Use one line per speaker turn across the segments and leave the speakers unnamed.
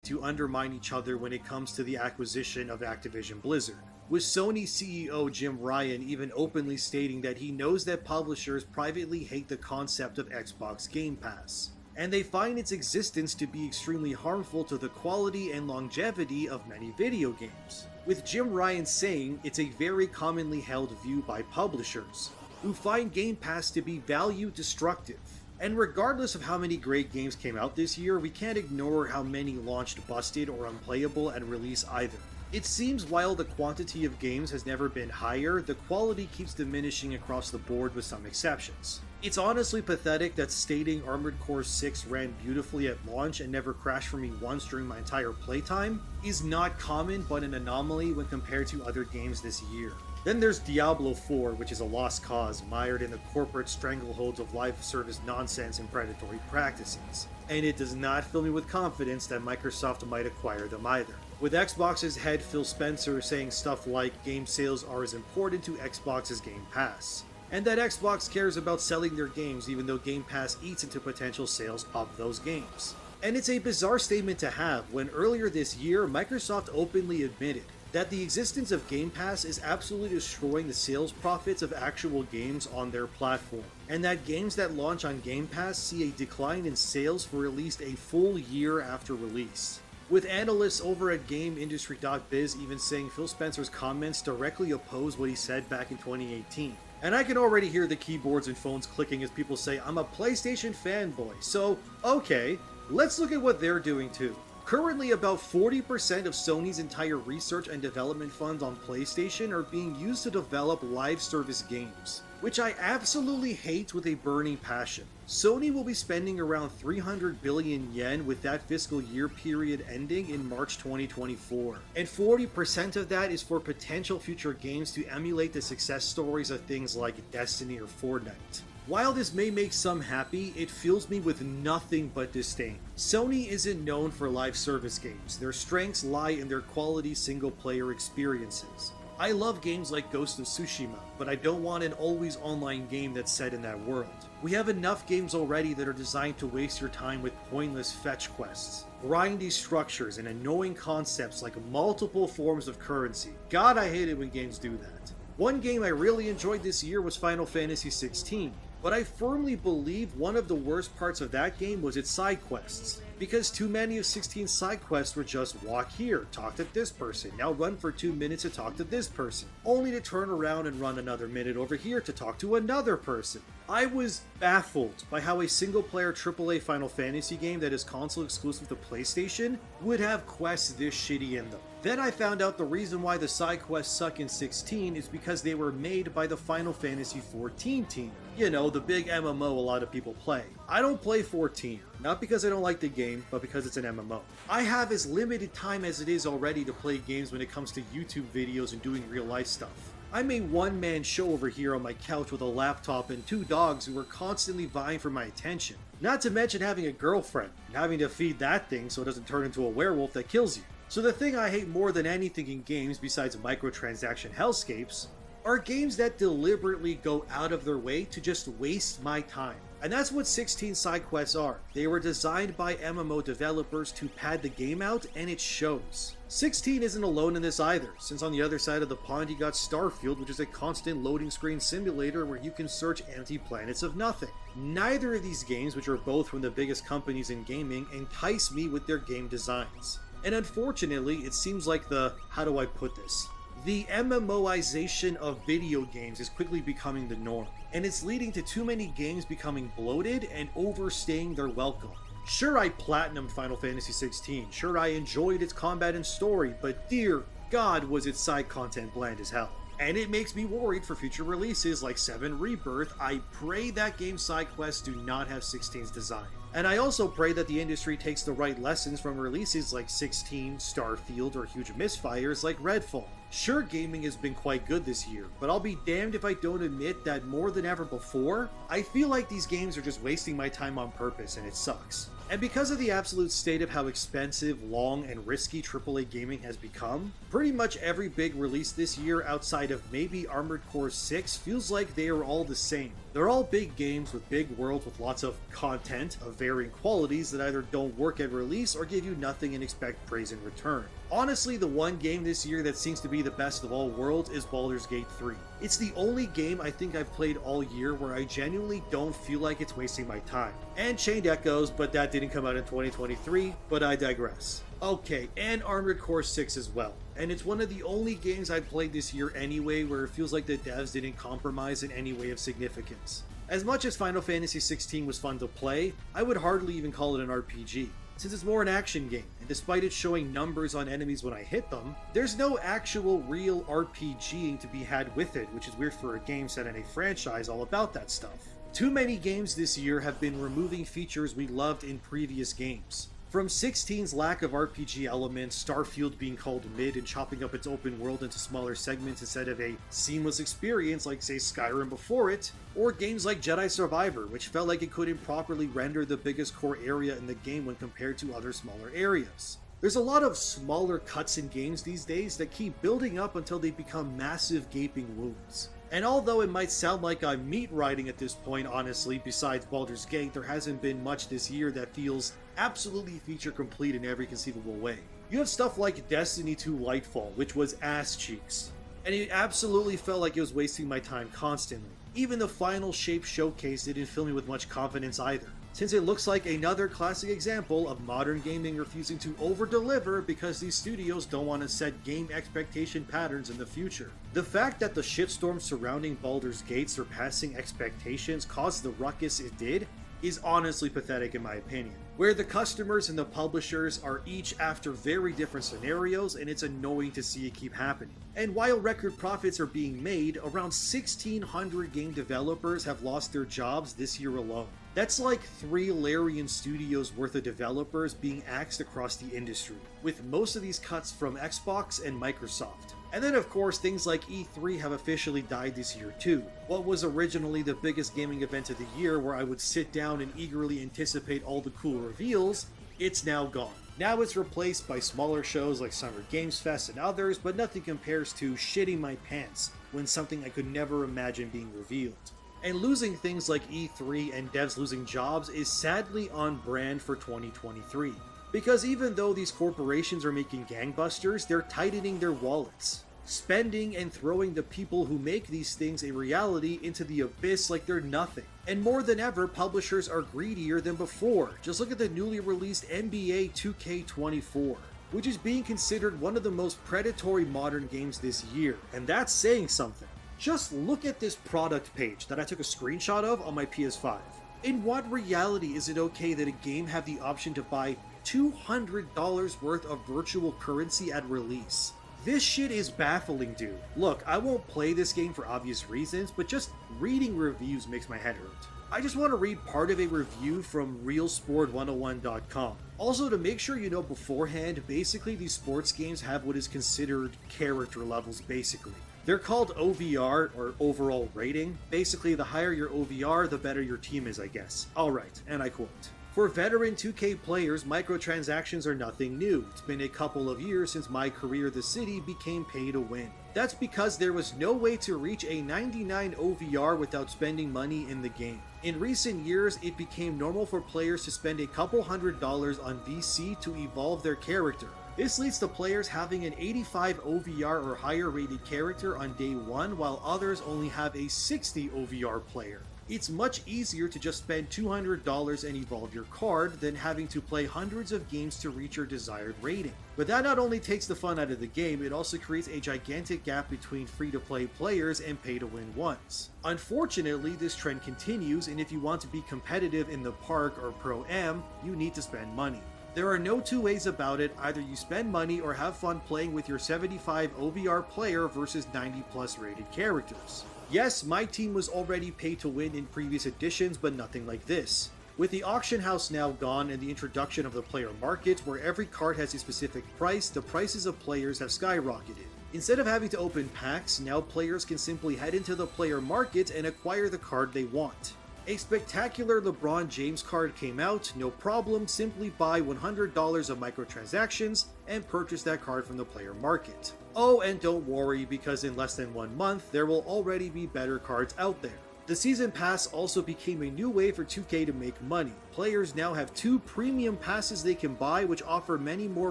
to undermine each other when it comes to the acquisition of Activision Blizzard, with Sony CEO Jim Ryan even openly stating that he knows that publishers privately hate the concept of Xbox Game Pass, and they find its existence to be extremely harmful to the quality and longevity of many video games, with Jim Ryan saying it's a very commonly held view by publishers, who find Game Pass to be value destructive. And regardless of how many great games came out this year, we can't ignore how many launched busted or unplayable at release either. It seems while the quantity of games has never been higher, the quality keeps diminishing across the board with some exceptions. It's honestly pathetic that stating Armored Core 6 ran beautifully at launch and never crashed for me once during my entire playtime is not common but an anomaly when compared to other games this year. Then there's Diablo 4, which is a lost cause, mired in the corporate strangleholds of live service nonsense and predatory practices. And it does not fill me with confidence that Microsoft might acquire them either. With Xbox's head Phil Spencer saying stuff like game sales are as important to Xbox's Game Pass, and that Xbox cares about selling their games even though Game Pass eats into potential sales of those games. And it's a bizarre statement to have when earlier this year Microsoft openly admitted that the existence of Game Pass is absolutely destroying the sales profits of actual games on their platform, and that games that launch on Game Pass see a decline in sales for at least a full year after release. With analysts over at GameIndustry.biz even saying Phil Spencer's comments directly oppose what he said back in 2018. And I can already hear the keyboards and phones clicking as people say, I'm a PlayStation fanboy, so okay, let's look at what they're doing too. Currently, about 40% of Sony's entire research and development funds on PlayStation are being used to develop live service games, which I absolutely hate with a burning passion. Sony will be spending around 300 billion yen with that fiscal year period ending in March 2024, and 40% of that is for potential future games to emulate the success stories of things like Destiny or Fortnite. While this may make some happy, it fills me with nothing but disdain. Sony isn't known for live service games. Their strengths lie in their quality single-player experiences. I love games like Ghost of Tsushima, but I don't want an always online game that's set in that world. We have enough games already that are designed to waste your time with pointless fetch quests, grindy structures, and annoying concepts like multiple forms of currency. God, I hate it when games do that. One game I really enjoyed this year was Final Fantasy 16. But I firmly believe one of the worst parts of that game was its side quests, because too many of 16's side quests were just walk here, talk to this person, now run for 2 minutes to talk to this person, only to turn around and run another minute over here to talk to another person. I was baffled by how a single-player AAA Final Fantasy game that is console exclusive to PlayStation would have quests this shitty in them. Then I found out the reason why the side quests suck in 16 is because they were made by the Final Fantasy 14 team. You know, the big MMO a lot of people play. I don't play 14, not because I don't like the game, but because it's an MMO. I have as limited time as it is already to play games when it comes to YouTube videos and doing real life stuff. I'm a one-man show over here on my couch with a laptop and 2 dogs who are constantly vying for my attention. Not to mention having a girlfriend, and having to feed that thing so it doesn't turn into a werewolf that kills you. So the thing I hate more than anything in games besides microtransaction hellscapes are games that deliberately go out of their way to just waste my time. And that's what 16 side quests are. They were designed by MMO developers to pad the game out, and it shows. 16 isn't alone in this either, since on the other side of the pond you got Starfield, which is a constant loading screen simulator where you can search empty planets of nothing. Neither of these games, which are both from the biggest companies in gaming, entice me with their game designs. And unfortunately, it seems like how do I put this? The MMOization of video games is quickly becoming the norm, and it's leading to too many games becoming bloated and overstaying their welcome. Sure, I platinumed Final Fantasy 16, sure I enjoyed its combat and story, but dear God was its side content bland as hell. And it makes me worried for future releases like 7 Rebirth. I pray that game's side quests do not have 16's design. And I also pray that the industry takes the right lessons from releases like 16, Starfield, or huge misfires like Redfall. Sure, gaming has been quite good this year, but I'll be damned if I don't admit that more than ever before, I feel like these games are just wasting my time on purpose, and it sucks. And because of the absolute state of how expensive, long, and risky AAA gaming has become, pretty much every big release this year outside of maybe Armored Core 6 feels like they are all the same. They're all big games with big worlds with lots of content of varying qualities that either don't work at release or give you nothing and expect praise in return. Honestly, the one game this year that seems to be the best of all worlds is Baldur's Gate 3. It's the only game I think I've played all year where I genuinely don't feel like it's wasting my time. And Chained Echoes, but that didn't come out in 2023, but I digress. Okay, and Armored Core 6 as well. And it's one of the only games I played this year anyway where it feels like the devs didn't compromise in any way of significance. As much as Final Fantasy XVI was fun to play, I would hardly even call it an RPG, since it's more an action game, and despite it showing numbers on enemies when I hit them, there's no actual real RPGing to be had with it, which is weird for a game set in a franchise all about that stuff. Too many games this year have been removing features we loved in previous games. From 16's lack of RPG elements, Starfield being called mid and chopping up its open world into smaller segments instead of a seamless experience like say Skyrim before it, or games like Jedi Survivor, which felt like it couldn't properly render the biggest core area in the game when compared to other smaller areas. There's a lot of smaller cuts in games these days that keep building up until they become massive gaping wounds. And although it might sound like I'm meat riding at this point, honestly, besides Baldur's Gate, there hasn't been much this year that feels absolutely feature complete in every conceivable way. You have stuff like Destiny 2 Lightfall, which was ass cheeks, and it absolutely felt like it was wasting my time constantly. Even the final shape showcase didn't fill me with much confidence either, since it looks like another classic example of modern gaming refusing to over-deliver because these studios don't want to set game expectation patterns in the future. The fact that the shitstorm surrounding Baldur's Gate surpassing expectations caused the ruckus it did is honestly pathetic in my opinion, where the customers and the publishers are each after very different scenarios and it's annoying to see it keep happening. And while record profits are being made, around 1,600 game developers have lost their jobs this year alone. That's like 3 Larian Studios worth of developers being axed across the industry, with most of these cuts from Xbox and Microsoft. And then of course things like E3 have officially died this year too. What was originally the biggest gaming event of the year where I would sit down and eagerly anticipate all the cool reveals, it's now gone. Now it's replaced by smaller shows like Summer Games Fest and others, but nothing compares to shitting my pants when something I could never imagine being revealed. And losing things like E3 and devs losing jobs is sadly on brand for 2023. Because even though these corporations are making gangbusters, they're tightening their wallets, spending and throwing the people who make these things a reality into the abyss like they're nothing. And more than ever, publishers are greedier than before. Just look at the newly released NBA 2K24, which is being considered one of the most predatory modern games this year, and that's saying something. Just look at this product page that I took a screenshot of on my PS5. In what reality is it okay that a game have the option to buy $200 worth of virtual currency at release? This shit is baffling, dude. Look, I won't play this game for obvious reasons, but just reading reviews makes my head hurt. I just want to read part of a review from realsport101.com. Also, to make sure you know beforehand, basically these sports games have what is considered character levels, basically. They're called OVR, or overall rating. Basically, the higher your OVR, the better your team is, I guess. Alright, and I quote, "For veteran 2K players, microtransactions are nothing new. It's been a couple of years since my career The City became pay to win. That's because there was no way to reach a 99 OVR without spending money in the game. In recent years, it became normal for players to spend a couple $100s on VC to evolve their character. This leads to players having an 85 OVR or higher rated character on day 1, while others only have a 60 OVR player. It's much easier to just spend $200 and evolve your card than having to play hundreds of games to reach your desired rating. But that not only takes the fun out of the game, it also creates a gigantic gap between free-to-play players and pay-to-win ones. Unfortunately, this trend continues, and if you want to be competitive in the Park or Pro-Am, you need to spend money. There are no two ways about it, either you spend money or have fun playing with your 75 OVR player versus 90 plus rated characters. Yes, my team was already paid to win in previous editions, but nothing like this. With the auction house now gone and the introduction of the player market, where every card has a specific price, the prices of players have skyrocketed. Instead of having to open packs, now players can simply head into the player market and acquire the card they want. A spectacular LeBron James card came out, no problem, simply buy $100 of microtransactions and purchase that card from the player market. Oh, and don't worry, because in less than 1 month, there will already be better cards out there. The Season Pass also became a new way for 2K to make money. Players now have 2 premium passes they can buy, which offer many more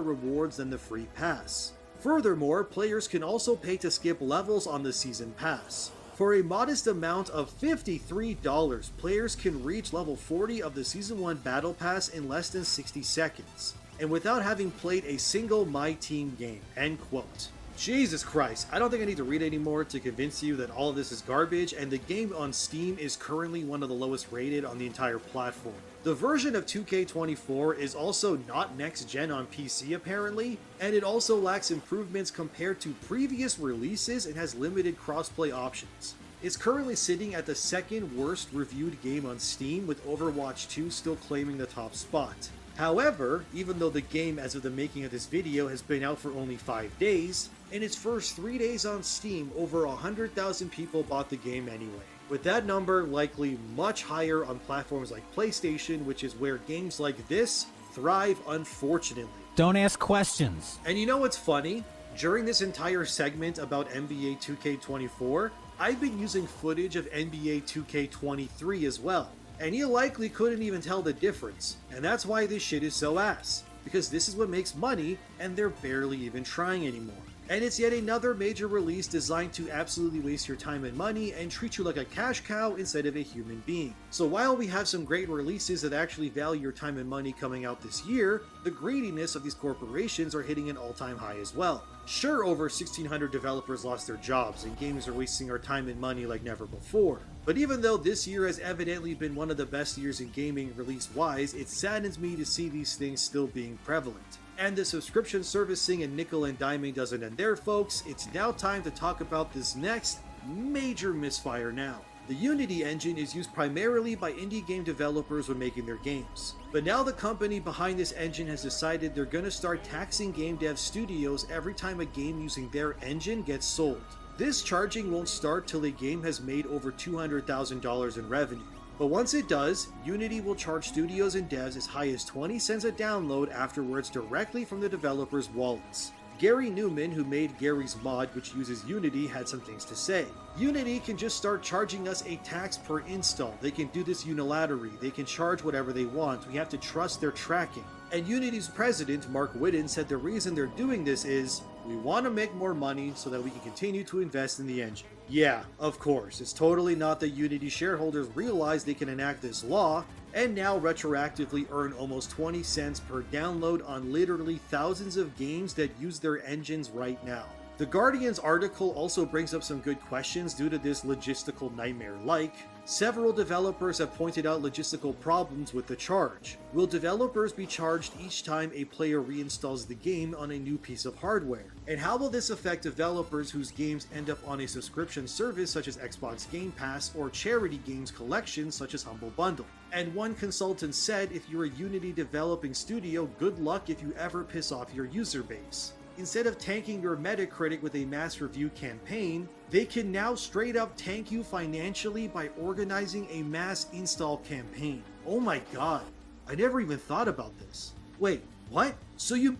rewards than the free pass. Furthermore, players can also pay to skip levels on the Season Pass. For a modest amount of $53, players can reach level 40 of the Season 1 Battle Pass in less than 60 seconds, and without having played a single My Team game, end quote. Jesus Christ, I don't think I need to read anymore to convince you that all of this is garbage, and the game on Steam is currently one of the lowest rated on the entire platform. The version of 2K24 is also not next gen on PC apparently, and it also lacks improvements compared to previous releases and has limited crossplay options. It's currently sitting at the second worst reviewed game on Steam, with Overwatch 2 still claiming the top spot. However, even though the game as of the making of this video has been out for only 5 days, in its first 3 days on Steam, over 100,000 people bought the game anyway, with that number likely much higher on platforms like PlayStation, which is where games like this thrive, unfortunately.
Don't ask questions.
And you know what's funny? During this entire segment about NBA 2K24, I've been using footage of NBA 2K23 as well, and you likely couldn't even tell the difference, and that's why this shit is so ass, because this is what makes money, and they're barely even trying anymore. And it's yet another major release designed to absolutely waste your time and money and treat you like a cash cow instead of a human being. So while we have some great releases that actually value your time and money coming out this year, the greediness of these corporations are hitting an all-time high as well. Sure, over 1,600 developers lost their jobs, and games are wasting our time and money like never before. But even though this year has evidently been one of the best years in gaming release-wise, it saddens me to see these things still being prevalent. And the subscription servicing and nickel and diming doesn't end there, folks. It's now time to talk about this next major misfire now. The Unity engine is used primarily by indie game developers when making their games. But now the company behind this engine has decided they're gonna start taxing game dev studios every time a game using their engine gets sold. This charging won't start till a game has made over $200,000 in revenue. But once it does, Unity will charge studios and devs as high as 20 cents a download afterwards directly from the developers' wallets. Gary Newman, who made Gary's Mod, which uses Unity, had some things to say. Unity can just start charging us a tax per install. They can do this unilaterally. They can charge whatever they want. We have to trust their tracking. And Unity's president, Mark Whitten, said the reason they're doing this is, we want to make more money so that we can continue to invest in the engine. Yeah, of course, it's totally not that Unity shareholders realize they can enact this law, and now retroactively earn almost 20 cents per download on literally thousands of games that use their engines right now. The Guardian's article also brings up some good questions due to this logistical nightmare, like, several developers have pointed out logistical problems with the charge. Will developers be charged each time a player reinstalls the game on a new piece of hardware? And how will this affect developers whose games end up on a subscription service such as Xbox Game Pass or charity games collections such as Humble Bundle? And one consultant said, if you're a Unity developing studio, good luck if you ever piss off your user base. Instead of tanking your Metacritic with a mass review campaign, they can now straight up tank you financially by organizing a mass install campaign. Oh my god, I never even thought about this. Wait, what?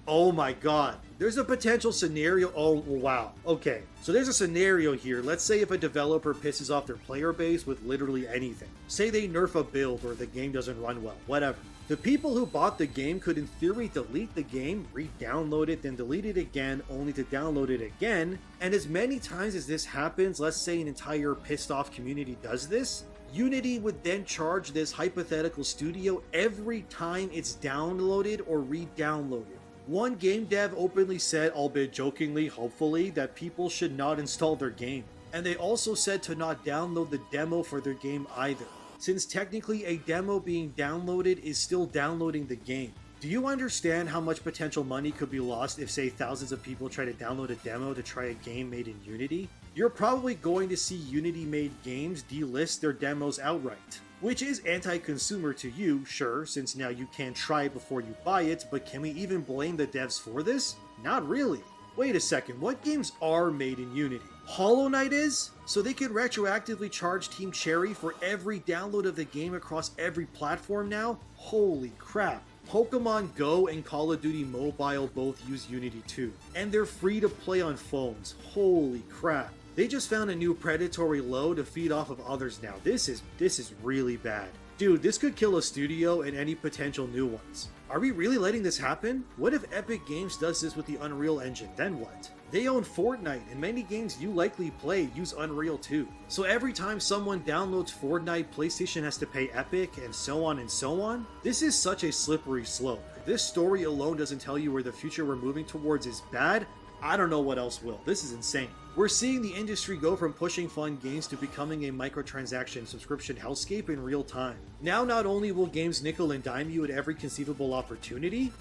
Oh my god, there's a potential scenario. Oh wow, okay. So there's a scenario here. Let's say if a developer pisses off their player base with literally anything. Say they nerf a build or the game doesn't run well, whatever. The people who bought the game could in theory delete the game, re-download it, then delete it again, only to download it again. And as many times as this happens, let's say an entire pissed off community does this, Unity would then charge this hypothetical studio every time it's downloaded or re-downloaded. One game dev openly said, albeit jokingly, hopefully, that people should not install their game. And they also said to not download the demo for their game either, since technically a demo being downloaded is still downloading the game. Do you understand how much potential money could be lost if, say, thousands of people try to download a demo to try a game made in Unity? You're probably going to see Unity-made games delist their demos outright, which is anti-consumer to you, sure, since now you can't try it before you buy it, but can we even blame the devs for this? Not really. Wait a second, what games are made in Unity? Hollow Knight is? So they can retroactively charge Team Cherry for every download of the game across every platform now? Holy crap. Pokemon Go and Call of Duty Mobile both use Unity too, and they're free to play on phones. Holy crap. They just found a new predatory low to feed off of others now. This is really bad. Dude, this could kill a studio and any potential new ones. Are we really letting this happen? What if Epic Games does this with the Unreal Engine, then what? They own Fortnite, and many games you likely play use Unreal too. So every time someone downloads Fortnite, PlayStation has to pay Epic, and so on and so on? This is such a slippery slope. If this story alone doesn't tell you where the future we're moving towards is bad, I don't know what else will. This is insane. We're seeing the industry go from pushing fun games to becoming a microtransaction subscription hellscape in real time. Now not only will games nickel and dime you at every conceivable opportunity,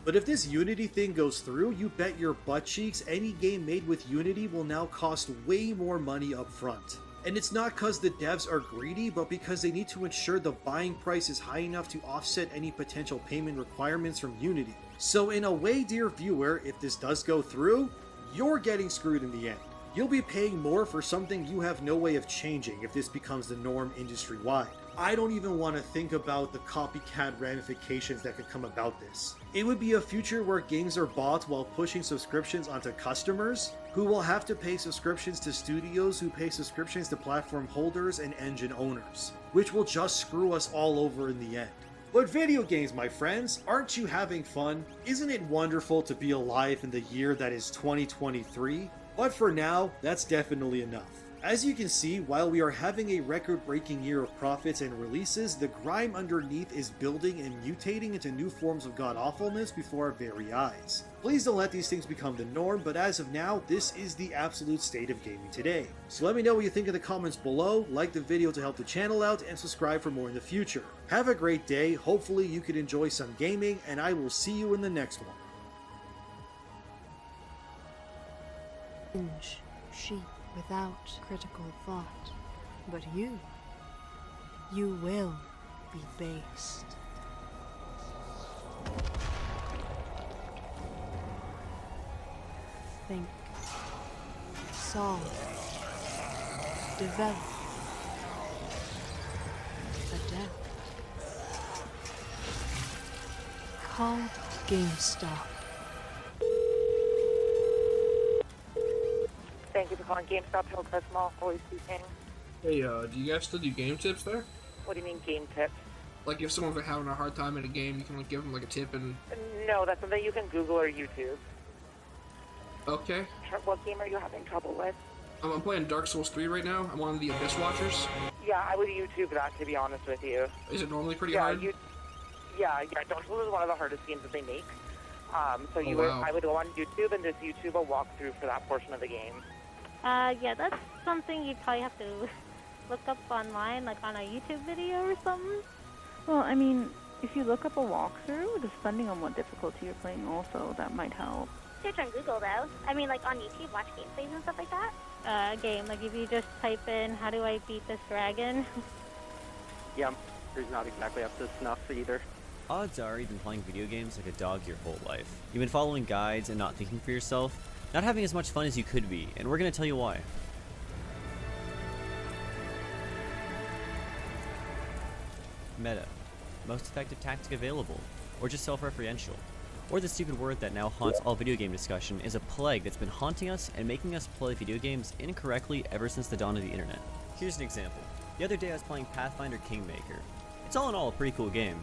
but if this Unity thing goes through, you bet your butt cheeks any game made with Unity will now cost way more money up front. And it's not because the devs are greedy, but because they need to ensure the buying price is high enough to offset any potential payment requirements from Unity. So in a way, dear viewer, if this does go through, you're getting screwed in the end. You'll be paying more for something you have no way of changing if this becomes the norm industry-wide. I don't even want to think about the copycat ramifications that could come about this. It would be a future where games are bought while pushing subscriptions onto customers, who will have to pay subscriptions to studios who pay subscriptions to platform holders and engine owners, which will just screw us all over in the end. But video games, my friends, aren't you having fun? Isn't it wonderful to be alive in the year that is 2023? But for now, that's definitely enough. As you can see, while we are having a record-breaking year of profits and releases, the grime underneath is building and mutating into new forms of god-awfulness before our very eyes. Please don't let these things become the norm, but as of now, this is the absolute state of gaming today. So let me know what you think in the comments below, like the video to help the channel out, and subscribe for more in the future. Have a great day, hopefully you could enjoy some gaming, and I will see you in the next one.
Sheep without critical thought, but you will be based. Think, solve, develop, adapt. Call GameStop.
Thank you for calling GameStop, Hillcrest Mall, Holy speaking.
Hey, do you guys still do game tips there?
What do you mean game tips?
Like if someone's like having a hard time in a game, you can like give them like a tip and...
No, that's something you can Google or YouTube.
Okay.
What game are you having trouble with?
I'm playing Dark Souls 3 right now. I'm one of the Abyss Watchers.
Yeah, I would YouTube that, to be honest with you.
Is it normally pretty
Yeah,
hard?
Yeah, Dark Souls is one of the hardest games that they make. So
wow.
I would go on YouTube and just YouTube a walkthrough for that portion of the game.
Yeah, that's something you'd probably have to look up online, like on a YouTube video or something.
Well, I mean, if you look up a walkthrough, depending on what difficulty you're playing also, that might help.
Search on Google, though. I mean, like on YouTube, watch gameplays and stuff like that.
Game, like if you just type in, how do I beat this dragon?
Yeah, he's not exactly up to snuff either.
Odds are you've been playing video games like a dog your whole life. You've been following guides and not thinking for yourself, not having as much fun as you could be, and we're going to tell you why. Meta. Most effective tactic available, or just self-referential. Or the stupid word that now haunts all video game discussion is a plague that's been haunting us and making us play video games incorrectly ever since the dawn of the internet. Here's an example. The other day I was playing Pathfinder Kingmaker. It's all in all a pretty cool game.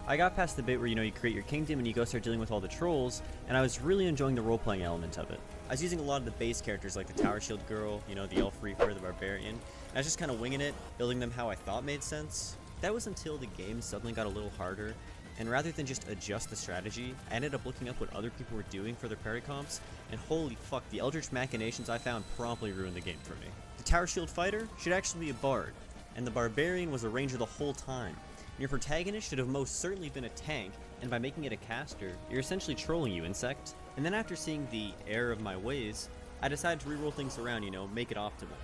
I got past the bit where you create your kingdom and you go start dealing with all the trolls, and I was really enjoying the role-playing element of it. I was using a lot of the base characters like the Tower Shield Girl, the Elf Reaper, the Barbarian, and I was just kind of winging it, building them how I thought made sense. That was until the game suddenly got a little harder, and rather than just adjust the strategy, I ended up looking up what other people were doing for their parry comps, and holy fuck, the eldritch machinations I found promptly ruined the game for me. The Tower Shield Fighter should actually be a bard, and the Barbarian was a ranger the whole time. Your protagonist should have most certainly been a tank, and by making it a caster, you're essentially trolling, you insect. And then after seeing the error of my ways, I decided to reroll things around, make it optimal.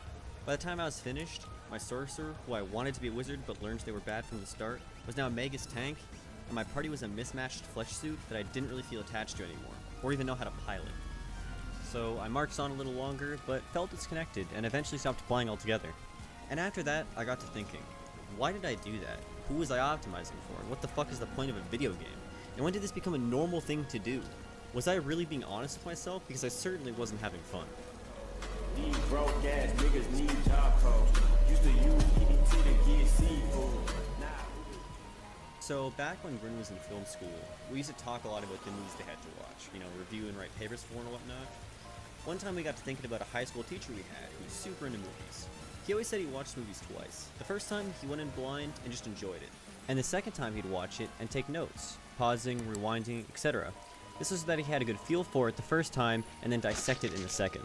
By the time I was finished, my sorcerer, who I wanted to be a wizard but learned they were bad from the start, was now a Magus tank, and my party was a mismatched flesh suit that I didn't really feel attached to anymore, or even know how to pilot. so I marched on a little longer, but felt disconnected and eventually stopped playing altogether. And after that, I got to thinking, why did I do that? Who was I optimizing for? What the fuck is the point of a video game? And when did this become a normal thing to do? Was I really being honest with myself? Because I certainly wasn't having fun.
These broke ass niggas need job codes. Used to use EDT to get seafood.
So back when Grin was in film school, we used to talk a lot about the movies they had to watch, review and write papers for and whatnot. One time we got to thinking about a high school teacher we had who was super into movies. He always said he watched movies twice. The first time, he went in blind and just enjoyed it. And the second time he'd watch it and take notes, pausing, rewinding, etc. This was so that he had a good feel for it the first time and then dissect it in the second.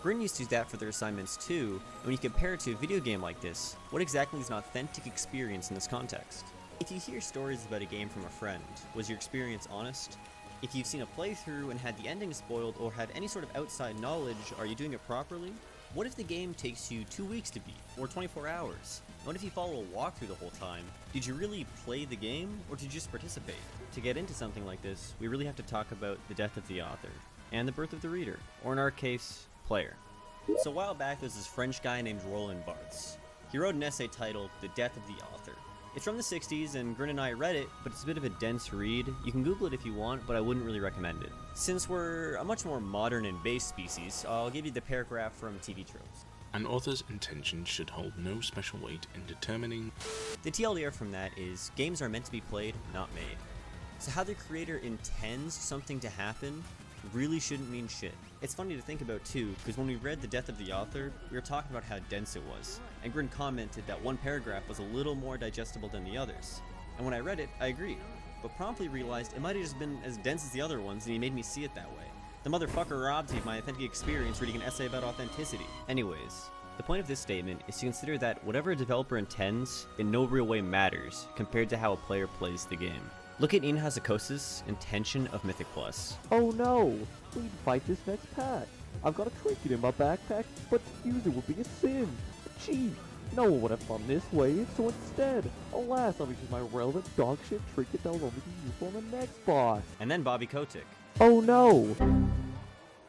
Grin used to do that for their assignments too, and when you compare it to a video game like this, what exactly is an authentic experience in this context? If you hear stories about a game from a friend, was your experience honest? If you've seen a playthrough and had the ending spoiled or had any sort of outside knowledge, are you doing it properly? What if the game takes you 2 weeks to beat, or 24 hours? What if you follow a walkthrough the whole time? Did you really play the game, or did you just participate? To get into something like this, we really have to talk about the death of the author, and the birth of the reader, or in our case, player. So a while back, there's this French guy named Roland Barthes. He wrote an essay titled The Death of the Author. It's from the 60s, and Grin and I read it, but it's a bit of a dense read. You can Google it if you want, but I wouldn't really recommend it. Since we're a much more modern and base species, I'll give you the paragraph from TV Tropes.
An author's intention should hold no special weight in determining...
The TLDR from that is, games are meant to be played, not made. So how the creator intends something to happen really shouldn't mean shit. It's funny to think about too, because when we read The Death of the Author, we were talking about how dense it was, and Grin commented that one paragraph was a little more digestible than the others. And when I read it, I agreed, but promptly realized it might have just been as dense as the other ones, and he made me see it that way. The motherfucker robbed me of my authentic experience reading an essay about authenticity. Anyways, the point of this statement is to consider that whatever a developer intends in no real way matters compared to how a player plays the game. Look at Ian Hazuko's intention of Mythic Plus.
Oh no! We need to fight this next pack. I've got a trinket in my backpack, but to use it would be a sin. Cheat! No one would have fun this way, so instead, alas, I'll use my relevant dogshit trinket that will only be useful on the next boss.
And then Bobby Kotick.
Oh no!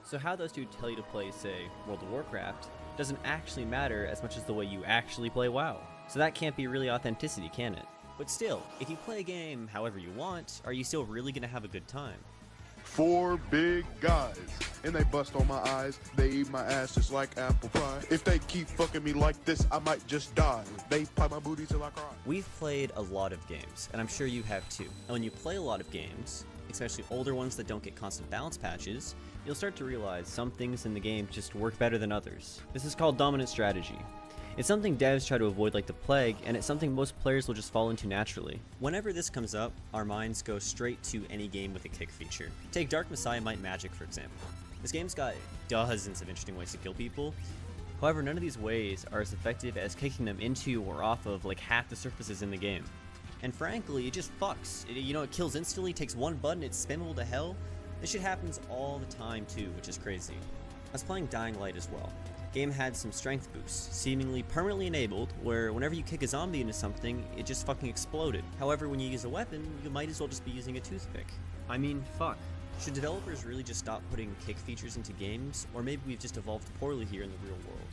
So how those two tell you to play, say, World of Warcraft, doesn't actually matter as much as the way you actually play WoW. So that can't be really authenticity, can it? But still, if you play a game however you want, are you still really gonna have a good time?
4 big guys, and they bust on my eyes. They eat my ass just like apple pie. If they keep fucking me like this, I might just die. They pie my booty till I cry.
We've played a lot of games, and I'm sure you have too. And when you play a lot of games, especially older ones that don't get constant balance patches, you'll start to realize some things in the game just work better than others. This is called dominant strategy. It's something devs try to avoid like the plague, and it's something most players will just fall into naturally. Whenever this comes up, our minds go straight to any game with a kick feature. Take Dark Messiah Might Magic, for example. This game's got dozens of interesting ways to kill people. However, none of these ways are as effective as kicking them into or off of like half the surfaces in the game. And frankly, it just fucks. It kills instantly, takes one button, it's spammable to hell. This shit happens all the time too, which is crazy. I was playing Dying Light as well. Game had some strength boosts, seemingly permanently enabled, where whenever you kick a zombie into something, it just fucking exploded. However, when you use a weapon, you might as well just be using a toothpick. I mean, fuck. Should developers really just stop putting kick features into games, or maybe we've just evolved poorly here in the real world?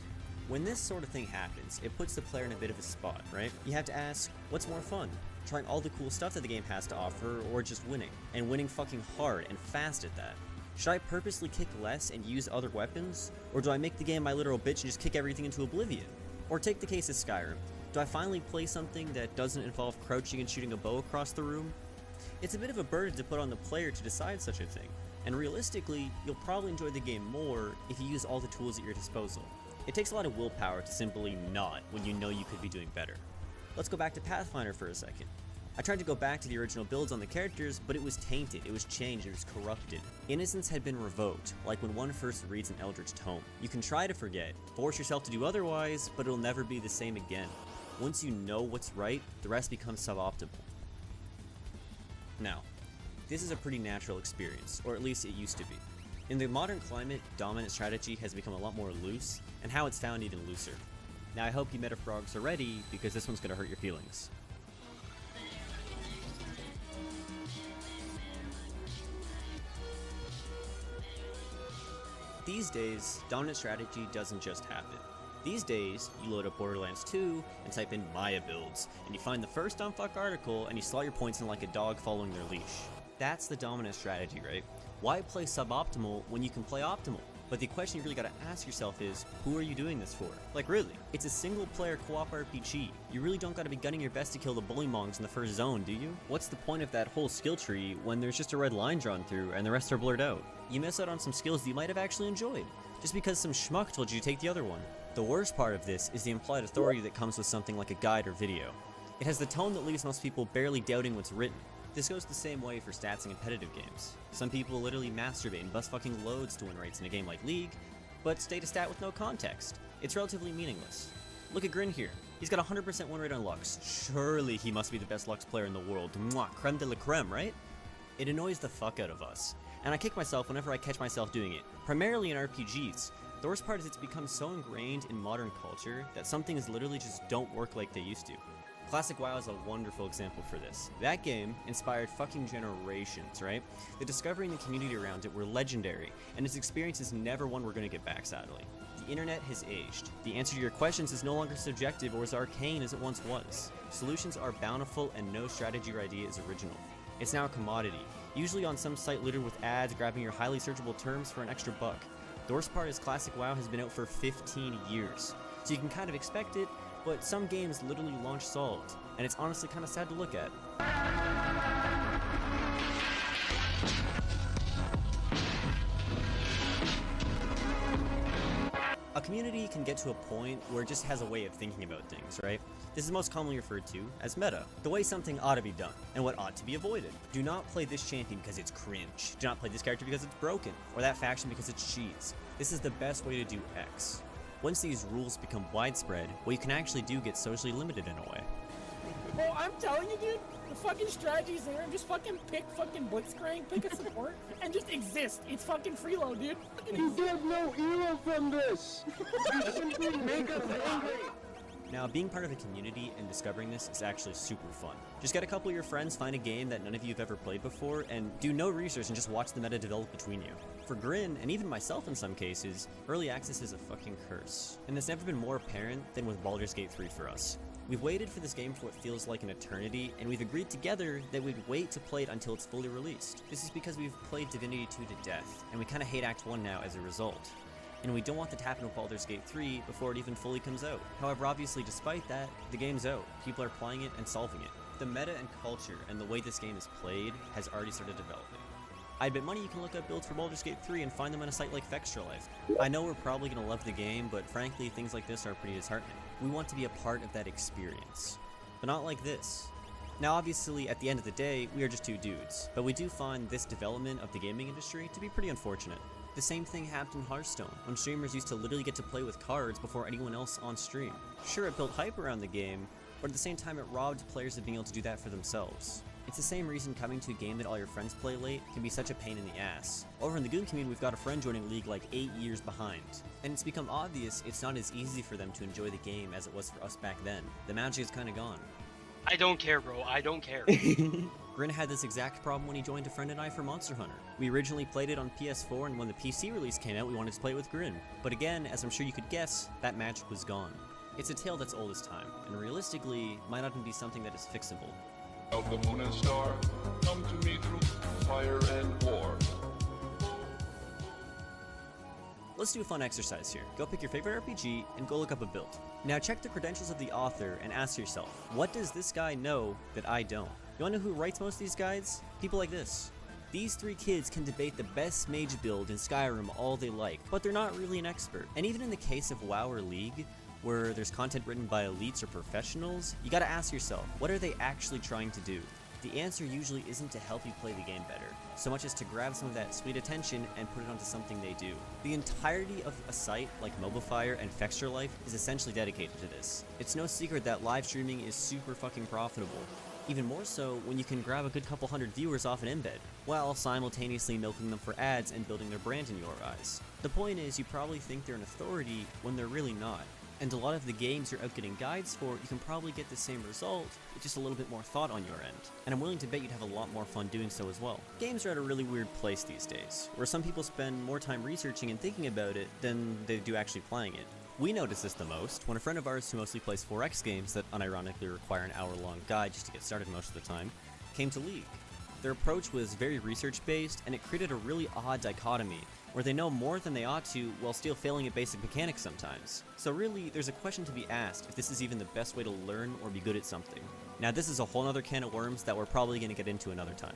When this sort of thing happens, it puts the player in a bit of a spot, right? You have to ask, what's more fun? Trying all the cool stuff that the game has to offer, or just winning? And winning fucking hard and fast at that. Should I purposely kick less and use other weapons? Or do I make the game my literal bitch and just kick everything into oblivion? Or take the case of Skyrim. Do I finally play something that doesn't involve crouching and shooting a bow across the room? It's a bit of a burden to put on the player to decide such a thing, and realistically, you'll probably enjoy the game more if you use all the tools at your disposal. It takes a lot of willpower to simply not when you know you could be doing better. Let's go back to Pathfinder for a second. I tried to go back to the original builds on the characters, but it was tainted, it was changed, it was corrupted. Innocence had been revoked, like when one first reads an Eldritch Tome. You can try to forget, force yourself to do otherwise, but it'll never be the same again. Once you know what's right, the rest becomes suboptimal. Now, this is a pretty natural experience, or at least it used to be. In the modern climate, dominant strategy has become a lot more loose, and how it's found even looser. Now I hope you metafrogs are ready, because this one's gonna hurt your feelings. these days, dominant strategy doesn't just happen. These days, you load up Borderlands 2 and type in Maya builds, and you find the first dumbfuck article and you slot your points in like a dog following their leash. That's the dominant strategy, right? Why play suboptimal when you can play optimal? But the question you really gotta ask yourself is, who are you doing this for? Like really, it's a single player co-op RPG. You really don't gotta be gunning your best to kill the bullymongs in the first zone, do you? What's the point of that whole skill tree when there's just a red line drawn through and the rest are blurred out? You miss out on some skills that you might have actually enjoyed, just because some schmuck told you to take the other one. The worst part of this is the implied authority that comes with something like a guide or video. It has the tone that leaves most people barely doubting what's written. This goes the same way for stats in competitive games. Some people literally masturbate and bust fucking loads to win rates in a game like League, but state a stat with no context. It's relatively meaningless. Look at Grin here. He's got 100% win rate on Lux. Surely he must be the best Lux player in the world. Mwah, creme de la creme, right? It annoys the fuck out of us. And I kick myself whenever I catch myself doing it, primarily in RPGs. The worst part is it's become so ingrained in modern culture that some things literally just don't work like they used to. Classic WoW is a wonderful example for this. That game inspired fucking generations, right? The discovery and the community around it were legendary, and its experience is never one we're gonna get back, sadly. The internet has aged. The answer to your questions is no longer subjective or as arcane as it once was. Solutions are bountiful and no strategy or idea is original. It's now a commodity, usually on some site littered with ads grabbing your highly searchable terms for an extra buck. The worst part is Classic WoW has been out for 15 years, so you can kind of expect it, but some games literally launch solved, and it's honestly kind of sad to look at. A community can get to a point where it just has a way of thinking about things, right? This is most commonly referred to as meta, the way something ought to be done, and what ought to be avoided. Do not play this champion because it's cringe. Do not play this character because it's broken, or that faction because it's cheese. This is the best way to do X. Once these rules become widespread, what you can actually do gets socially limited in a way.
Well, I'm telling you, dude, the fucking strategy's there. Just fucking pick fucking Blitzcrank, pick a support, and just exist. It's fucking freeload, dude.
You get no hero from this! You simply make us angry!
Now, being part of a community and discovering this is actually super fun. Just get a couple of your friends, find a game that none of you have ever played before, and do no research and just watch the meta develop between you. For Grin, and even myself in some cases, early access is a fucking curse. And it's never been more apparent than with Baldur's Gate 3 for us. We've waited for this game for what feels like an eternity, and we've agreed together that we'd wait to play it until it's fully released. This is because we've played Divinity 2 to death, and we kinda hate Act 1 now as a result. And we don't want that to happen with Baldur's Gate 3 before it even fully comes out. However, obviously, despite that, the game's out. People are playing it and solving it. The meta and culture and the way this game is played has already started developing. I bet money you can look up builds for Baldur's Gate 3 and find them on a site like Fextra Life. I know we're probably going to love the game, but frankly, things like this are pretty disheartening. We want to be a part of that experience, but not like this. Now obviously, at the end of the day, we are just two dudes, but we do find this development of the gaming industry to be pretty unfortunate. The same thing happened in Hearthstone, when streamers used to literally get to play with cards before anyone else on stream. Sure, it built hype around the game, but at the same time it robbed players of being able to do that for themselves. It's the same reason coming to a game that all your friends play late can be such a pain in the ass. Over in the Goon community, we've got a friend joining League like 8 years behind. And it's become obvious it's not as easy for them to enjoy the game as it was for us back then. The magic is kinda gone.
I don't care, bro. I don't care.
Grin had this exact problem when he joined a friend and I for Monster Hunter. We originally played it on PS4, and when the PC release came out, we wanted to play it with Grin. But again, as I'm sure you could guess, that magic was gone. It's a tale that's old as time, and realistically, might not even be something that is fixable.
Of the moon and star, come to me through fire and war.
Let's do a fun exercise here. Go pick your favorite RPG and go look up a build. Now check the credentials of the author and ask yourself, what does this guy know that I don't? You wanna know who writes most of these guides? People like this. These three kids can debate the best mage build in Skyrim all they like, but they're not really an expert. And even in the case of WoW or League, where there's content written by elites or professionals, you gotta ask yourself, what are they actually trying to do? The answer usually isn't to help you play the game better, so much as to grab some of that sweet attention and put it onto something they do. The entirety of a site like MobileFire and Fextra Life is essentially dedicated to this. It's no secret that live streaming is super fucking profitable. Even more so when you can grab a good couple hundred viewers off an embed, while simultaneously milking them for ads and building their brand in your eyes. The point is, you probably think they're an authority when they're really not. And a lot of the games you're out getting guides for, you can probably get the same result with just a little bit more thought on your end. And I'm willing to bet you'd have a lot more fun doing so as well. Games are at a really weird place these days, where some people spend more time researching and thinking about it than they do actually playing it. We notice this the most when a friend of ours who mostly plays 4X games that unironically require an hour-long guide just to get started most of the time, came to League. Their approach was very research-based, and it created a really odd dichotomy, where they know more than they ought to while still failing at basic mechanics sometimes. So really, there's a question to be asked if this is even the best way to learn or be good at something. Now this is a whole other can of worms that we're probably going to get into another time.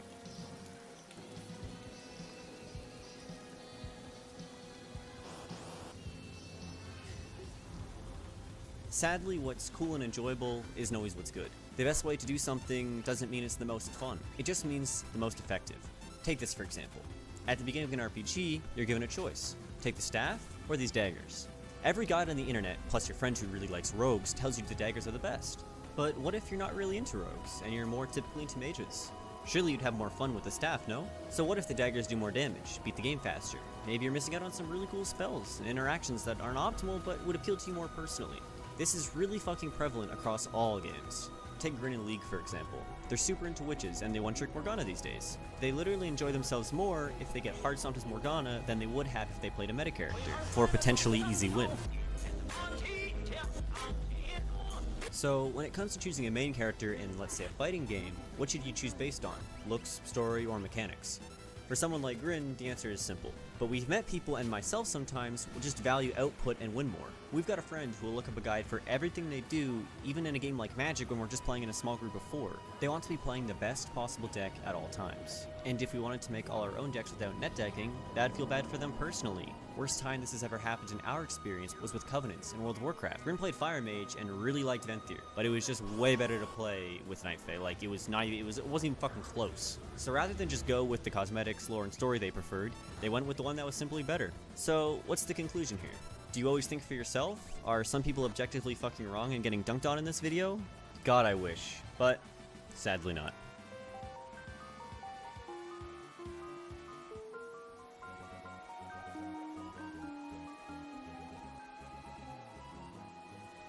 Sadly, what's cool and enjoyable isn't always what's good. The best way to do something doesn't mean it's the most fun. It just means the most effective. Take this for example. At the beginning of an RPG, you're given a choice. Take the staff or these daggers. Every guide on the internet, plus your friend who really likes rogues, tells you the daggers are the best. But what if you're not really into rogues, and you're more typically into mages? Surely you'd have more fun with the staff, no? So what if the daggers do more damage, beat the game faster? Maybe you're missing out on some really cool spells and interactions that aren't optimal but would appeal to you more personally. This is really fucking prevalent across all games. Take Grin and League for example. They're super into witches and they one-trick Morgana these days. They literally enjoy themselves more if they get hard stomped as Morgana than they would have if they played a meta character, for a potentially easy win. So when it comes to choosing a main character in, let's say, a fighting game, what should you choose based on? Looks, story, or mechanics? For someone like Grin, the answer is simple. But we've met people, and myself sometimes, will just value output and win more. We've got a friend who will look up a guide for everything they do, even in a game like Magic when we're just playing in a small group of 4. They want to be playing the best possible deck at all times. And if we wanted to make all our own decks without net decking, that'd feel bad for them personally. Worst time this has ever happened in our experience was with Covenants in World of Warcraft. Grin played Fire Mage and really liked Venthyr, but it was just way better to play with Night Fae. Like, it wasn't even fucking close. So rather than just go with the cosmetics, lore, and story they preferred, they went with the one that was simply better. So what's the conclusion here? Do you always think for yourself? Are some people objectively fucking wrong and getting dunked on in this video? God, I wish. But sadly not.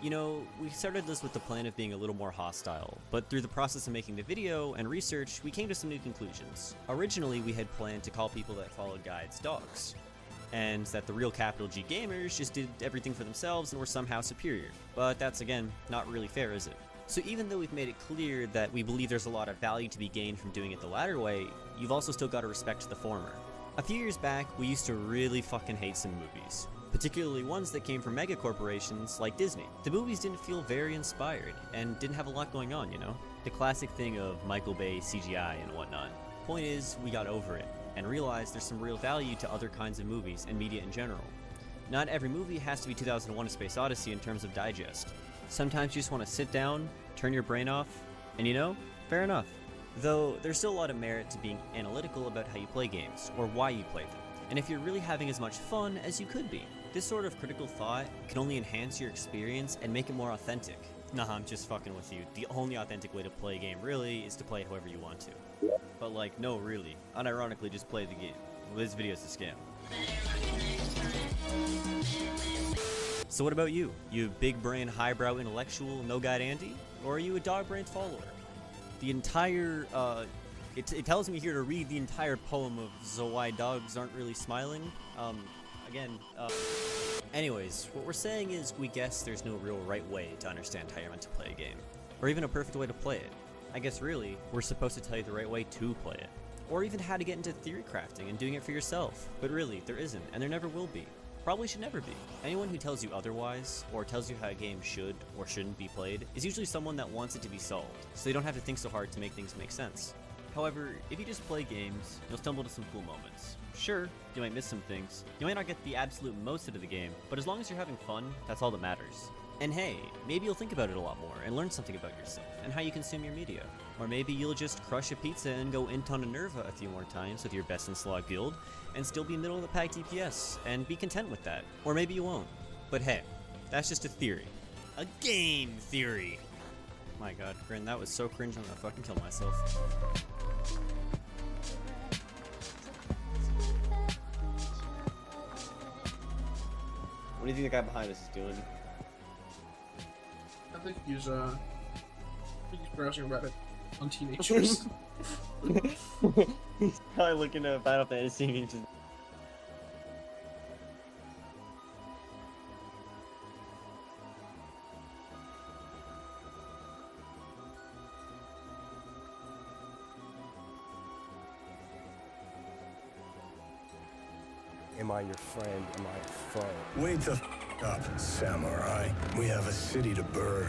You know, we started this with the plan of being a little more hostile, but through the process of making the video and research, we came to some new conclusions. Originally, we had planned to call people that followed guides dogs, and that the real capital G gamers just did everything for themselves and were somehow superior. But that's, again, not really fair, is it? So even though we've made it clear that we believe there's a lot of value to be gained from doing it the latter way, you've also still got to respect the former. A few years back, we used to really fucking hate some movies, particularly ones that came from mega corporations like Disney. The movies didn't feel very inspired, and didn't have a lot going on, you know? The classic thing of Michael Bay CGI and whatnot. Point is, we got over it, and realized there's some real value to other kinds of movies and media in general. Not every movie has to be 2001: A Space Odyssey in terms of digest. Sometimes you just want to sit down, turn your brain off, and you know, fair enough. Though, there's still a lot of merit to being analytical about how you play games, or why you play them, and if you're really having as much fun as you could be. This sort of critical thought can only enhance your experience and make it more authentic. Nah, I'm just fucking with you. The only authentic way to play a game, really, is to play it however you want to. But like, no, really. Unironically, just play the game. Well, this video's a scam. So what about you? You big brain, highbrow intellectual, no guide Andy? Or are you a dog brain follower? The entire, it tells me here to read the entire poem of So Why Dogs Aren't Really Smiling. Anyways, what we're saying is we guess there's no real right way to understand how you're meant to play a game. Or even a perfect way to play it. I guess really, we're supposed to tell you the right way to play it. Or even how to get into theory crafting and doing it for yourself. But really, there isn't, and there never will be. Probably should never be. Anyone who tells you otherwise, or tells you how a game should or shouldn't be played, is usually someone that wants it to be solved, so they don't have to think so hard to make things make sense. However, if you just play games, you'll stumble to some cool moments. Sure, you might miss some things, you might not get the absolute most out of the game, but as long as you're having fun, that's all that matters. And hey, maybe you'll think about it a lot more and learn something about yourself and how you consume your media. Or maybe you'll just crush a pizza and go int on a Nerva a few more times with your best in slot guild and still be middle of the pack DPS and be content with that. Or maybe you won't. But hey, that's just a theory. A game theory! My god, Grin, that was so cringe, I'm gonna fucking kill myself. What do you think the guy behind us is doing?
think he's browsing Reddit on teenagers.
He's probably looking at Final Fantasy and just...
Am I your friend? Am I a foe? Wake the up, samurai. We have a city to burn.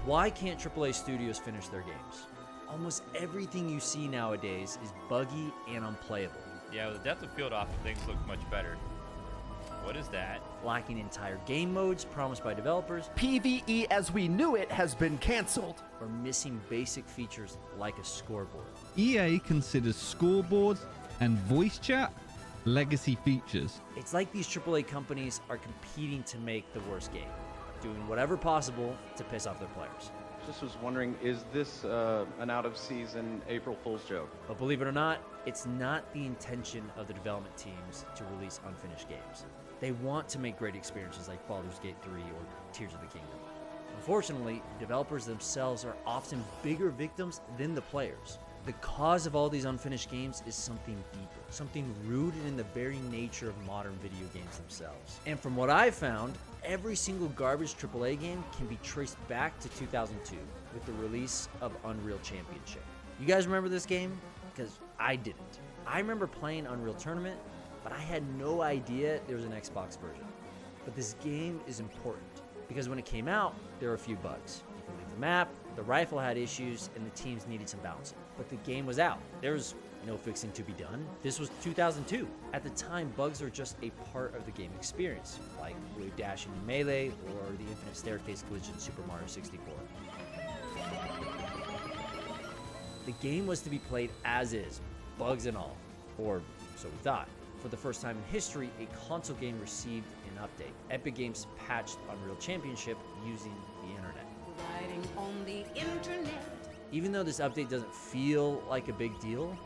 Why can't AAA studios finish their games? Almost everything you see nowadays is buggy and unplayable.
Yeah, with the depth of field option, things look much better. What is that?
Lacking entire game modes promised by developers.
PvE as we knew it has been cancelled.
Or missing basic features like a scoreboard.
EA considers scoreboards and voice chat legacy features.
It's like these AAA companies are competing to make the worst game, doing whatever possible to piss off their players.
Just was wondering, is this an out-of-season April Fool's joke?
But believe it or not, it's not the intention of the development teams to release unfinished games. They want to make great experiences like Baldur's Gate 3 or Tears of the Kingdom. Unfortunately, developers themselves are often bigger victims than the players. The cause of all these unfinished games is something deeper, something rooted in the very nature of modern video games themselves. And from what I've found, every single garbage AAA game can be traced back to 2002 with the release of Unreal Championship. You guys remember this game? Because I didn't. I remember playing Unreal Tournament, but I had no idea there was an Xbox version. But this game is important because when it came out, there were a few bugs. You can leave the map, the rifle had issues, and the teams needed some balancing. But the game was out. There was no fixing to be done. This was 2002. At the time, bugs are just a part of the game experience, like wave dashing in Melee or the infinite staircase glitch in Super Mario 64. The game was to be played as is, bugs and all, or so we thought. For the first time in history, a console game received an update. Epic Games patched Unreal Championship using the internet.
Riding on the internet.
Even though this update doesn't feel like a big deal,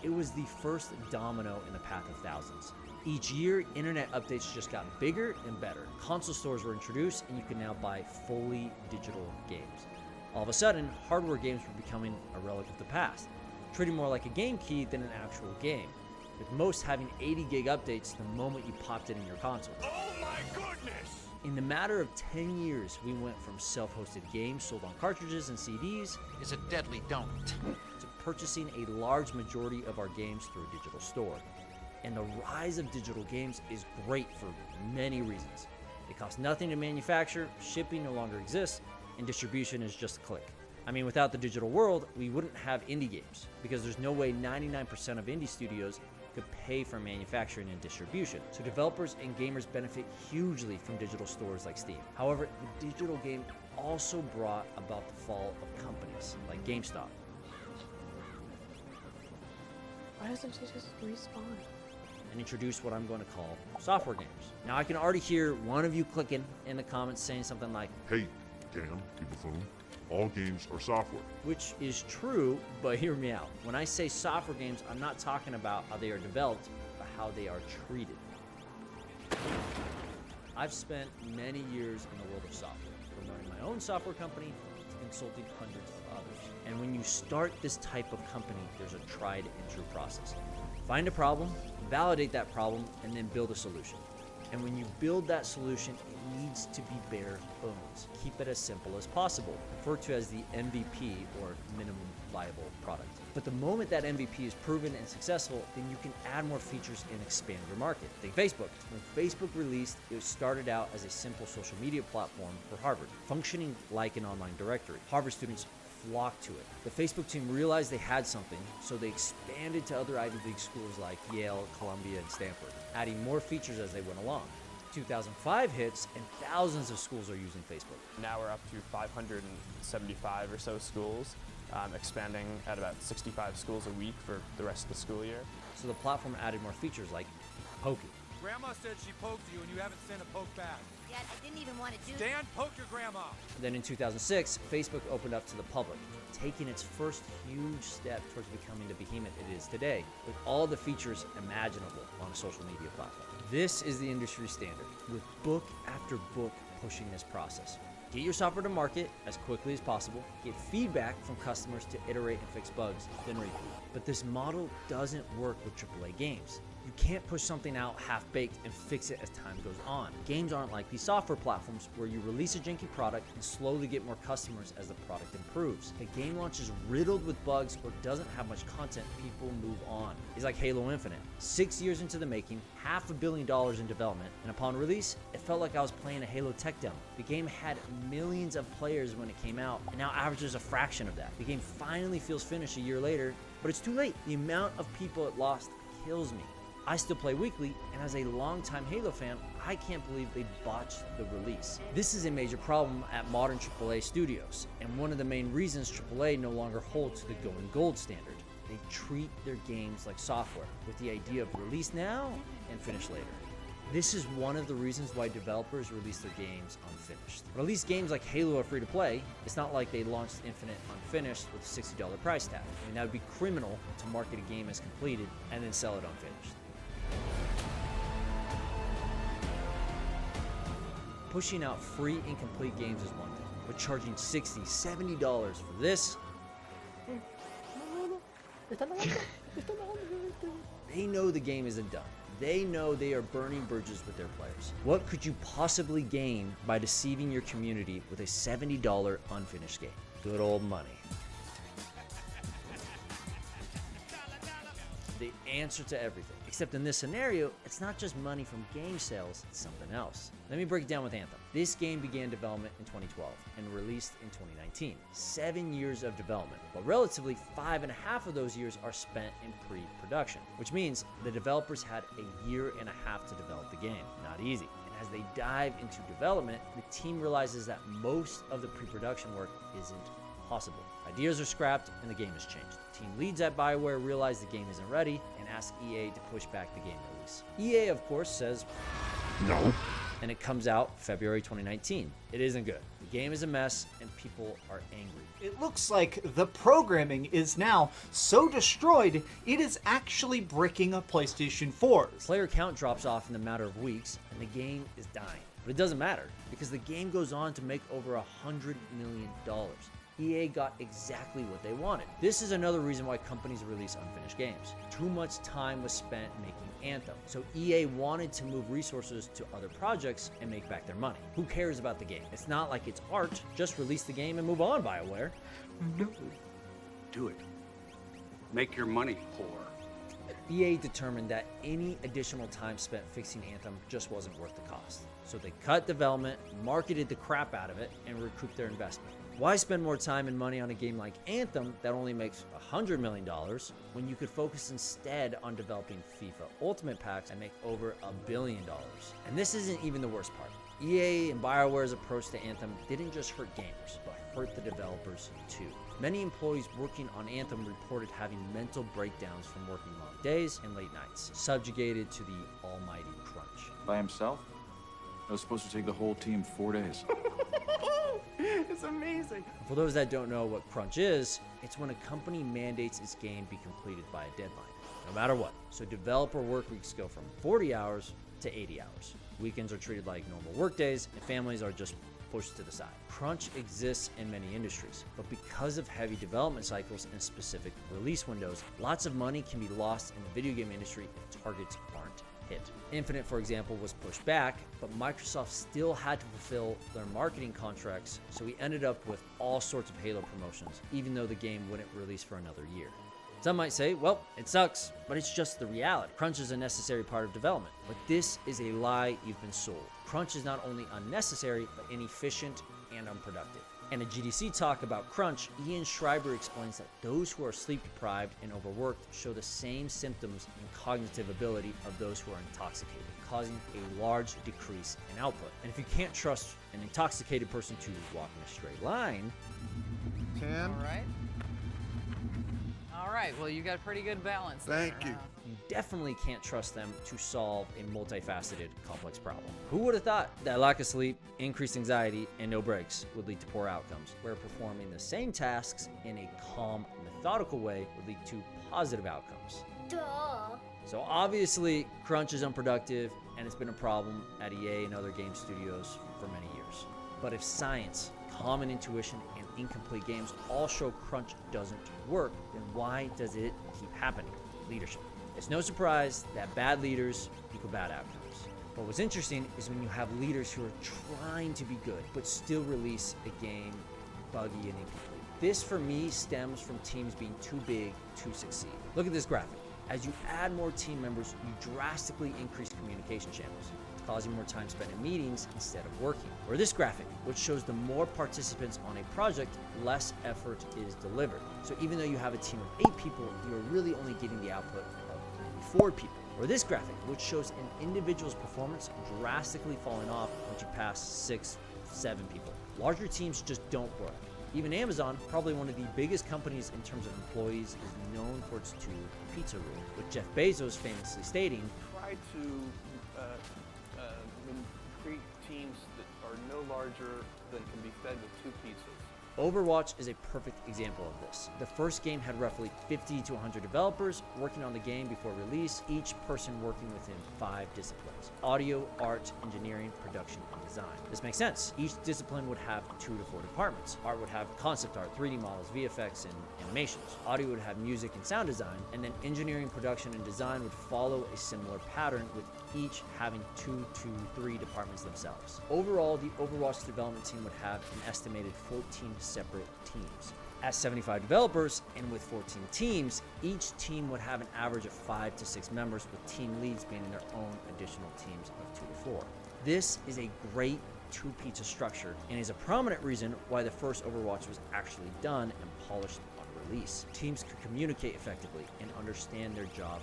it was the first domino in the path of thousands. Each year, internet updates just got bigger and better. Console stores were introduced, and you can now buy fully digital games. All of a sudden, hardware games were becoming a relic of the past, treated more like a game key than an actual game, with most having 80 gig updates the moment you popped it in your console.
Oh my goodness!
In the matter of 10 years, we went from self-hosted games sold on cartridges and CDs
Is a deadly don't.
to purchasing a large majority of our games through a digital store. And the rise of digital games is great for many reasons. It costs nothing to manufacture, shipping no longer exists, and distribution is just a click. I mean, without the digital world, we wouldn't have indie games, because there's no way 99% of indie studios could pay for manufacturing and distribution. So developers and gamers benefit hugely from digital stores like Steam. However, the digital game also brought about the fall of companies like GameStop.
Why doesn't it just respawn?
And introduced what I'm going to call software games. Now I can already hear one of you clicking in the comments saying something like,
Hey, damn, people phone. All games are software.
which is true, but hear me out. When I say software games, I'm not talking about how they are developed, but how they are treated. I've spent many years in the world of software, from running my own software company to consulting hundreds of others. And when you start this type of company, there's a tried and true process. Find a problem, validate that problem, and then build a solution. And when you build that solution, it needs to be bare bones. Keep it as simple as possible, referred to as the MVP, or minimum viable product. But the moment that MVP is proven and successful, then you can add more features and expand your market. Think Facebook. When Facebook released, it started out as a simple social media platform for Harvard, functioning like an online directory. Harvard students flocked to it. The Facebook team realized they had something, so they expanded to other Ivy League schools like Yale, Columbia, and Stanford, adding more features as they went along. 2005 hits, and thousands of schools are using Facebook.
Now we're up to 575 or so schools, expanding at about 65 schools a week for the rest of the school year.
So the platform added more features like poking.
Grandma said she poked you and you haven't sent a poke back.
Dad, I didn't even want to do
Dan, poke your grandma.
Then in 2006, Facebook opened up to the public, taking its first huge step towards becoming the behemoth it is today, with all the features imaginable on a social media platform. This is the industry standard, with book after book pushing this process. Get your software to market as quickly as possible, get feedback from customers to iterate and fix bugs, then repeat. But this model doesn't work with AAA games. You can't push something out half-baked and fix it as time goes on. Games aren't like these software platforms where you release a janky product and slowly get more customers as the product improves. If a game launch is riddled with bugs or doesn't have much content, people move on. It's like Halo Infinite. 6 years into the making, $500 million in development, and upon release, it felt like I was playing a Halo tech demo. The game had millions of players when it came out, and now averages a fraction of that. The game finally feels finished a year later, but it's too late. The amount of people it lost kills me. I still play weekly, and as a longtime Halo fan, I can't believe they botched the release. This is a major problem at modern AAA studios, and one of the main reasons AAA no longer holds to the going gold standard. They treat their games like software, with the idea of release now and finish later. This is one of the reasons why developers release their games unfinished. Release games like Halo are free to play. It's not like they launched Infinite unfinished with a $60 price tag. I mean, that would be criminal to market a game as completed and then sell it unfinished. Pushing out free incomplete games is one thing, but charging $60, $70 for this? They know the game isn't done. They know they are burning bridges with their players. What could you possibly gain by deceiving your community with a $70 unfinished game? Good old money. The answer to everything. Except in this scenario, it's not just money from game sales, it's something else. Let me break it down with Anthem. This game began development in 2012 and released in 2019. 7 years of development, but relatively 5.5 of those years are spent in pre-production, which means the developers had a year and a half to develop the game. Not easy. And as they dive into development, the team realizes that most of the pre-production work isn't possible. Ideas are scrapped and the game is changed. Team leads at BioWare realize the game isn't ready and ask EA to push back the game release. EA, of course, says no, and it comes out February 2019. It isn't good. The game is a mess and people are angry.
It looks like the programming is now so destroyed, it is actually bricking a PlayStation 4.
Player count drops off in a matter of weeks and the game is dying. But it doesn't matter because the game goes on to make over $100 million. EA got exactly what they wanted. This is another reason why companies release unfinished games. Too much time was spent making Anthem, so EA wanted to move resources to other projects and make back their money. Who cares about the game? It's not like it's art. Just release the game and move on, BioWare.
No. Do it. Make your money, whore.
EA determined that any additional time spent fixing Anthem just wasn't worth the cost. So they cut development, marketed the crap out of it, and recouped their investment. Why spend more time and money on a game like Anthem that only makes $100 million when you could focus instead on developing FIFA Ultimate Packs and make over $1 billion? And this isn't even the worst part. EA and BioWare's approach to Anthem didn't just hurt gamers, but hurt the developers too. Many employees working on Anthem reported having mental breakdowns from working long days and late nights, subjugated to the almighty crunch.
By himself? I was supposed to take the whole team 4 days.
It's amazing.
For those that don't know what crunch is, it's when a company mandates its game be completed by a deadline, no matter what. So developer work weeks go from 40 hours to 80 hours. Weekends are treated like normal work days, and families are just pushed to the side. Crunch exists in many industries, but because of heavy development cycles and specific release windows, lots of money can be lost in the video game industry if targets aren't hit. Infinite, for example, was pushed back, but Microsoft still had to fulfill their marketing contracts, so we ended up with all sorts of Halo promotions, even though the game wouldn't release for another year. Some might say, well, it sucks, but it's just the reality. Crunch is a necessary part of development, but this is a lie you've been sold. Crunch is not only unnecessary, but inefficient and unproductive. And a GDC talk about crunch, Ian Schreiber explains that those who are sleep deprived and overworked show the same symptoms and cognitive ability of those who are intoxicated, causing a large decrease in output. And if you can't trust an intoxicated person to walk in a straight line...
All right, well, you got pretty good balance.
Thank you.
You definitely can't trust them to solve a multifaceted, complex problem. Who would have thought that lack of sleep, increased anxiety, and no breaks would lead to poor outcomes, where performing the same tasks in a calm, methodical way would lead to positive outcomes?
Duh.
So obviously, crunch is unproductive, and it's been a problem at EA and other game studios for many years. players. But if science, common intuition, and incomplete games all show crunch doesn't work, then why does it keep happening? Leadership. It's no surprise that bad leaders equal bad outcomes. But what's interesting is when you have leaders who are trying to be good, but still release a game buggy and incomplete. This, for me, stems from teams being too big to succeed. Look at this graphic. As you add more team members, you drastically increase communication channels, causing more time spent in meetings instead of working. Or this graphic, which shows the more participants on a project, less effort is delivered. So even though you have a team of 8 people, you're really only getting the output of 4 people. Or this graphic, which shows an individual's performance drastically falling off once you pass 6, 7 people. Larger teams just don't work. Even Amazon, probably one of the biggest companies in terms of employees, is known for its 2 pizza rule, with Jeff Bezos famously stating,
try to create teams that are no larger than can be fed with 2 pizzas.
Overwatch is a perfect example of this. The first game had roughly 50 to 100 developers working on the game before release, each person working within 5 disciplines: audio, art, engineering, production, and design. This makes sense. Each discipline would have 2 to 4 departments. Art would have concept art, 3D models, VFX, and animations. Audio would have music and sound design, and then engineering, production, and design would follow a similar pattern, with each having 2 to 3 departments themselves. Overall, the Overwatch development team would have an estimated 14 separate teams. At 75 developers and with 14 teams, each team would have an average of 5 to 6 members, with team leads being in their own additional teams of 2 to 4. This is a great 2-pizza structure and is a prominent reason why the first Overwatch was actually done and polished on release. Teams could communicate effectively and understand their job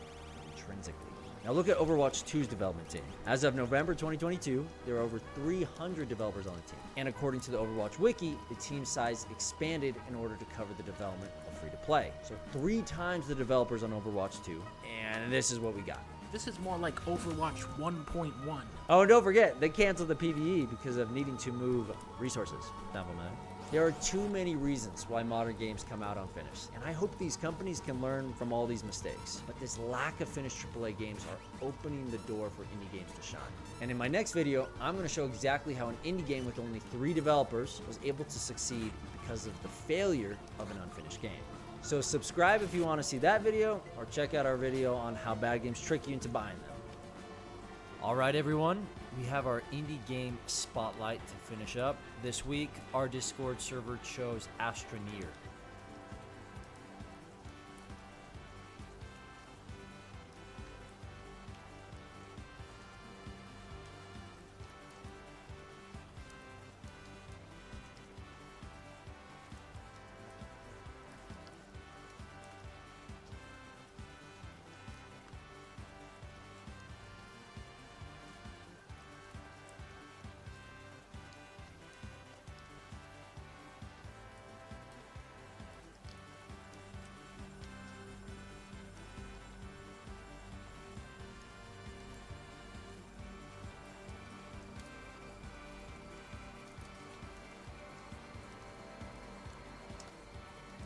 intrinsically. Now look at Overwatch 2's development team. As of November 2022, there are over 300 developers on the team. And according to the Overwatch wiki, the team size expanded in order to cover the development of free-to-play. So 3 times the developers on Overwatch 2, and this is what we got.
This is more like Overwatch 1.1.
Oh, and don't forget, they canceled the PvE because of needing to move resources. There are too many reasons why modern games come out unfinished, and I hope these companies can learn from all these mistakes. But this lack of finished AAA games are opening the door for indie games to shine. And in my next video, I'm going to show exactly how an indie game with only 3 developers was able to succeed because of the failure of an unfinished game. So subscribe if you want to see that video, or check out our video on how bad games trick you into buying them. Alright everyone, we have our indie game spotlight to finish up. This week, our Discord server chose Astroneer.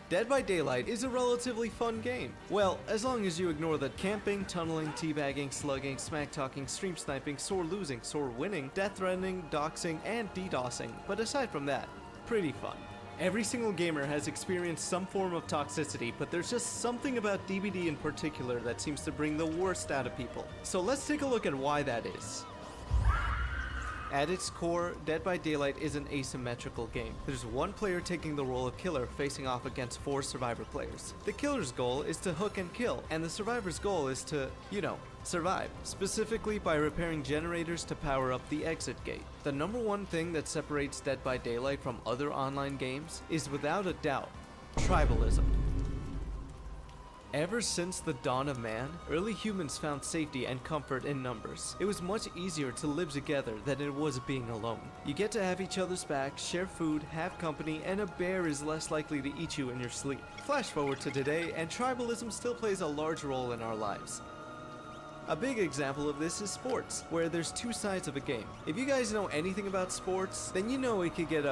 Dead by Daylight is a relatively fun game. Well, as long as you ignore the camping, tunneling, teabagging, slugging, smack-talking, stream sniping, sore losing, sore winning, death threatening, doxing, and DDoSing. But aside from that, pretty fun. Every single gamer has experienced some form of toxicity, but there's just something about DBD in particular that seems to bring the worst out of people. So let's take a look at why that is. At its core, Dead by Daylight is an asymmetrical game. There's one player taking the role of killer facing off against 4 survivor players. The killer's goal is to hook and kill, and the survivor's goal is to, survive, specifically by repairing generators to power up the exit gate. The number one thing that separates Dead by Daylight from other online games is without a doubt, tribalism. Ever since the dawn of man, early humans found safety and comfort in numbers. It was much easier to live together than it was being alone. You get to have each other's back, share food, have company, and a bear is less likely to eat you in your sleep. Flash forward to today, and tribalism still plays a large role in our lives. A big example of this is sports, where there's 2 sides of a game. If you guys know anything about sports, then you know it could get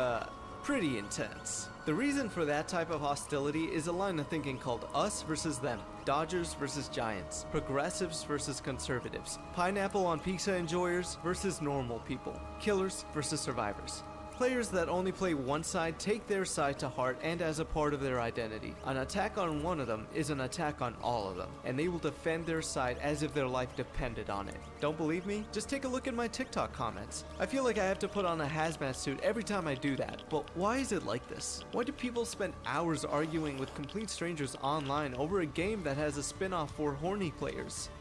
pretty intense. The reason for that type of hostility is a line of thinking called us versus them, Dodgers versus Giants, progressives versus conservatives, pineapple on pizza enjoyers versus normal people, killers versus survivors. Players that only play one side take their side to heart and as a part of their identity. An attack on one of them is an attack on all of them, and they will defend their side as if their life depended on it. Don't believe me? Just take a look at my TikTok comments. I feel like I have to put on a hazmat suit every time I do that, but why is it like this? Why do people spend hours arguing with complete strangers online over a game that has a spin-off for horny players?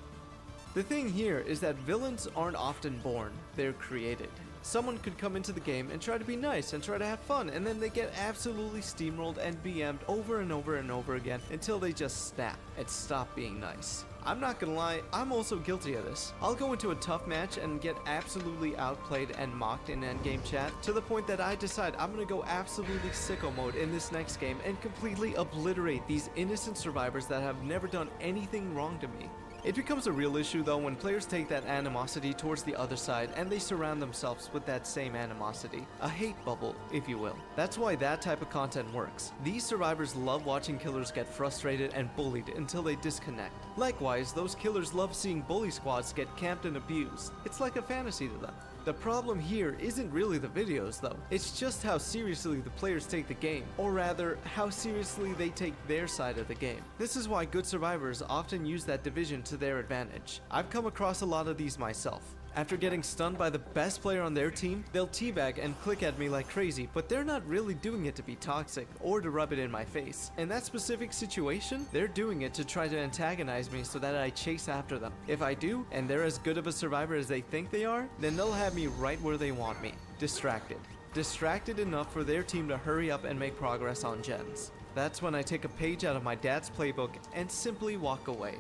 The thing here is that villains aren't often born, they're created. Someone could come into the game and try to be nice and try to have fun, and then they get absolutely steamrolled and BM'd over and over and over again until they just snap and stop being nice. I'm not gonna lie, I'm also guilty of this. I'll go into a tough match and get absolutely outplayed and mocked in endgame chat to the point that I decide I'm gonna go absolutely sicko mode in this next game and completely obliterate these innocent survivors that have never done anything wrong to me. It becomes a real issue though when players take that animosity towards the other side and they surround themselves with that same animosity. A hate bubble, if you will. That's why that type of content works. These survivors love watching killers get frustrated and bullied until they disconnect. Likewise, those killers love seeing bully squads get camped and abused. It's like a fantasy to them. The problem here isn't really the videos though, it's just how seriously the players take the game, or rather, how seriously they take their side of the game. This is why good survivors often use that division to their advantage. I've come across a lot of these myself. After getting stunned by the best player on their team, they'll teabag and click at me like crazy, but they're not really doing it to be toxic or to rub it in my face. In that specific situation, they're doing it to try to antagonize me so that I chase after them. If I do, and they're as good of a survivor as they think they are, then they'll have me right where they want me, distracted. Distracted enough for their team to hurry up and make progress on gens. That's when I take a page out of my dad's playbook and simply walk away.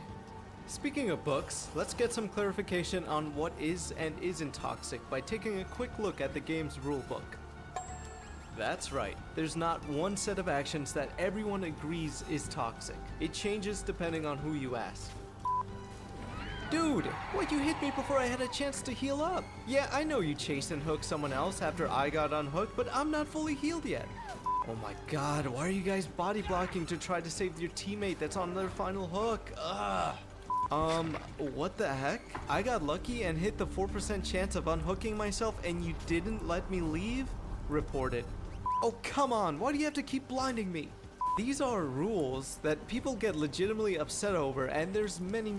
Speaking of books, let's get some clarification on what is and isn't toxic by taking a quick look at the game's rulebook. That's right, there's not one set of actions that everyone agrees is toxic. It changes depending on who you ask. Dude, what, you hit me before I had a chance to heal up? Yeah, I know you chased and hooked someone else after I got unhooked, but I'm not fully healed yet. Oh my god, why are you guys body blocking to try to save your teammate that's on their final hook? Ugh. What the heck? I got lucky and hit the 4% chance of unhooking myself and you didn't let me leave? Report it. Oh, come on, why do you have to keep blinding me? These are rules that people get legitimately upset over, and there's many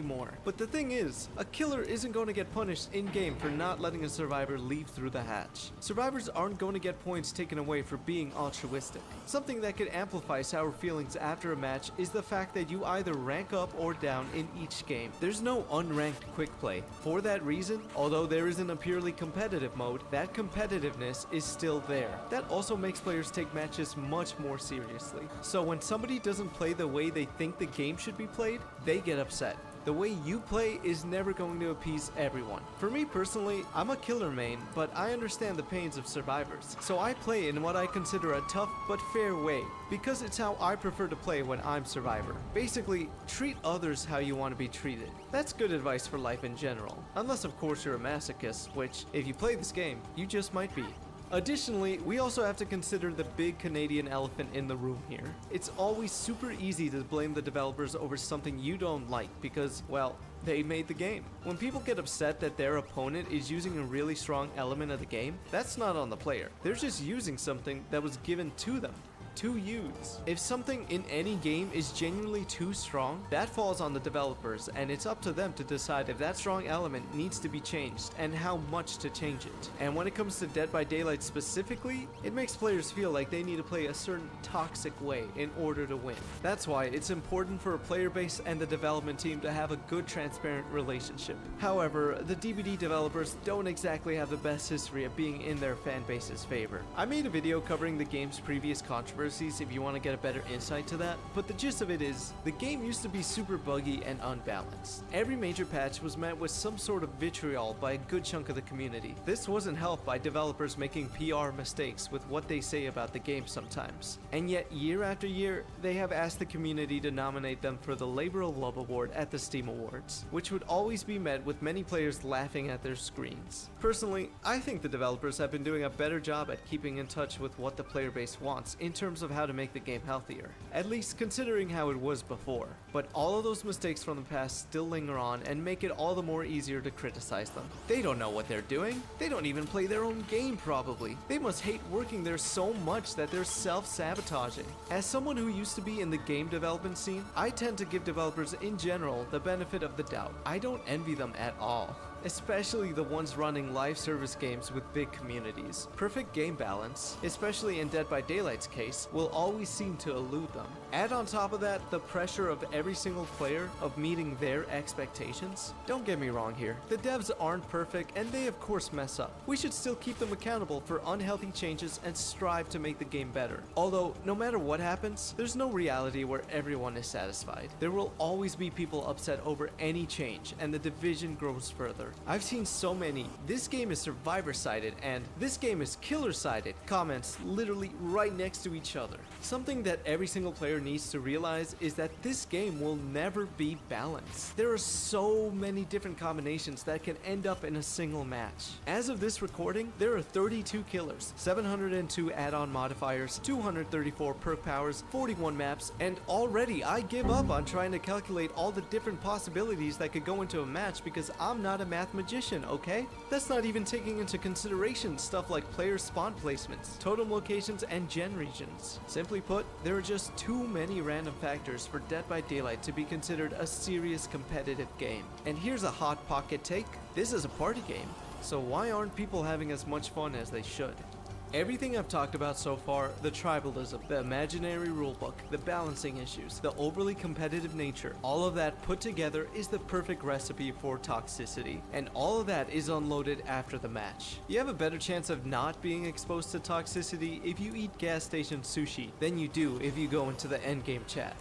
more. But the thing is, a killer isn't going to get punished in-game for not letting a survivor leave through the hatch. Survivors aren't going to get points taken away for being altruistic. Something that could amplify sour feelings after a match is the fact that you either rank up or down in each game. There's no unranked quick play. For that reason, although there isn't a purely competitive mode, that competitiveness is still there. That also makes players take matches much more seriously. So when somebody doesn't play the way they think the game should be played, they get upset. The way you play is never going to appease everyone. For me personally, I'm a killer main, but I understand the pains of survivors. So I play in what I consider a tough but fair way, because it's how I prefer to play when I'm survivor. Basically, treat others how you want to be treated. That's good advice for life in general. Unless of course you're a masochist, which, if you play this game, you just might be. Additionally, we also have to consider the big Canadian elephant in the room here. It's always super easy to blame the developers over something you don't like because, well, they made the game. When people get upset that their opponent is using a really strong element of the game, that's not on the player. They're just using something that was given to them. To use. If something in any game is genuinely too strong, that falls on the developers, and it's up to them to decide if that strong element needs to be changed and how much to change it. And when it comes to Dead by Daylight specifically, it makes players feel like they need to play a certain toxic way in order to win. That's why it's important for a player base and the development team to have a good, transparent relationship. However, the DBD developers don't exactly have the best history of being in their fan base's favor. I made a video covering the game's previous controversies if you want to get a better insight to that, but the gist of it is, the game used to be super buggy and unbalanced. Every major patch was met with some sort of vitriol by a good chunk of the community. This wasn't helped by developers making PR mistakes with what they say about the game sometimes. And yet, year after year, they have asked the community to nominate them for the Labor of Love Award at the Steam Awards, which would always be met with many players laughing at their screens. Personally, I think the developers have been doing a better job at keeping in touch with what the player base wants in terms terms of how to make the game healthier, at least considering how it was before. But all of those mistakes from the past still linger on and make it all the more easier to criticize them. They don't know what they're doing. They don't even play their own game probably. They must hate working there so much that they're self-sabotaging. As someone who used to be in the game development scene, I tend to give developers in general the benefit of the doubt. I don't envy them at all. Especially the ones running live service games with big communities. Perfect game balance, especially in Dead by Daylight's case, will always seem to elude them. Add on top of that the pressure of every single player of meeting their expectations. Don't get me wrong here, the devs aren't perfect and they of course mess up. We should still keep them accountable for unhealthy changes and strive to make the game better. Although, no matter what happens, there's no reality where everyone is satisfied. There will always be people upset over any change and the division grows further. I've seen so many "this game is survivor-sided" and "this game is killer-sided" comments literally right next to each other. Something that every single player needs to realize is that this game will never be balanced. There are so many different combinations that can end up in a single match. As of this recording, there are 32 killers, 702 add-on modifiers, 234 perk powers, 41 maps, and already I give up on trying to calculate all the different possibilities that could go into a match because I'm not a math magician, okay? That's not even taking into consideration stuff like player spawn placements, totem locations, and gen regions. Simply put, there are just too many random factors for Dead by Daylight to be considered a serious competitive game. And here's a hot pocket take: this is a party game, so why aren't people having as much fun as they should? Everything I've talked about so far, the tribalism, the imaginary rulebook, the balancing issues, the overly competitive nature, all of that put together is the perfect recipe for toxicity. And all of that is unloaded after the match. You have a better chance of not being exposed to toxicity if you eat gas station sushi than you do if you go into the endgame chat.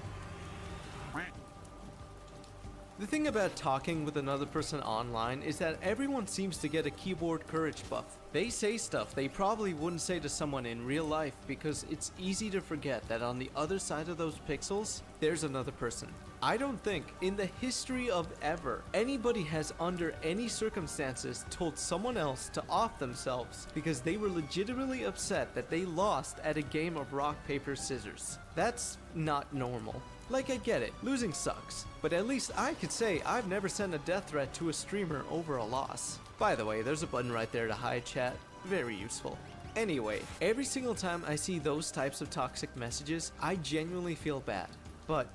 The thing about talking with another person online is that everyone seems to get a keyboard courage buff. They say stuff they probably wouldn't say to someone in real life because it's easy to forget that on the other side of those pixels, there's another person. I don't think, in the history of ever, anybody has under any circumstances told someone else to off themselves because they were legitimately upset that they lost at a game of rock, paper, scissors. That's not normal. Like, I get it, losing sucks, but at least I could say I've never sent a death threat to a streamer over a loss. By the way, there's a button right there to hide chat, very useful. Anyway, every single time I see those types of toxic messages, I genuinely feel bad, but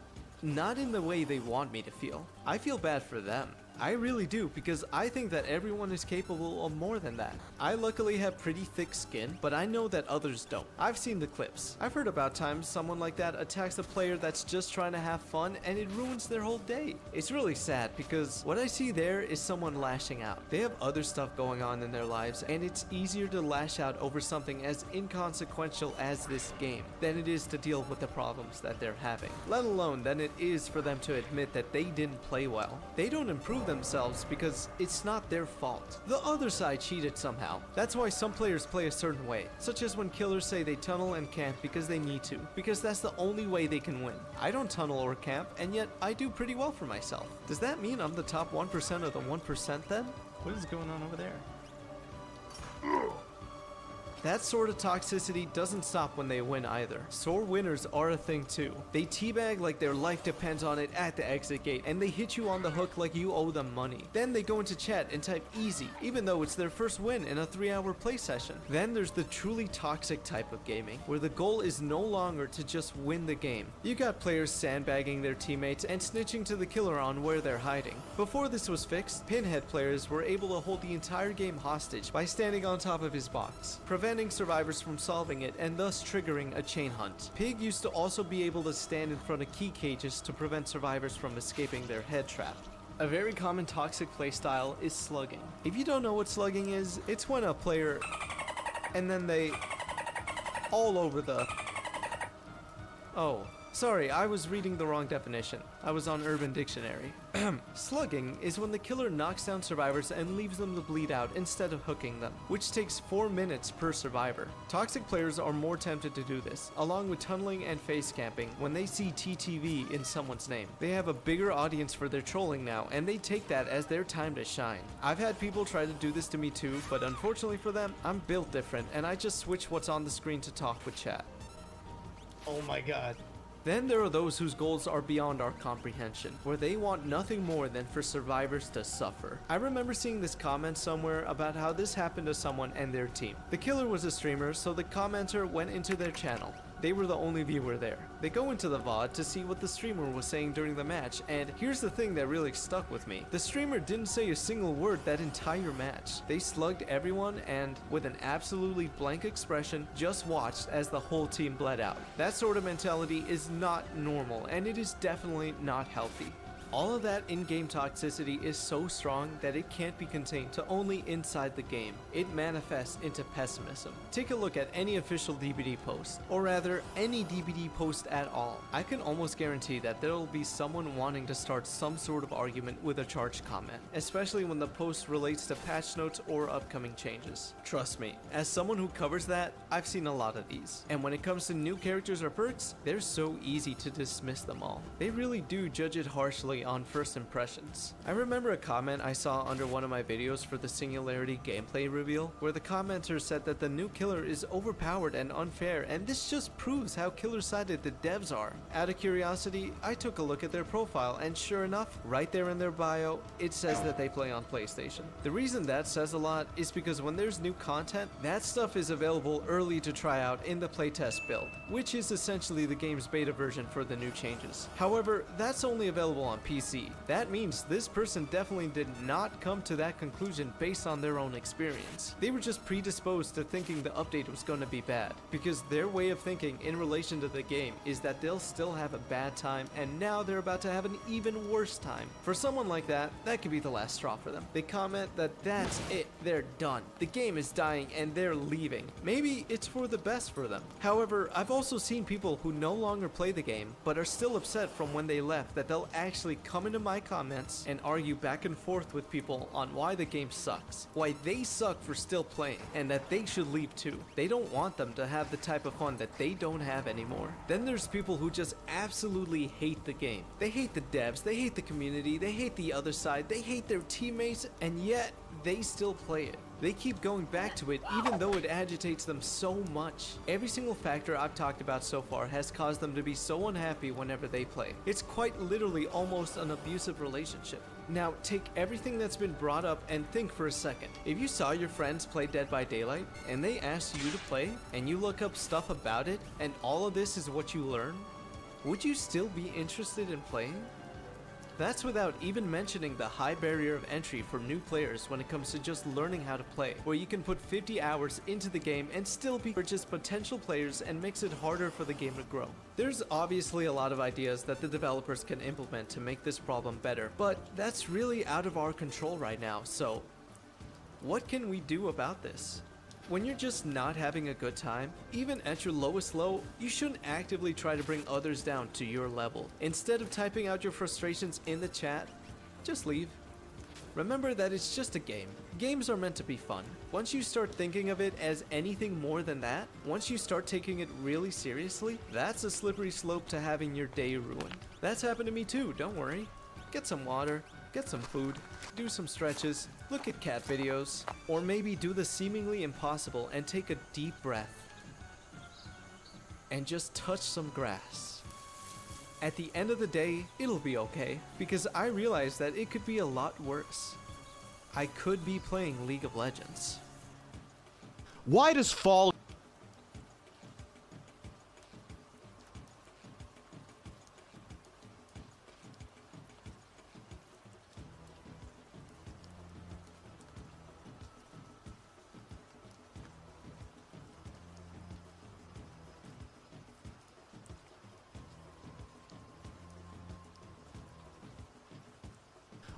not in the way they want me to feel. I feel bad for them. I really do, because I think that everyone is capable of more than that. I luckily have pretty thick skin, but I know that others don't. I've seen the clips. I've heard about times someone like that attacks a player that's just trying to have fun and it ruins their whole day. It's really sad because what I see there is someone lashing out. They have other stuff going on in their lives and it's easier to lash out over something as inconsequential as this game than it is to deal with the problems that they're having. Let alone than it is for them to admit that they didn't play well. They don't improve themselves because it's not their fault. The other side cheated somehow. That's why some players play a certain way, such as when killers say they tunnel and camp because they need to, because that's the only way they can win. I don't tunnel or camp, and yet I do pretty well for myself. Does that mean I'm the top 1% of the 1% then? What is going on over there? That sort of toxicity doesn't stop when they win either. Sore winners are a thing too. They teabag like their life depends on it at the exit gate, and they hit you on the hook like you owe them money. Then they go into chat and type easy, even though it's their first win in a 3-hour play session. Then there's the truly toxic type of gaming, where the goal is no longer to just win the game. You got players sandbagging their teammates and snitching to the killer on where they're hiding. Before this was fixed, Pinhead players were able to hold the entire game hostage by standing on top of his box, preventing survivors from solving it and thus triggering a chain hunt. Pig used to also be able to stand in front of key cages to prevent survivors from escaping their head trap. A very common toxic playstyle is slugging. If you don't know what slugging is, it's when a player and then they all over the... Oh, sorry, I was reading the wrong definition. I was on Urban Dictionary. Slugging is when the killer knocks down survivors and leaves them to bleed out instead of hooking them, which takes 4 minutes per survivor. Toxic players are more tempted to do this, along with tunneling and face camping, when they see TTV in someone's name. They have a bigger audience for their trolling now, and they take that as their time to shine. I've had people try to do this to me too, but unfortunately for them, I'm built different, and I just switch what's on the screen to talk with chat. Oh my god. Then there are those whose goals are beyond our comprehension, where they want nothing more than for survivors to suffer. I remember seeing this comment somewhere about how this happened to someone and their team. The killer was a streamer, so the commenter went into their channel. They were the only viewer there. They go into the VOD to see what the streamer was saying during the match, and here's the thing that really stuck with me. The streamer didn't say a single word that entire match. They slugged everyone and, with an absolutely blank expression, just watched as the whole team bled out. That sort of mentality is not normal, and it is definitely not healthy. All of that in-game toxicity is so strong that it can't be contained to only inside the game. It manifests into pessimism. Take a look at any official DBD post, or rather, any DBD post at all. I can almost guarantee that there will be someone wanting to start some sort of argument with a charged comment, especially when the post relates to patch notes or upcoming changes. Trust me, as someone who covers that, I've seen a lot of these. And when it comes to new characters or perks, they're so easy to dismiss them all. They really do judge it harshly on first impressions. I remember a comment I saw under one of my videos for the Singularity gameplay reveal, where the commenter said that the new killer is overpowered and unfair, and this just proves how killer-sided the devs are. Out of curiosity, I took a look at their profile, and sure enough, right there in their bio, it says that they play on PlayStation. The reason that says a lot is because when there's new content, that stuff is available early to try out in the playtest build, which is essentially the game's beta version for the new changes. However, that's only available on PC. That means this person definitely did not come to that conclusion based on their own experience. They were just predisposed to thinking the update was going to be bad, because their way of thinking in relation to the game is that they'll still have a bad time, and now they're about to have an even worse time. For someone like that, that could be the last straw for them. They comment that that's it, they're done. The game is dying and they're leaving. Maybe it's for the best for them. However, I've also seen people who no longer play the game, but are still upset from when they left, that they'll actually come into my comments and argue back and forth with people on why the game sucks, why they suck for still playing, and that they should leave too. They don't want them to have the type of fun that they don't have anymore. Then there's people who just absolutely hate the game. They hate the devs, they hate the community, they hate the other side, they hate their teammates, and yet they still play it. They keep going back to it even though it agitates them so much. Every single factor I've talked about so far has caused them to be so unhappy whenever they play. It's quite literally almost an abusive relationship. Now, take everything that's been brought up and think for a second. If you saw your friends play Dead by Daylight and they asked you to play and you look up stuff about it and all of this is what you learn, would you still be interested in playing? That's without even mentioning the high barrier of entry for new players when it comes to just learning how to play, where you can put 50 hours into the game and still be just potential players and makes it harder for the game to grow. There's obviously a lot of ideas that the developers can implement to make this problem better, but that's really out of our control right now, so what can we do about this? When you're just not having a good time, even at your lowest low, you shouldn't actively try to bring others down to your level. Instead of typing out your frustrations in the chat, just leave. Remember that it's just a game. Games are meant to be fun. Once you start thinking of it as anything more than that, once you start taking it really seriously, that's a slippery slope to having your day ruined. That's happened to me too, don't worry. Get some water, get some food, do some stretches, look at cat videos, or maybe do the seemingly impossible and take a deep breath and just touch some grass. At the end of the day, it'll be okay, because I realize that it could be a lot worse. I could be playing League of Legends.
Why does Fall...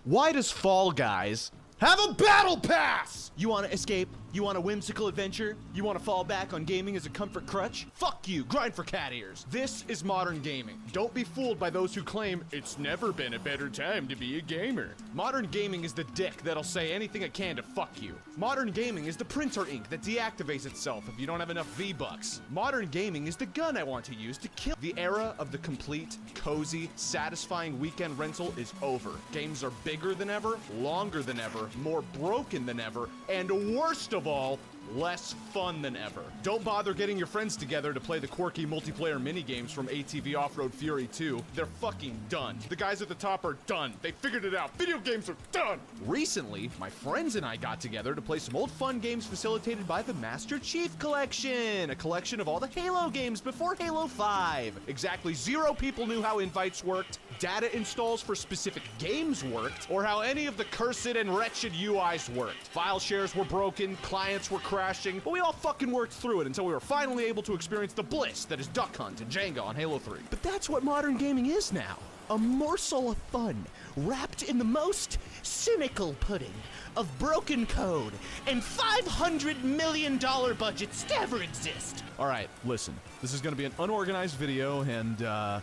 Why does Fall Guys have a battle pass? You want to escape? You want a whimsical adventure? You want to fall back on gaming as a comfort crutch? Fuck you, grind for cat ears. This is modern gaming. Don't be fooled by those who claim it's never been a better time to be a gamer. Modern gaming is the dick that'll say anything it can to fuck you. Modern gaming is the printer ink that deactivates itself if you don't have enough V-Bucks. Modern gaming is the gun I want to use to kill. The era of the complete, cozy, satisfying weekend rental is over. Games are bigger than ever, longer than ever, more broken than ever, and worst of all, less fun than ever. Don't bother getting your friends together to play the quirky multiplayer minigames from ATV Off-Road Fury 2. They're fucking done. The guys at the top are done. They figured it out. Video games are done! Recently, my friends and I got together to play some old fun games facilitated by the Master Chief Collection, a collection of all the Halo games before Halo 5. Exactly 0 people knew how invites worked, data installs for specific games worked, or how any of the cursed and wretched UIs worked. File shares were broken, clients were crashing, but we all fucking worked through it until we were finally able to experience the bliss that is Duck Hunt and Jenga on Halo 3. But that's what modern gaming is now. A morsel of fun, wrapped in the most cynical pudding of broken code and $500 million budgets to ever exist. All right, listen, this is gonna be an unorganized video, and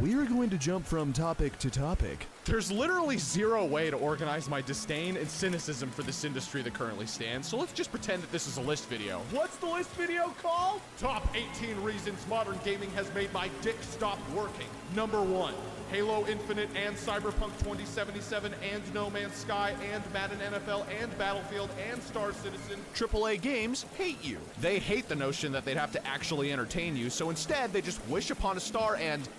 we're going to jump from topic to topic. There's literally 0 way to organize my disdain and cynicism for this industry that currently stands, so let's just pretend that this is a list video. What's the list video called? Top 18 reasons modern gaming has made my dick stop working. Number 1. Halo Infinite and Cyberpunk 2077 and No Man's Sky and Madden NFL and Battlefield and Star Citizen. AAA games hate you. They hate the notion that they'd have to actually entertain you, so instead they just wish upon a star and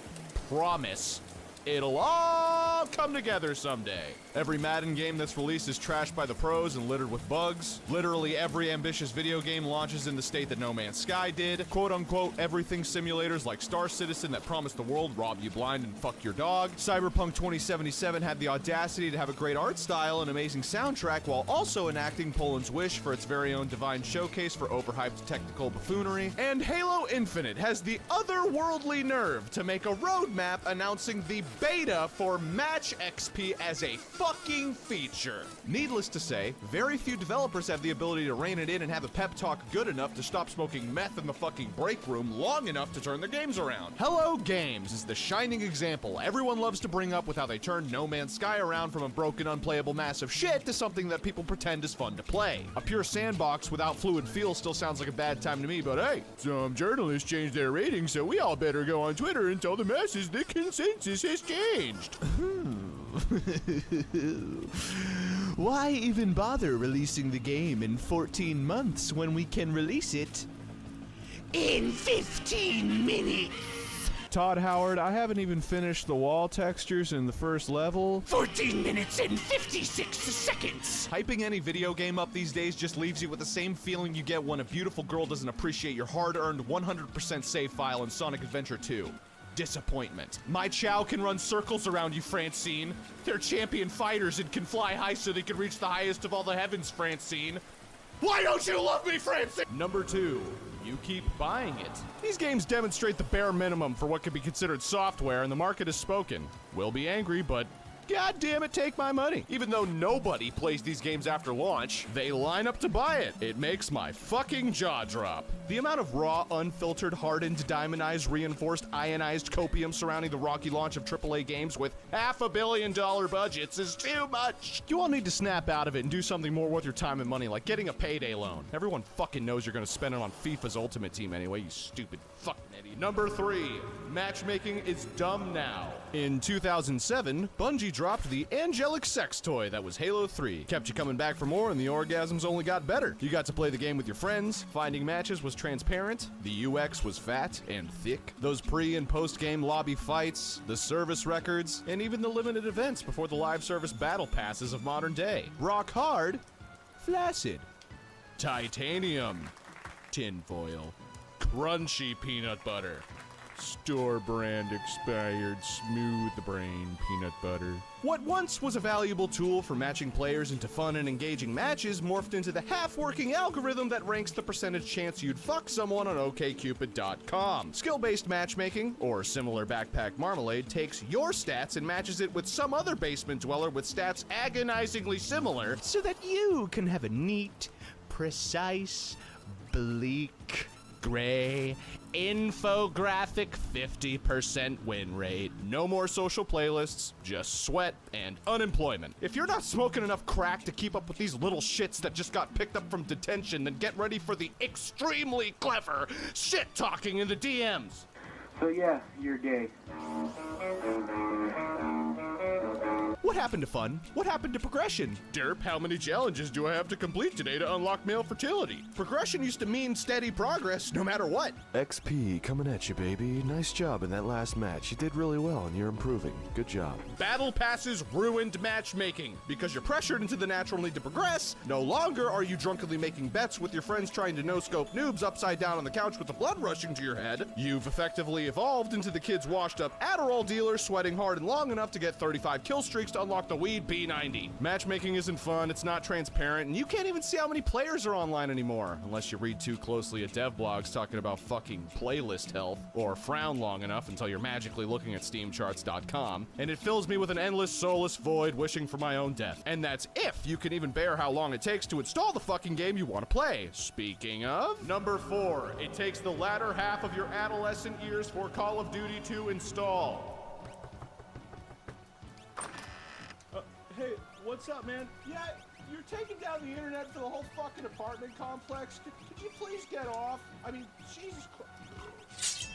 promise it'll all come together someday. Every Madden game that's released is trashed by the pros and littered with bugs. Literally every ambitious video game launches in the state that No Man's Sky did. Quote-unquote everything simulators like Star Citizen that promise the world rob you blind and fuck your dog. Cyberpunk 2077 had the audacity to have a great art style and amazing soundtrack while also enacting Poland's wish for its very own divine showcase for overhyped technical buffoonery. And Halo Infinite has the otherworldly nerve to make a roadmap announcing the beta for Match XP as a fucking feature. Needless to say, very few developers have the ability to rein it in and have a pep talk good enough to stop smoking meth in the fucking break room long enough to turn their games around. Hello Games is the shining example everyone loves to bring up with how they turned No Man's Sky around from a broken, unplayable mass of shit to something that people pretend is fun to play. A pure sandbox without fluid feel still sounds like a bad time to me, but hey, some journalists changed their ratings, so we all better go on Twitter and tell the masses the consensus has changed. Why even bother releasing the game in 14 months when we can release it in 15 minutes? Todd Howard, I haven't even finished the wall textures in the first level. 14 minutes and 56 seconds! Hyping any video game up these days just leaves you with the same feeling you get when a beautiful girl doesn't appreciate your hard-earned 100% save file in Sonic Adventure 2. Disappointment. My Chow can run circles around you, Francine. They're champion fighters and can fly high so they can reach the highest of all the heavens, Francine. Why don't you love me, Francine? Number 2. You keep buying it. These games demonstrate the bare minimum for what could be considered software, and the market has spoken. We'll be angry, but God damn it, take my money. Even though nobody plays these games after launch, they line up to buy it. It makes my fucking jaw drop. The amount of raw, unfiltered, hardened, diamondized, reinforced, ionized copium surrounding the rocky launch of AAA games with $500 million budgets is too much. You all need to snap out of it and do something more worth your time and money, like getting a payday loan. Everyone fucking knows you're gonna spend it on FIFA's Ultimate Team anyway, you stupid fucking idiot. Number 3, matchmaking is dumb now. In 2007, Bungie dropped the angelic sex toy that was Halo 3. Kept you coming back for more, and the orgasms only got better. You got to play the game with your friends, finding matches was transparent, the UX was fat and thick, those pre- and post-game lobby fights, the service records, and even the limited events before the live service battle passes of modern day. Rock hard, flaccid. Titanium, tinfoil, crunchy peanut butter. Store brand expired smooth brain peanut butter. What once was a valuable tool for matching players into fun and engaging matches morphed into the half-working algorithm that ranks the percentage chance you'd fuck someone on OkCupid.com. Skill-based matchmaking, or similar backpack marmalade, takes your stats and matches it with some other basement dweller with stats agonizingly similar so that you can have a neat, precise, bleak, gray, infographic 50% win rate. No more social playlists, just sweat and unemployment. If you're not smoking enough crack to keep up with these little shits that just got picked up from detention, then get ready for the extremely clever shit talking in the DMs.
So yeah, you're gay.
What happened to fun? What happened to progression? Derp, how many challenges do I have to complete today to unlock male fertility? Progression used to mean steady progress, no matter what.
XP coming at you, baby. Nice job in that last match. You did really well, and you're improving. Good job.
Battle passes ruined matchmaking. Because you're pressured into the natural need to progress, no longer are you drunkenly making bets with your friends trying to no-scope noobs upside down on the couch with the blood rushing to your head. You've effectively evolved into the kid's washed-up Adderall dealer sweating hard and long enough to get 35 kill streaks to unlock the weed P90. Matchmaking isn't fun, it's not transparent, and you can't even see how many players are online anymore, unless you read too closely at dev blogs talking about fucking playlist health, or frown long enough until you're magically looking at steamcharts.com, and it fills me with an endless soulless void wishing for my own death. And that's if you can even bear how long it takes to install the fucking game you want to play. Speaking of, number 4, it takes the latter half of your adolescent years for Call of Duty to install. Hey, what's up, man? Yeah, you're taking down the internet for the whole fucking apartment complex. Could you please get off? I mean, Jesus Christ.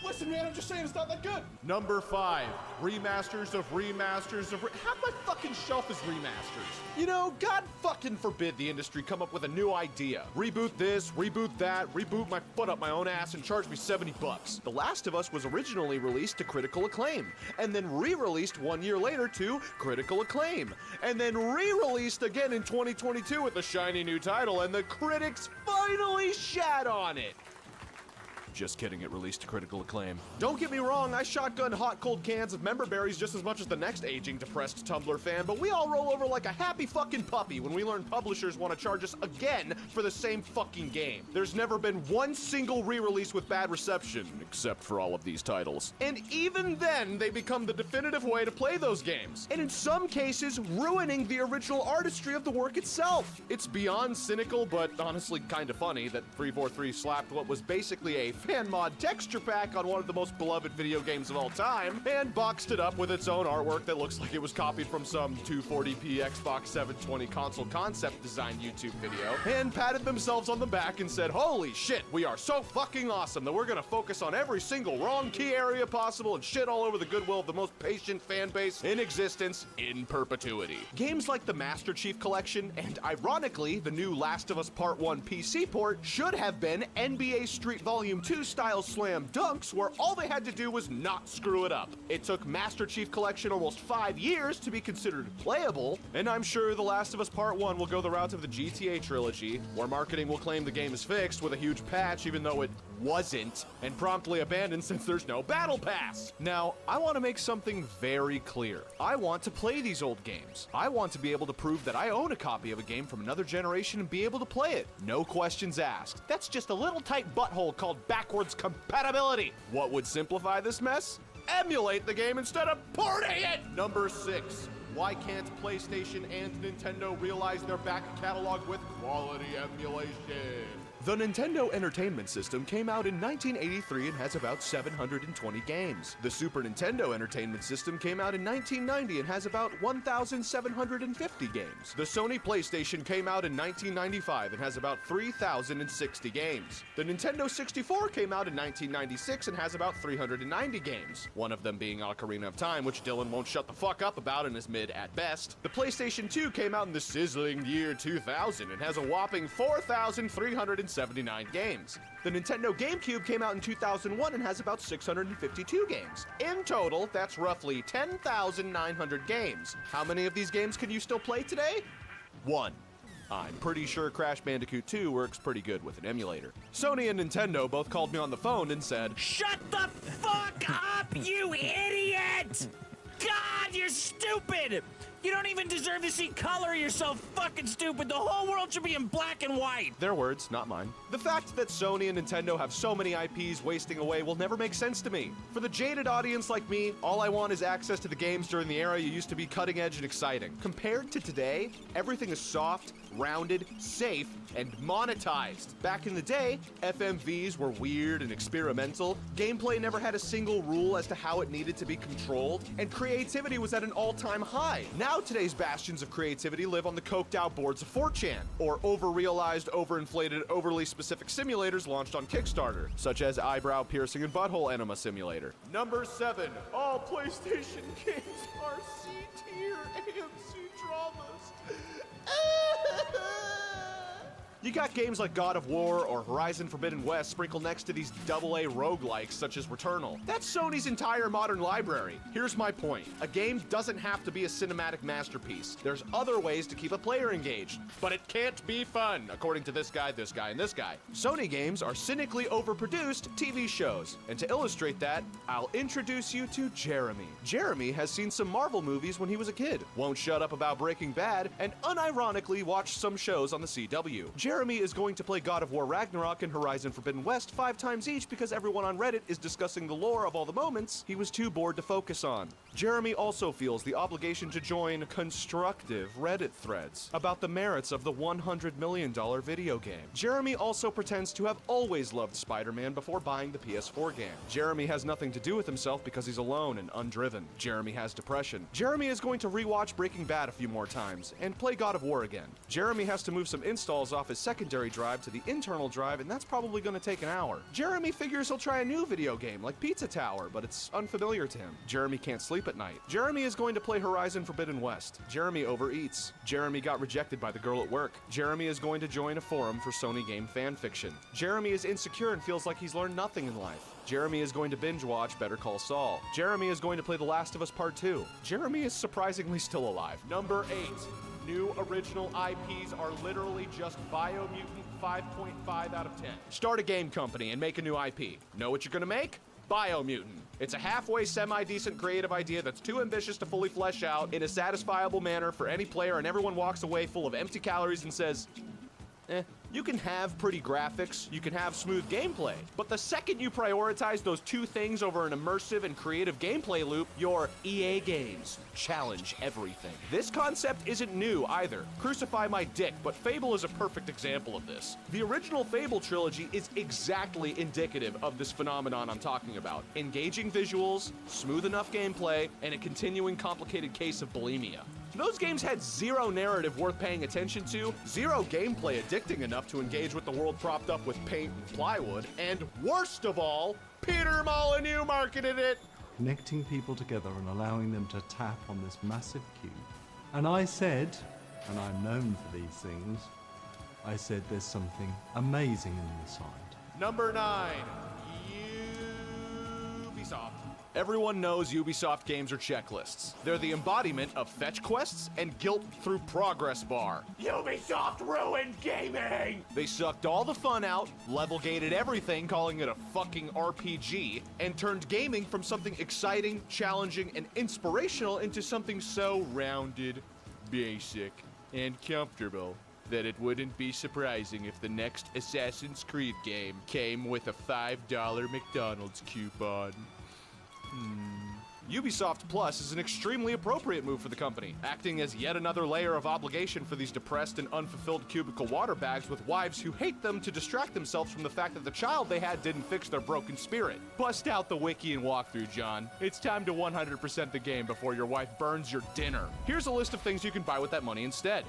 Listen, man, I'm just saying it's not that good. Number 5, remasters of remasters of half my fucking shelf is remasters. You know, God fucking forbid the industry come up with a new idea. Reboot this, reboot that, reboot my foot up my own ass and charge me $70. The Last of Us was originally released to critical acclaim, and then re-released 1 year later to critical acclaim, and then re-released again in 2022 with a shiny new title, and the critics finally shat on it. Just kidding, it released to critical acclaim. Don't get me wrong, I shotgun hot cold cans of member berries just as much as the next aging depressed Tumblr fan, but we all roll over like a happy fucking puppy when we learn publishers want to charge us again for the same fucking game. There's never been one single re-release with bad reception, except for all of these titles. And even then, they become the definitive way to play those games. And in some cases, ruining the original artistry of the work itself. It's beyond cynical, but honestly kinda funny that 343 slapped what was basically a fan mod texture pack on one of the most beloved video games of all time, and boxed it up with its own artwork that looks like it was copied from some 240p Xbox 720 console concept design YouTube video, and patted themselves on the back and said, holy shit, we are so fucking awesome that we're gonna focus on every single wrong key area possible and shit all over the goodwill of the most patient fan base in existence in perpetuity. Games like the Master Chief Collection, and ironically, the new Last of Us Part 1 PC port, should have been NBA Street Volume 2 style slam dunks where all they had to do was not screw it up. It took Master Chief Collection almost 5 years to be considered playable, and I'm sure The Last of Us Part 1 will go the route of the GTA trilogy, where marketing will claim the game is fixed with a huge patch even though it wasn't, and promptly abandoned since there's no battle pass. Now, I want to make something very clear. I want to play these old games. I want to be able to prove that I own a copy of a game from another generation and be able to play it. No questions asked. That's just a little tight butthole called backwards compatibility. What would simplify this mess? Emulate the game instead of porting it! Number 6. Why can't PlayStation and Nintendo realize their back catalog with quality emulation? The Nintendo Entertainment System came out in 1983 and has about 720 games. The Super Nintendo Entertainment System came out in 1990 and has about 1,750 games. The Sony PlayStation came out in 1995 and has about 3,060 games. The Nintendo 64 came out in 1996 and has about 390 games, one of them being Ocarina of Time, which Dylan won't shut the fuck up about and is mid at best. The PlayStation 2 came out in the sizzling year 2000 and has a whopping 4,379 games. The Nintendo GameCube came out in 2001 and has about 652 games. In total, that's roughly 10,900 games. How many of these games can you still play today? 1. I'm pretty sure Crash Bandicoot 2 works pretty good with an emulator. Sony and Nintendo both called me on the phone and said,
"Shut the fuck up, you idiot! God, you're stupid! You don't even deserve to see color. You're so fucking stupid. The whole world should be in black and white."
Their words, not mine. The fact that Sony and Nintendo have so many IPs wasting away will never make sense to me. For the jaded audience like me, all I want is access to the games during the era you used to be cutting edge and exciting. Compared to today, everything is soft, rounded, safe, and monetized. Back in the day, FMVs were weird and experimental, gameplay never had a single rule as to how it needed to be controlled, and creativity was at an all-time high. Now today's bastions of creativity live on the coked-out boards of 4chan, or over-realized, overinflated, overly specific simulators launched on Kickstarter, such as Eyebrow Piercing and Butthole Enema Simulator. Number 7. All PlayStation games are C-tier AMC dramas. You got games like God of War or Horizon Forbidden West sprinkled next to these AA roguelikes such as Returnal. That's Sony's entire modern library. Here's my point. A game doesn't have to be a cinematic masterpiece. There's other ways to keep a player engaged. But it can't be fun, according to this guy, and this guy. Sony games are cynically overproduced TV shows. And to illustrate that, I'll introduce you to Jeremy. Jeremy has seen some Marvel movies when he was a kid, won't shut up about Breaking Bad, and unironically watched some shows on the CW. Jeremy is going to play God of War Ragnarok and Horizon Forbidden West 5 times each because everyone on Reddit is discussing the lore of all the moments he was too bored to focus on. Jeremy also feels the obligation to join constructive Reddit threads about the merits of the $100 million video game. Jeremy also pretends to have always loved Spider-Man before buying the PS4 game. Jeremy has nothing to do with himself because he's alone and undriven. Jeremy has depression. Jeremy is going to rewatch Breaking Bad a few more times and play God of War again. Jeremy has to move some installs off his secondary drive to the internal drive, and that's probably going to take an hour. Jeremy figures he'll try a new video game like Pizza Tower, but it's unfamiliar to him. Jeremy can't sleep at night. Jeremy is going to play Horizon Forbidden West. Jeremy overeats. Jeremy got rejected by the girl at work. Jeremy is going to join a forum for Sony game fan fiction. Jeremy is insecure and feels like he's learned nothing in life. Jeremy is going to binge watch Better Call Saul. Jeremy is going to play The Last of Us Part 2. Jeremy is surprisingly still alive. Number 8. New original IPs are literally just Biomutant 5.5 out of 10. Start a game company and make a new IP. Know what you're gonna make? Biomutant. It's a halfway semi-decent creative idea that's too ambitious to fully flesh out in a satisfiable manner for any player, and everyone walks away full of empty calories and says, You can have pretty graphics, you can have smooth gameplay, but the second you prioritize those two things over an immersive and creative gameplay loop, your EA games challenge everything. This concept isn't new either. Crucify my dick, but Fable is a perfect example of this. The original Fable trilogy is exactly indicative of this phenomenon I'm talking about. Engaging visuals, smooth enough gameplay, and a continuing complicated case of bulimia. Those games had zero narrative worth paying attention to, zero gameplay addicting enough to engage with the world propped up with paint and plywood, and worst of all, Peter Molyneux marketed it!
Connecting people together and allowing them to tap on this massive cube. And I said, and I'm known for these things, I said there's something amazing inside.
Number 9. Ubisoft. Everyone knows Ubisoft games are checklists. They're the embodiment of fetch quests and guilt through progress bar. Ubisoft ruined gaming! They sucked all the fun out, level gated everything, calling it a fucking RPG, and turned gaming from something exciting, challenging, and inspirational into something so rounded, basic, and comfortable that it wouldn't be surprising if the next Assassin's Creed game came with a $5 McDonald's coupon. Ubisoft Plus is an extremely appropriate move for the company, acting as yet another layer of obligation for these depressed and unfulfilled cubicle water bags with wives who hate them to distract themselves from the fact that the child they had didn't fix their broken spirit. Bust out the wiki and walkthrough, John. It's time to 100% the game before your wife burns your dinner. Here's a list of things you can buy with that money instead.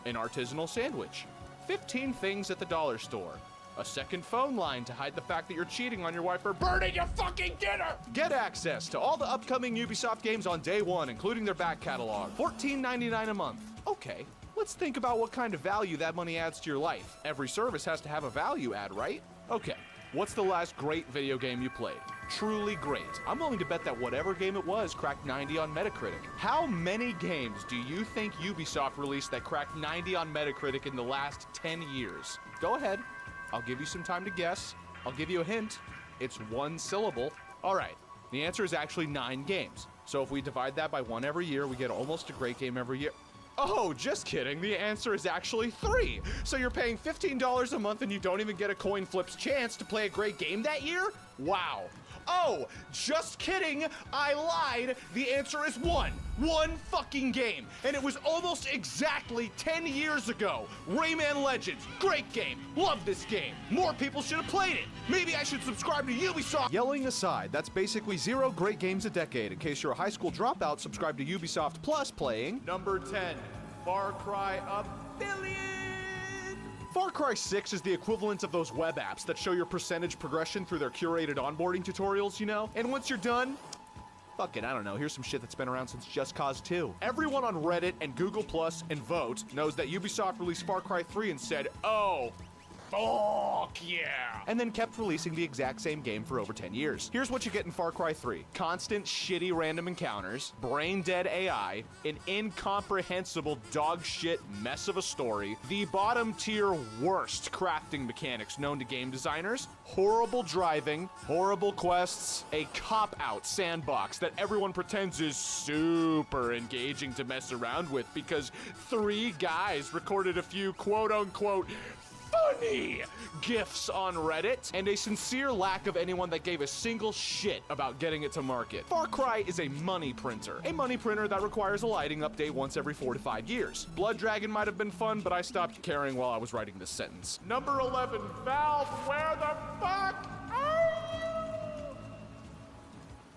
An artisanal sandwich. 15 things at the dollar store. A second phone line to hide the fact that you're cheating on your wife for burning your fucking dinner! Get access to all the upcoming Ubisoft games on day one, including their back catalog. $14.99 a month. Okay, let's think about what kind of value that money adds to your life. Every service has to have a value add, right? Okay, what's the last great video game you played? Truly great. I'm willing to bet that whatever game it was cracked 90 on Metacritic. How many games do you think Ubisoft released that cracked 90 on Metacritic in the last 10 years? Go ahead. I'll give you some time to guess. I'll give you a hint. It's one syllable. All right, the answer is actually 9 games. So if we divide that by 1 every year, we get almost a great game every year. Oh, just kidding. The answer is actually 3. So you're paying $15 a month and you don't even get a coin flip's chance to play a great game that year? Wow. Oh, just kidding. I lied. The answer is one. One fucking game. And it was almost exactly 10 years ago. Rayman Legends. Great game. Love this game. More people should have played it. Maybe I should subscribe to Ubisoft.
Yelling aside, that's basically 0 great games a decade. In case you're a high school dropout, subscribe to Ubisoft Plus playing
Number 10, Far Cry A Billion.
Far Cry 6 is the equivalent of those web apps that show your percentage progression through their curated onboarding tutorials, you know? And once you're done, fuck it, I don't know, here's some shit that's been around since Just Cause 2. Everyone on Reddit and Google Plus and Vote knows that Ubisoft released Far Cry 3 and said, oh, fuck yeah! And then kept releasing the exact same game for over 10 years. Here's what you get in Far Cry 3. Constant, shitty random encounters, brain-dead AI, an incomprehensible dog shit mess of a story, the bottom-tier worst crafting mechanics known to game designers, horrible driving, horrible quests, a cop-out sandbox that everyone pretends is super engaging to mess around with because 3 guys recorded a few quote-unquote funny GIFs on Reddit, and a sincere lack of anyone that gave a single shit about getting it to market. Far Cry is a money printer. A money printer that requires a lighting update once every 4 to 5 years. Blood Dragon might have been fun, but I stopped caring while I was writing this sentence. Number 11, Valve, where the fuck are you?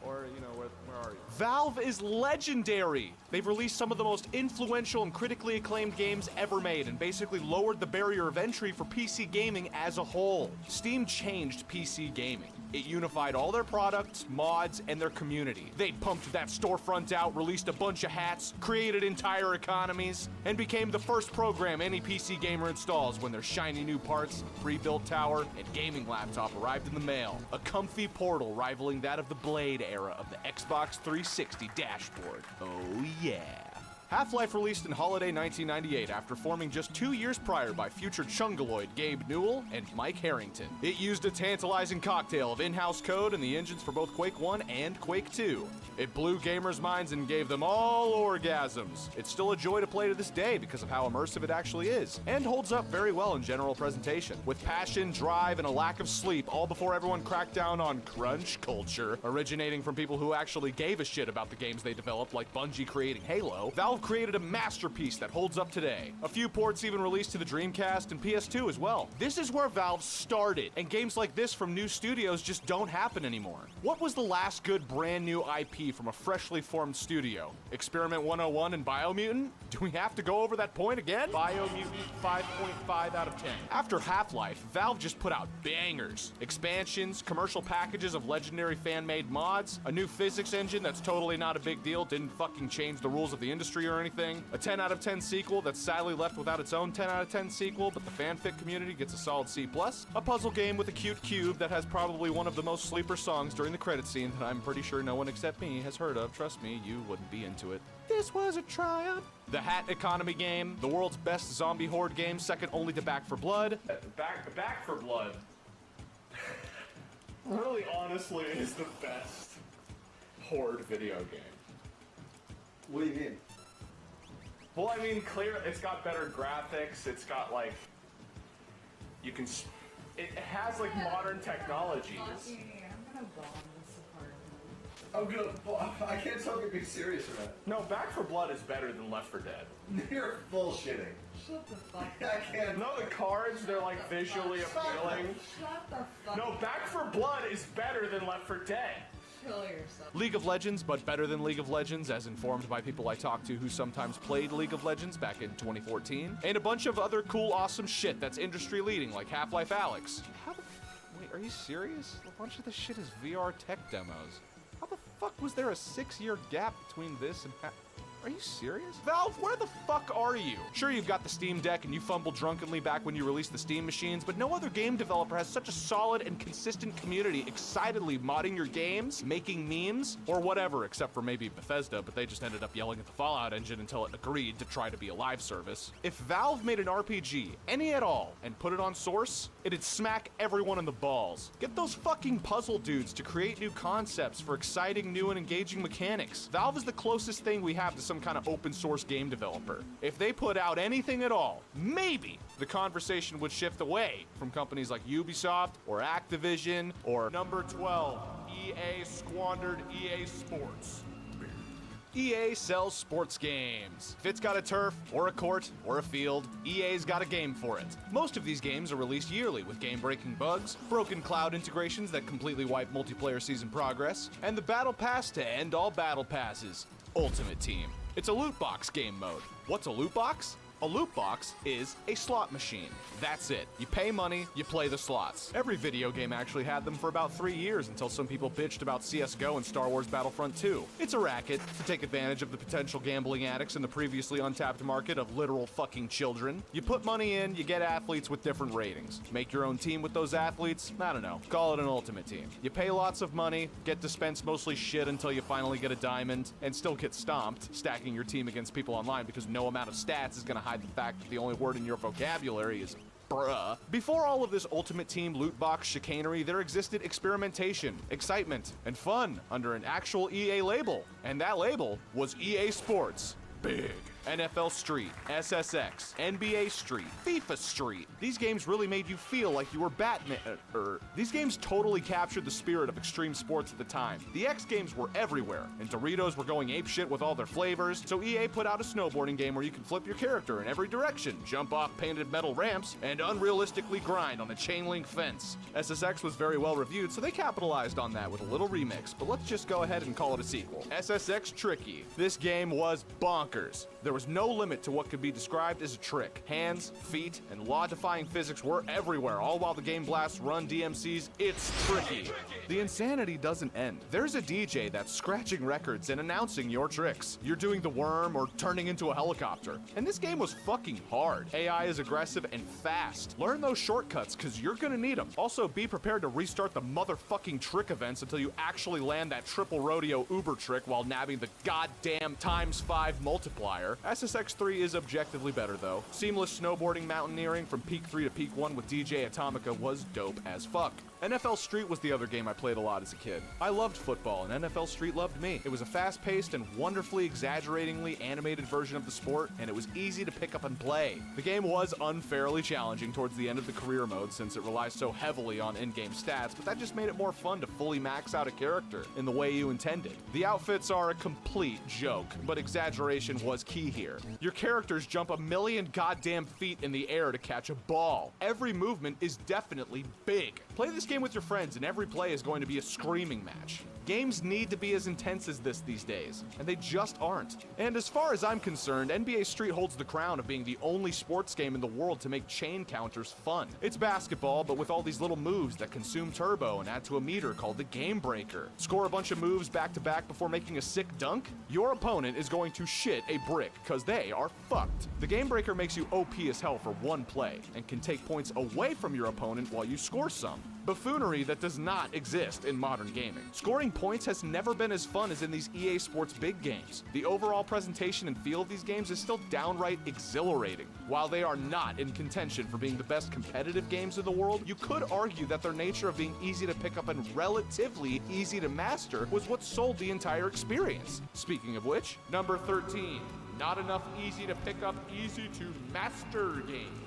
Or, you know, where are you?
Valve is legendary. They've released some of the most influential and critically acclaimed games ever made and basically lowered the barrier of entry for PC gaming as a whole. Steam changed PC gaming. It unified all their products, mods, and their community. They pumped that storefront out, released a bunch of hats, created entire economies, and became the first program any PC gamer installs when their shiny new parts, pre-built tower, and gaming laptop arrived in the mail. A comfy portal rivaling that of the Blade era of the Xbox 360 dashboard. Oh yeah. Half-Life released in holiday 1998 after forming just 2 years prior by future Chungaloid Gabe Newell and Mike Harrington. It used a tantalizing cocktail of in-house code and the engines for both Quake 1 and Quake 2. It blew gamers' minds and gave them all orgasms. It's still a joy to play to this day because of how immersive it actually is, and holds up very well in general presentation. With passion, drive, and a lack of sleep, all before everyone cracked down on crunch culture, originating from people who actually gave a shit about the games they developed, like Bungie creating Halo, Valve created a masterpiece that holds up today. A few ports even released to the Dreamcast and PS2 as well. This is where Valve started, and games like this from new studios just don't happen anymore. What was the last good brand new IP from a freshly formed studio? Experiment 101 and Biomutant? Do we have to go over that point again? Biomutant 5.5 out of 10. After Half-Life, Valve just put out bangers. Expansions, commercial packages of legendary fan-made mods, a new physics engine that's totally not a big deal, didn't fucking change the rules of the industry or anything, a 10 out of 10 sequel that's sadly left without its own 10 out of 10 sequel, but the fanfic community gets a solid C+, a puzzle game with a cute cube that has probably one of the most sleeper songs during the credit scene that I'm pretty sure no one except me has heard of. Trust me, you wouldn't be into it. This was a triumph. The Hat Economy game, the world's best zombie horde game, second only to Back 4 Blood.
Back 4 Blood really honestly is the best horde video game.
What do you mean?
Well, I mean, clear. It's got better graphics. It's got like, you can. It has like modern technologies.
I'm gonna. I can't tell if you're being serious or not.
No, Back 4 Blood is better than Left 4 Dead.
You're bullshitting. Shut the fuck up. I can't.
No, the cards, they're like visually appealing.
Shut the fuck
No, Back 4 Blood is better than Left 4 Dead.
Kill yourself.
League of Legends, but better than League of Legends, as informed by people I talked to who sometimes played League of Legends back in 2014. And a bunch of other cool, awesome shit that's industry leading, like Half-Life Alyx. Wait, are you serious? A bunch of this shit is VR tech demos. How the fuck was there a 6-year gap between this and Are you serious? Valve, where the fuck are you? Sure, you've got the Steam Deck and you fumbled drunkenly back when you released the Steam machines, but no other game developer has such a solid and consistent community excitedly modding your games, making memes, or whatever, except for maybe Bethesda, but they just ended up yelling at the Fallout engine until it agreed to try to be a live service. If Valve made an RPG, any at all, and put it on Source, it'd smack everyone in the balls. Get those fucking puzzle dudes to create new concepts for exciting, new, and engaging mechanics. Valve is the closest thing we have to some some kind of open source game developer. If they put out anything at all, maybe the conversation would shift away from companies like Ubisoft or Activision or number 12, EA squandered EA Sports. EA sells sports games. If it's got a turf, or a court, or a field, EA's got a game for it. Most of these games are released yearly with game-breaking bugs, broken cloud integrations that completely wipe multiplayer season progress, and the Battle Pass to end all Battle Passes, Ultimate Team. It's a loot box game mode. What's a loot box? A loot box is a slot machine. That's it. You pay money, you play the slots. Every video game actually had them for about 3 years until some people bitched about CSGO and Star Wars Battlefront 2. It's a racket to take advantage of the potential gambling addicts in the previously untapped market of literal fucking children. You put money in, you get athletes with different ratings. Make your own team with those athletes, I don't know, call it an ultimate team. You pay lots of money, get dispensed mostly shit until you finally get a diamond, and still get stomped, stacking your team against people online because no amount of stats is gonna hide the fact that the only word in your vocabulary is bruh. Before all of this Ultimate Team loot box chicanery, there existed experimentation, excitement, and fun under an actual EA label. And that label was EA Sports. Big. NFL Street, SSX, NBA Street, FIFA Street. These games really made you feel like you were Batman. These games totally captured the spirit of extreme sports at the time. The X Games were everywhere, and Doritos were going apeshit with all their flavors, so EA put out a snowboarding game where you can flip your character in every direction, jump off painted metal ramps, and unrealistically grind on a chain link fence. SSX was very well reviewed, so they capitalized on that with a little remix, but let's just go ahead and call it a sequel. SSX Tricky. This game was bonkers. There was no limit to what could be described as a trick. Hands, feet, and law-defying physics were everywhere, all while the game blasts run DMCs. It's tricky. The insanity doesn't end. There's a DJ that's scratching records and announcing your tricks. You're doing the worm or turning into a helicopter. And this game was fucking hard. AI is aggressive and fast. Learn those shortcuts, cause you're gonna need them. Also, be prepared to restart the motherfucking trick events until you actually land that triple rodeo Uber trick while nabbing the goddamn ×5 multiplier. SSX3 is objectively better though. Seamless snowboarding mountaineering from Peak 3 to Peak 1 with DJ Atomica was dope as fuck. NFL Street was the other game I played a lot as a kid. I loved football, and NFL Street loved me. It was a fast-paced and wonderfully exaggeratingly animated version of the sport, and it was easy to pick up and play. The game was unfairly challenging towards the end of the career mode since it relies so heavily on in-game stats, but that just made it more fun to fully max out a character in the way you intended. The outfits are a complete joke, but exaggeration was key here. Your characters jump 1,000,000 goddamn feet in the air to catch a ball. Every movement is definitely big. Play this game with your friends, and every play is going to be a screaming match. Games need to be as intense as this these days, and they just aren't. And as far as I'm concerned, NBA Street holds the crown of being the only sports game in the world to make chain counters fun. It's basketball, but with all these little moves that consume turbo and add to a meter called the Game Breaker. Score a bunch of moves back to back before making a sick dunk? Your opponent is going to shit a brick, cause they are fucked. The Game Breaker makes you OP as hell for one play, and can take points away from your opponent while you score some. Buffoonery that does not exist in modern gaming. Scoring points has never been as fun as in these EA Sports big games. The overall presentation and feel of these games is still downright exhilarating. While they are not in contention for being the best competitive games in the world, you could argue that their nature of being easy to pick up and relatively easy to master was what sold the entire experience. Speaking of which, number 13, not enough easy to pick up, easy to master games.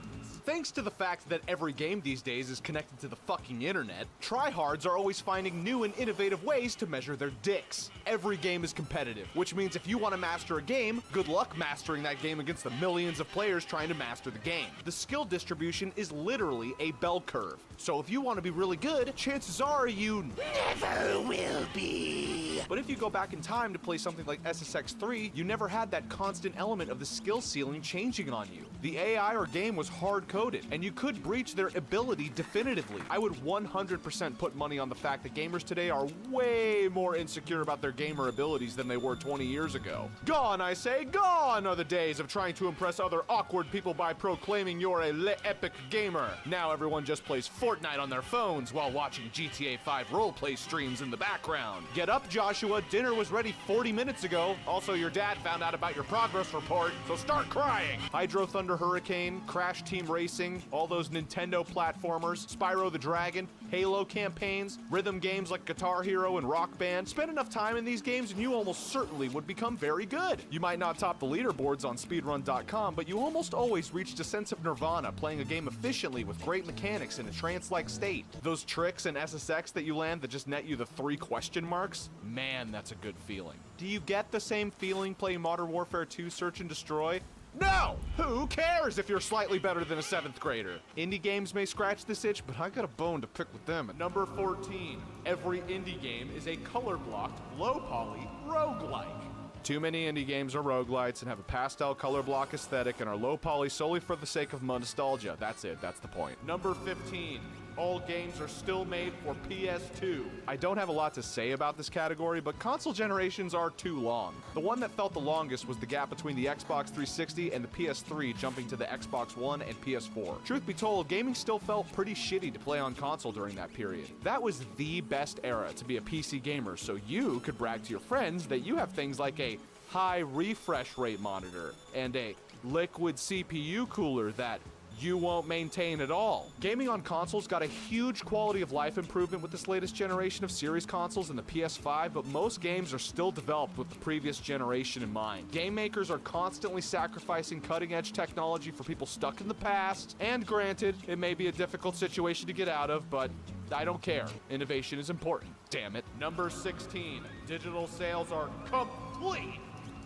Thanks to the fact that every game these days is connected to the fucking internet, tryhards are always finding new and innovative ways to measure their dicks. Every game is competitive, which means if you want to master a game, good luck mastering that game against the millions of players trying to master the game. The skill distribution is literally a bell curve. So if you want to be really good, chances are you never will be. But if you go back in time to play something like SSX3, you never had that constant element of the skill ceiling changing on you. The AI or game was hard-coded, and you could breach their ability definitively. I would 100% put money on the fact that gamers today are way more insecure about their gamer abilities than they were 20 years ago. Gone, I say, gone are the days of trying to impress other awkward people by proclaiming you're a epic gamer. Now everyone just plays Fortnite on their phones while watching GTA 5 roleplay streams in the background. Get up, Joshua, dinner was ready 40 minutes ago. Also, your dad found out about your progress report, so start crying. Hydro Thunder Hurricane, Crash Team Racing Racing, all those Nintendo platformers, Spyro the Dragon, Halo campaigns, rhythm games like Guitar Hero and Rock Band. Spend enough time in these games and you almost certainly would become very good. You might not top the leaderboards on speedrun.com, but you almost always reached a sense of nirvana playing a game efficiently with great mechanics in a trance-like state. Those tricks and SSX that you land that just net you the 3 question marks, man, that's a good feeling. Do you get the same feeling playing Modern Warfare 2 Search and Destroy? No! Who cares if you're slightly better than a 7th grader? Indie games may scratch this itch, but I got a bone to pick with them. Number 14. Every indie game is a color-blocked, low-poly roguelike. Too many indie games are roguelites and have a pastel color block aesthetic and are low-poly solely for the sake of nostalgia. That's it, that's the point. Number 15. All games are still made for PS2. I don't have a lot to say about this category, but console generations are too long. The one that felt the longest was the gap between the Xbox 360 and the PS3 jumping to the Xbox One and PS4. Truth be told, gaming still felt pretty shitty to play on console during that period. That was the best era to be a PC gamer, so you could brag to your friends that you have things like a high refresh rate monitor and a liquid CPU cooler that you won't maintain at all. Gaming on consoles got a huge quality of life improvement with this latest generation of series consoles and the PS5, but most games are still developed with the previous generation in mind. Game makers are constantly sacrificing cutting-edge technology for people stuck in the past, and granted, it may be a difficult situation to get out of, but I don't care. Innovation is important, damn it. Number 16, digital sales are complete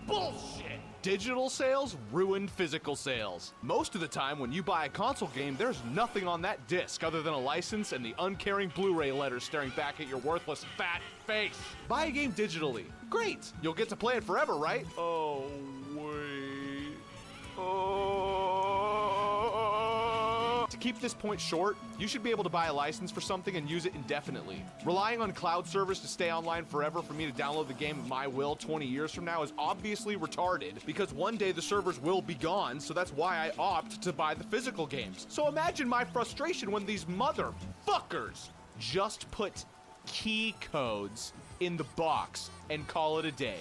bullshit. Digital sales ruin physical sales. Most of the time when you buy a console game, there's nothing on that disc other than a license and the uncaring Blu-ray letters staring back at your worthless fat face. Buy a game digitally. Great! You'll get to play it forever, right? Oh, wait. To keep this point short, you should be able to buy a license for something and use it indefinitely. Relying on cloud servers to stay online forever for me to download the game at my will 20 years from now is obviously retarded, because one day the servers will be gone, so that's why I opt to buy the physical games. So imagine my frustration when these motherfuckers just put key codes in the box and call it a day.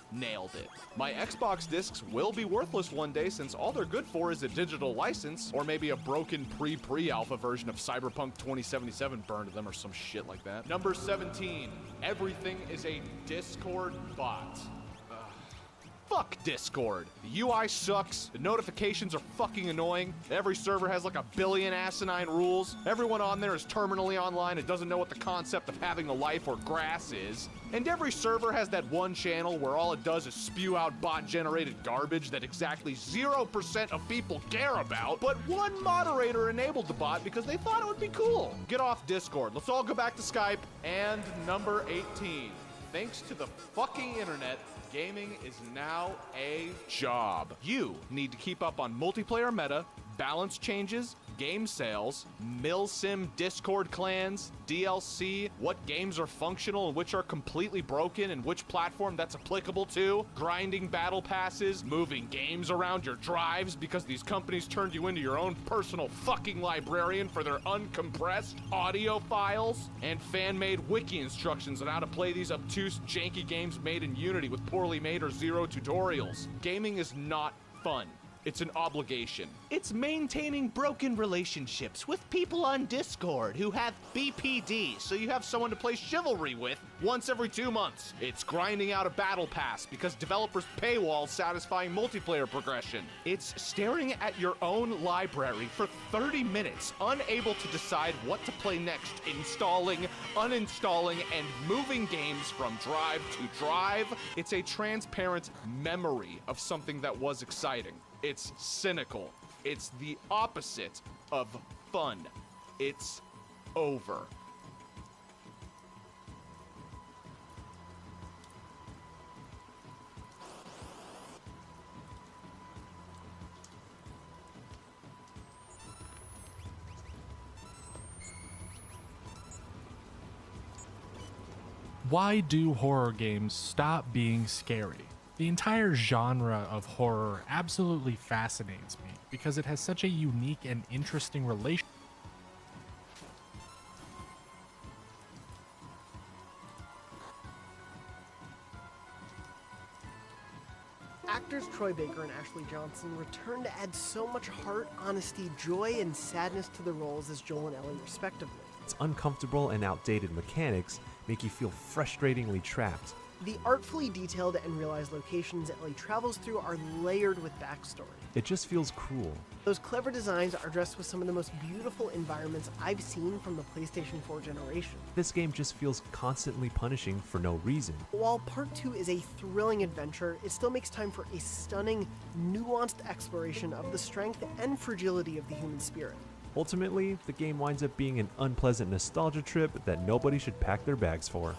Nailed it. My Xbox discs will be worthless one day since all they're good for is a digital license, or maybe a broken pre-alpha version of Cyberpunk 2077 burned to them or some shit like that. Number 17. Everything is a Discord bot. Fuck Discord. The UI sucks, the notifications are fucking annoying, every server has like a billion asinine rules, everyone on there is terminally online and doesn't know what the concept of having a life or grass is, and every server has that one channel where all it does is spew out bot-generated garbage that exactly 0% of people care about, but one moderator enabled the bot because they thought it would be cool. Get off Discord, let's all go back to Skype. And number 18. Thanks to the fucking internet, gaming is now a job. You need to keep up on multiplayer meta, balance changes, game sales, milsim Discord clans, DLC, what games are functional and which are completely broken and which platform that's applicable to, grinding battle passes, moving games around your drives because these companies turned you into your own personal fucking librarian for their uncompressed audio files, and fan-made wiki instructions on how to play these obtuse, janky games made in Unity with poorly made or zero tutorials. Gaming is not fun. It's an obligation. It's maintaining broken relationships with people on Discord who have BPD, so you have someone to play Chivalry with once every 2 months. It's grinding out a battle pass because developers paywall satisfying multiplayer progression. It's staring at your own library for 30 minutes, unable to decide what to play next, installing, uninstalling, and moving games from drive to drive. It's a transparent memory of something that was exciting. It's cynical. It's the opposite of fun. It's over.
Why do horror games stop being scary? The entire genre of horror absolutely fascinates me because it has such a unique and interesting relation.
Actors
Troy Baker and Ashley Johnson return to add so much heart, honesty, joy, and sadness to the roles as Joel and Ellie respectively.
Its uncomfortable and outdated mechanics make you feel frustratingly trapped.
The artfully detailed and realized locations Ellie travels through are layered with backstory.
It just feels cool.
Those clever designs are dressed with some of the most beautiful environments I've seen from the PlayStation 4 generation.
This game just feels constantly punishing for no reason.
While Part 2 is a thrilling adventure, it still makes time for a stunning, nuanced exploration of the strength and fragility of the human spirit.
Ultimately, the game winds up being an unpleasant nostalgia trip that nobody should pack their bags for.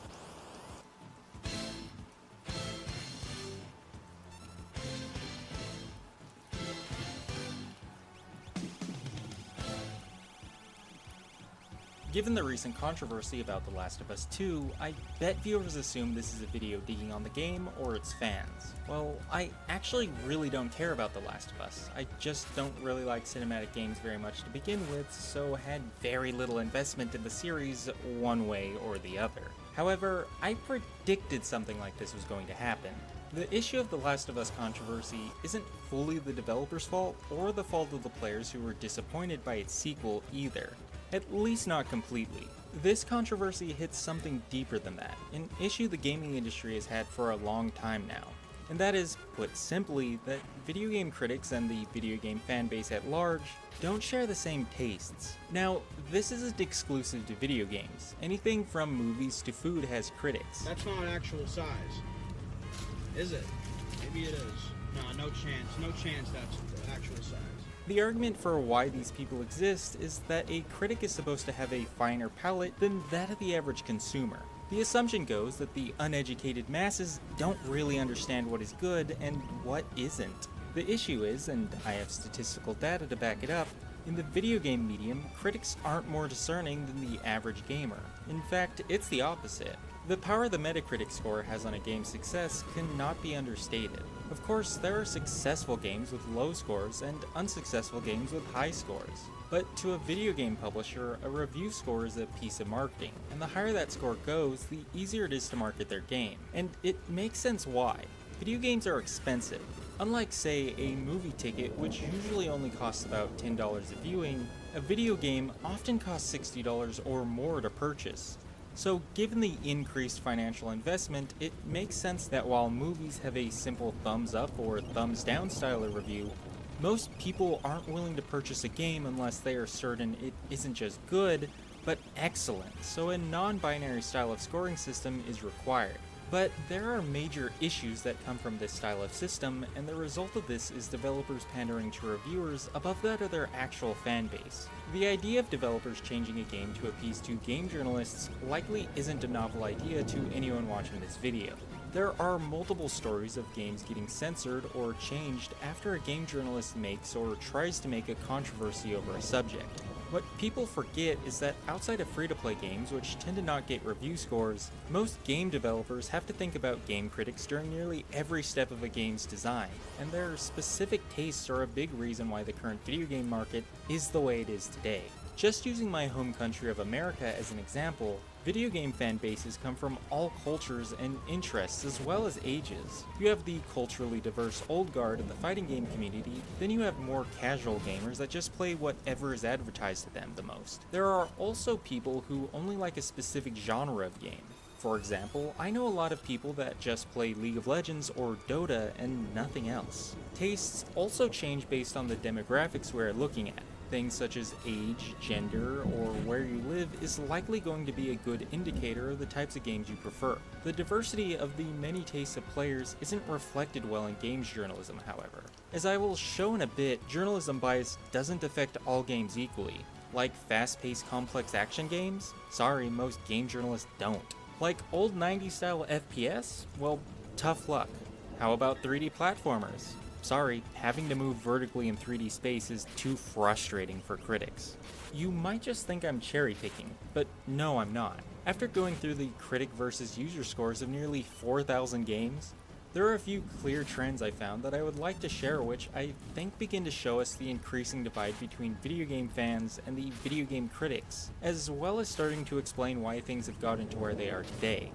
Given the recent controversy about The Last of Us 2, I bet viewers assume this is a video digging on the game or its fans. Well, I actually really don't care about The Last of Us. I just don't really like cinematic games very much to begin with, so had very little investment in the series one way or the other. However, I predicted something like this was going to happen. The issue of The Last of Us controversy isn't fully the developer's fault or the fault of the players who were disappointed by its sequel either. At least not completely. This controversy hits something deeper than that, an issue the gaming industry has had for a long time now. And that is, put simply, that video game critics and the video game fanbase at large don't share the same tastes. Now, this isn't exclusive to video games. Anything from movies to food has critics.
That's not actual size. Is it? Maybe it is. No chance. No chance that's the actual size.
The argument for why these people exist is that a critic is supposed to have a finer palate than that of the average consumer. The assumption goes that the uneducated masses don't really understand what is good and what isn't. The issue is, and I have statistical data to back it up, in the video game medium, critics aren't more discerning than the average gamer. In fact, it's the opposite. The power the Metacritic score has on a game's success cannot be understated. Of course, there are successful games with low scores and unsuccessful games with high scores. But to a video game publisher, a review score is a piece of marketing, and the higher that score goes, the easier it is to market their game. And it makes sense why. Video games are expensive. Unlike, say, a movie ticket, which usually only costs about $10 a viewing, a video game often costs $60 or more to purchase. So given the increased financial investment, it makes sense that while movies have a simple thumbs up or thumbs down style of review, most people aren't willing to purchase a game unless they are certain it isn't just good, but excellent, so a non-binary style of scoring system is required. But there are major issues that come from this style of system, and the result of this is developers pandering to reviewers above that of their actual fan base. The idea of developers changing a game to appease to game journalists likely isn't a novel idea to anyone watching this video. There are multiple stories of games getting censored or changed after a game journalist makes or tries to make a controversy over a subject. What people forget is that outside of free-to-play games, which tend to not get review scores, most game developers have to think about game critics during nearly every step of a game's design, and their specific tastes are a big reason why the current video game market is the way it is today. Just using my home country of America as an example, video game fan bases come from all cultures and interests as well as ages. You have the culturally diverse old guard in the fighting game community, then you have more casual gamers that just play whatever is advertised to them the most. There are also people who only like a specific genre of game. For example, I know a lot of people that just play League of Legends or Dota and nothing else. Tastes also change based on the demographics we're looking at. Things such as age, gender, or where you live is likely going to be a good indicator of the types of games you prefer. The diversity of the many tastes of players isn't reflected well in games journalism, however. As I will show in a bit, journalism bias doesn't affect all games equally. Like fast-paced complex action games? Sorry, most game journalists don't. Like old 90s style FPS? Well, tough luck. How about 3D platformers? Sorry, having to move vertically in 3D space is too frustrating for critics. You might just think I'm cherry picking, but no, I'm not. After going through the critic versus user scores of nearly 4,000 games, there are a few clear trends I found that I would like to share, which I think begin to show us the increasing divide between video game fans and the video game critics, as well as starting to explain why things have gotten to where they are today.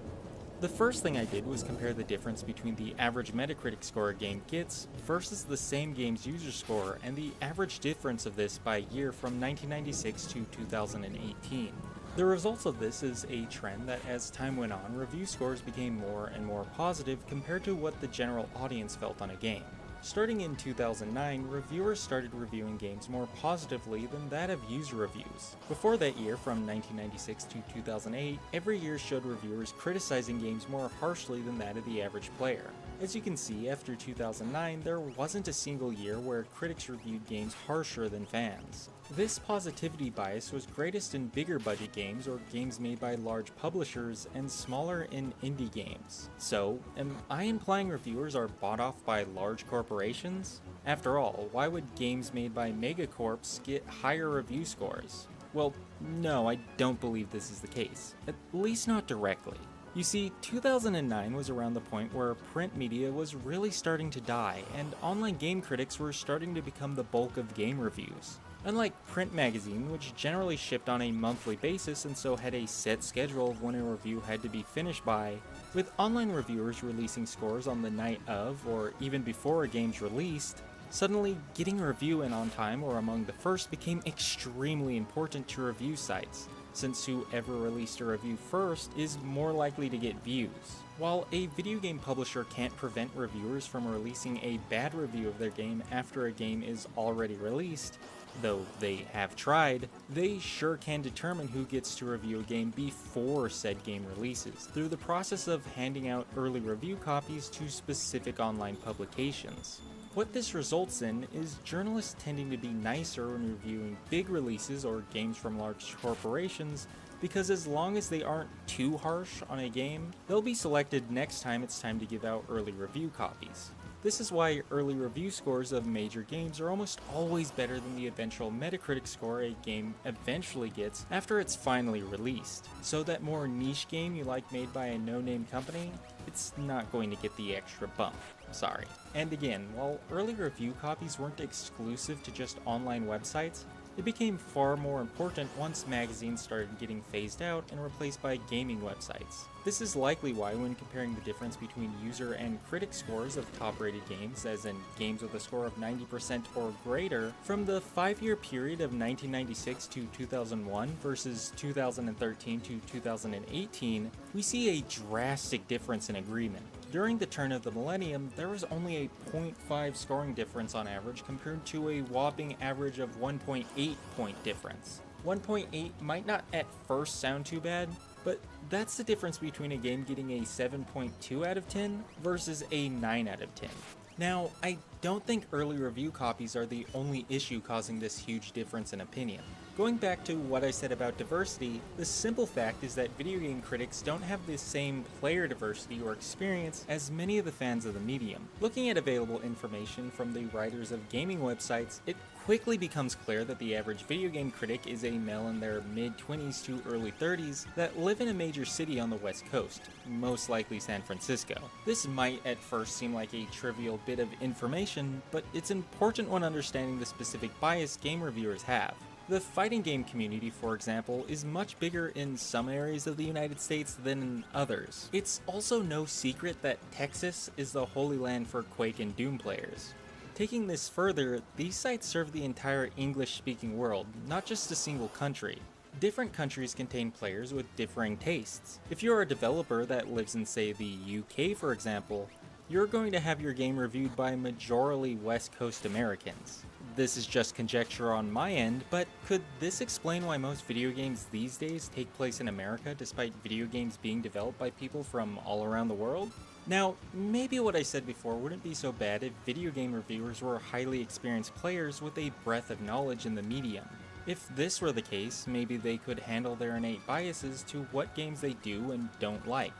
The first thing I did was compare the difference between the average Metacritic score a game gets versus the same game's user score and the average difference of this by year from 1996 to 2018. The results of this is a trend that as time went on, review scores became more and more positive compared to what the general audience felt on a game. Starting in 2009, reviewers started reviewing games more positively than that of user reviews. Before that year, from 1996 to 2008, every year showed reviewers criticizing games more harshly than that of the average player. As you can see, after 2009, there wasn't a single year where critics reviewed games harsher than fans. This positivity bias was greatest in bigger budget games or games made by large publishers and smaller in indie games. So, am I implying reviewers are bought off by large corporations? After all, why would games made by megacorps get higher review scores? Well, no, I don't believe this is the case. At least not directly. You see, 2009 was around the point where print media was really starting to die, and online game critics were starting to become the bulk of game reviews. Unlike print magazine, which generally shipped on a monthly basis and so had a set schedule of when a review had to be finished by, with online reviewers releasing scores on the night of, or even before a game's released, suddenly getting a review in on time or among the first became extremely important to review sites, since whoever released a review first is more likely to get views. While a video game publisher can't prevent reviewers from releasing a bad review of their game after a game is already released, though they have tried, they sure can determine who gets to review a game before said game releases, through the process of handing out early review copies to specific online publications. What this results in is journalists tending to be nicer when reviewing big releases or games from large corporations, because as long as they aren't too harsh on a game, they'll be selected next time it's time to give out early review copies. This is why early review scores of major games are almost always better than the eventual Metacritic score a game eventually gets after it's finally released. So that more niche game you like made by a no-name company, it's not going to get the extra bump. Sorry. And again, while early review copies weren't exclusive to just online websites, it became far more important once magazines started getting phased out and replaced by gaming websites. This is likely why, when comparing the difference between user and critic scores of top-rated games, as in games with a score of 90% or greater, from the 5-year period of 1996 to 2001 versus 2013 to 2018, we see a drastic difference in agreement. During the turn of the millennium, there was only a 0.5 scoring difference on average compared to a whopping average of 1.8 point difference. 1.8 might not at first sound too bad, but that's the difference between a game getting a 7.2 out of 10 versus a 9 out of 10. Now, I don't think early review copies are the only issue causing this huge difference in opinion. Going back to what I said about diversity, the simple fact is that video game critics don't have the same player diversity or experience as many of the fans of the medium. Looking at available information from the writers of gaming websites, it quickly becomes clear that the average video game critic is a male in their mid-20s to early 30s that live in a major city on the West Coast, most likely San Francisco. This might at first seem like a trivial bit of information, but it's important when understanding the specific bias game reviewers have. The fighting game community, for example, is much bigger in some areas of the United States than in others. It's also no secret that Texas is the holy land for Quake and Doom players. Taking this further, these sites serve the entire English-speaking world, not just a single country. Different countries contain players with differing tastes. If you're a developer that lives in, say, the UK, for example, you're going to have your game reviewed by majorly West Coast Americans. This is just conjecture on my end, but could this explain why most video games these days take place in America despite video games being developed by people from all around the world? Now, maybe what I said before wouldn't be so bad if video game reviewers were highly experienced players with a breadth of knowledge in the medium. If this were the case, maybe they could handle their innate biases to what games they do and don't like.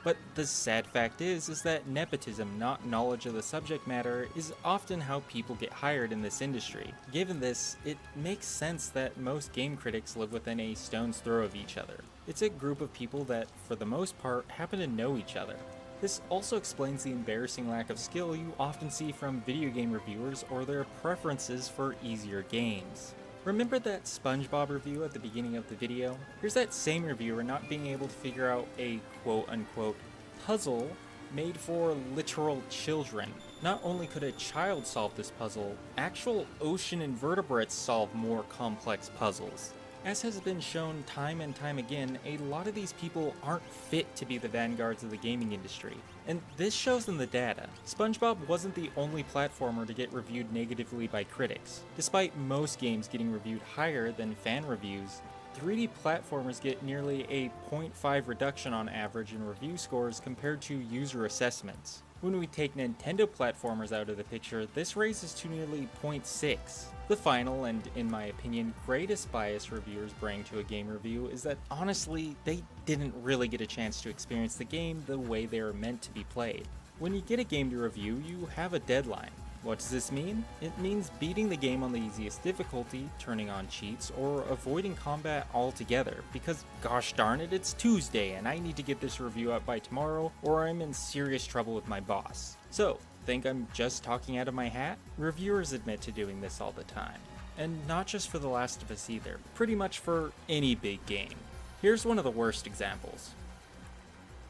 But the sad fact is that nepotism, not knowledge of the subject matter, is often how people get hired in this industry. Given this, it makes sense that most game critics live within a stone's throw of each other. It's a group of people that, for the most part, happen to know each other. This also explains the embarrassing lack of skill you often see from video game reviewers or their preferences for easier games. Remember that SpongeBob review at the beginning of the video? Here's that same reviewer not being able to figure out a quote-unquote puzzle made for literal children. Not only could a child solve this puzzle, actual ocean invertebrates solve more complex puzzles. As has been shown time and time again, a lot of these people aren't fit to be the vanguards of the gaming industry. And this shows in the data. SpongeBob wasn't the only platformer to get reviewed negatively by critics. Despite most games getting reviewed higher than fan reviews, 3D platformers get nearly a 0.5 reduction on average in review scores compared to user assessments. When we take Nintendo platformers out of the picture, this raises to nearly 0.6. The final, and in my opinion, greatest bias reviewers bring to a game review is that honestly, they didn't really get a chance to experience the game the way they are meant to be played. When you get a game to review, you have a deadline. What does this mean? It means beating the game on the easiest difficulty, turning on cheats, or avoiding combat altogether, because gosh darn it, it's Tuesday and I need to get this review out by tomorrow or I'm in serious trouble with my boss. So, think I'm just talking out of my hat? Reviewers admit to doing this all the time. And not just for The Last of Us either, pretty much for any big game. Here's one of the worst examples.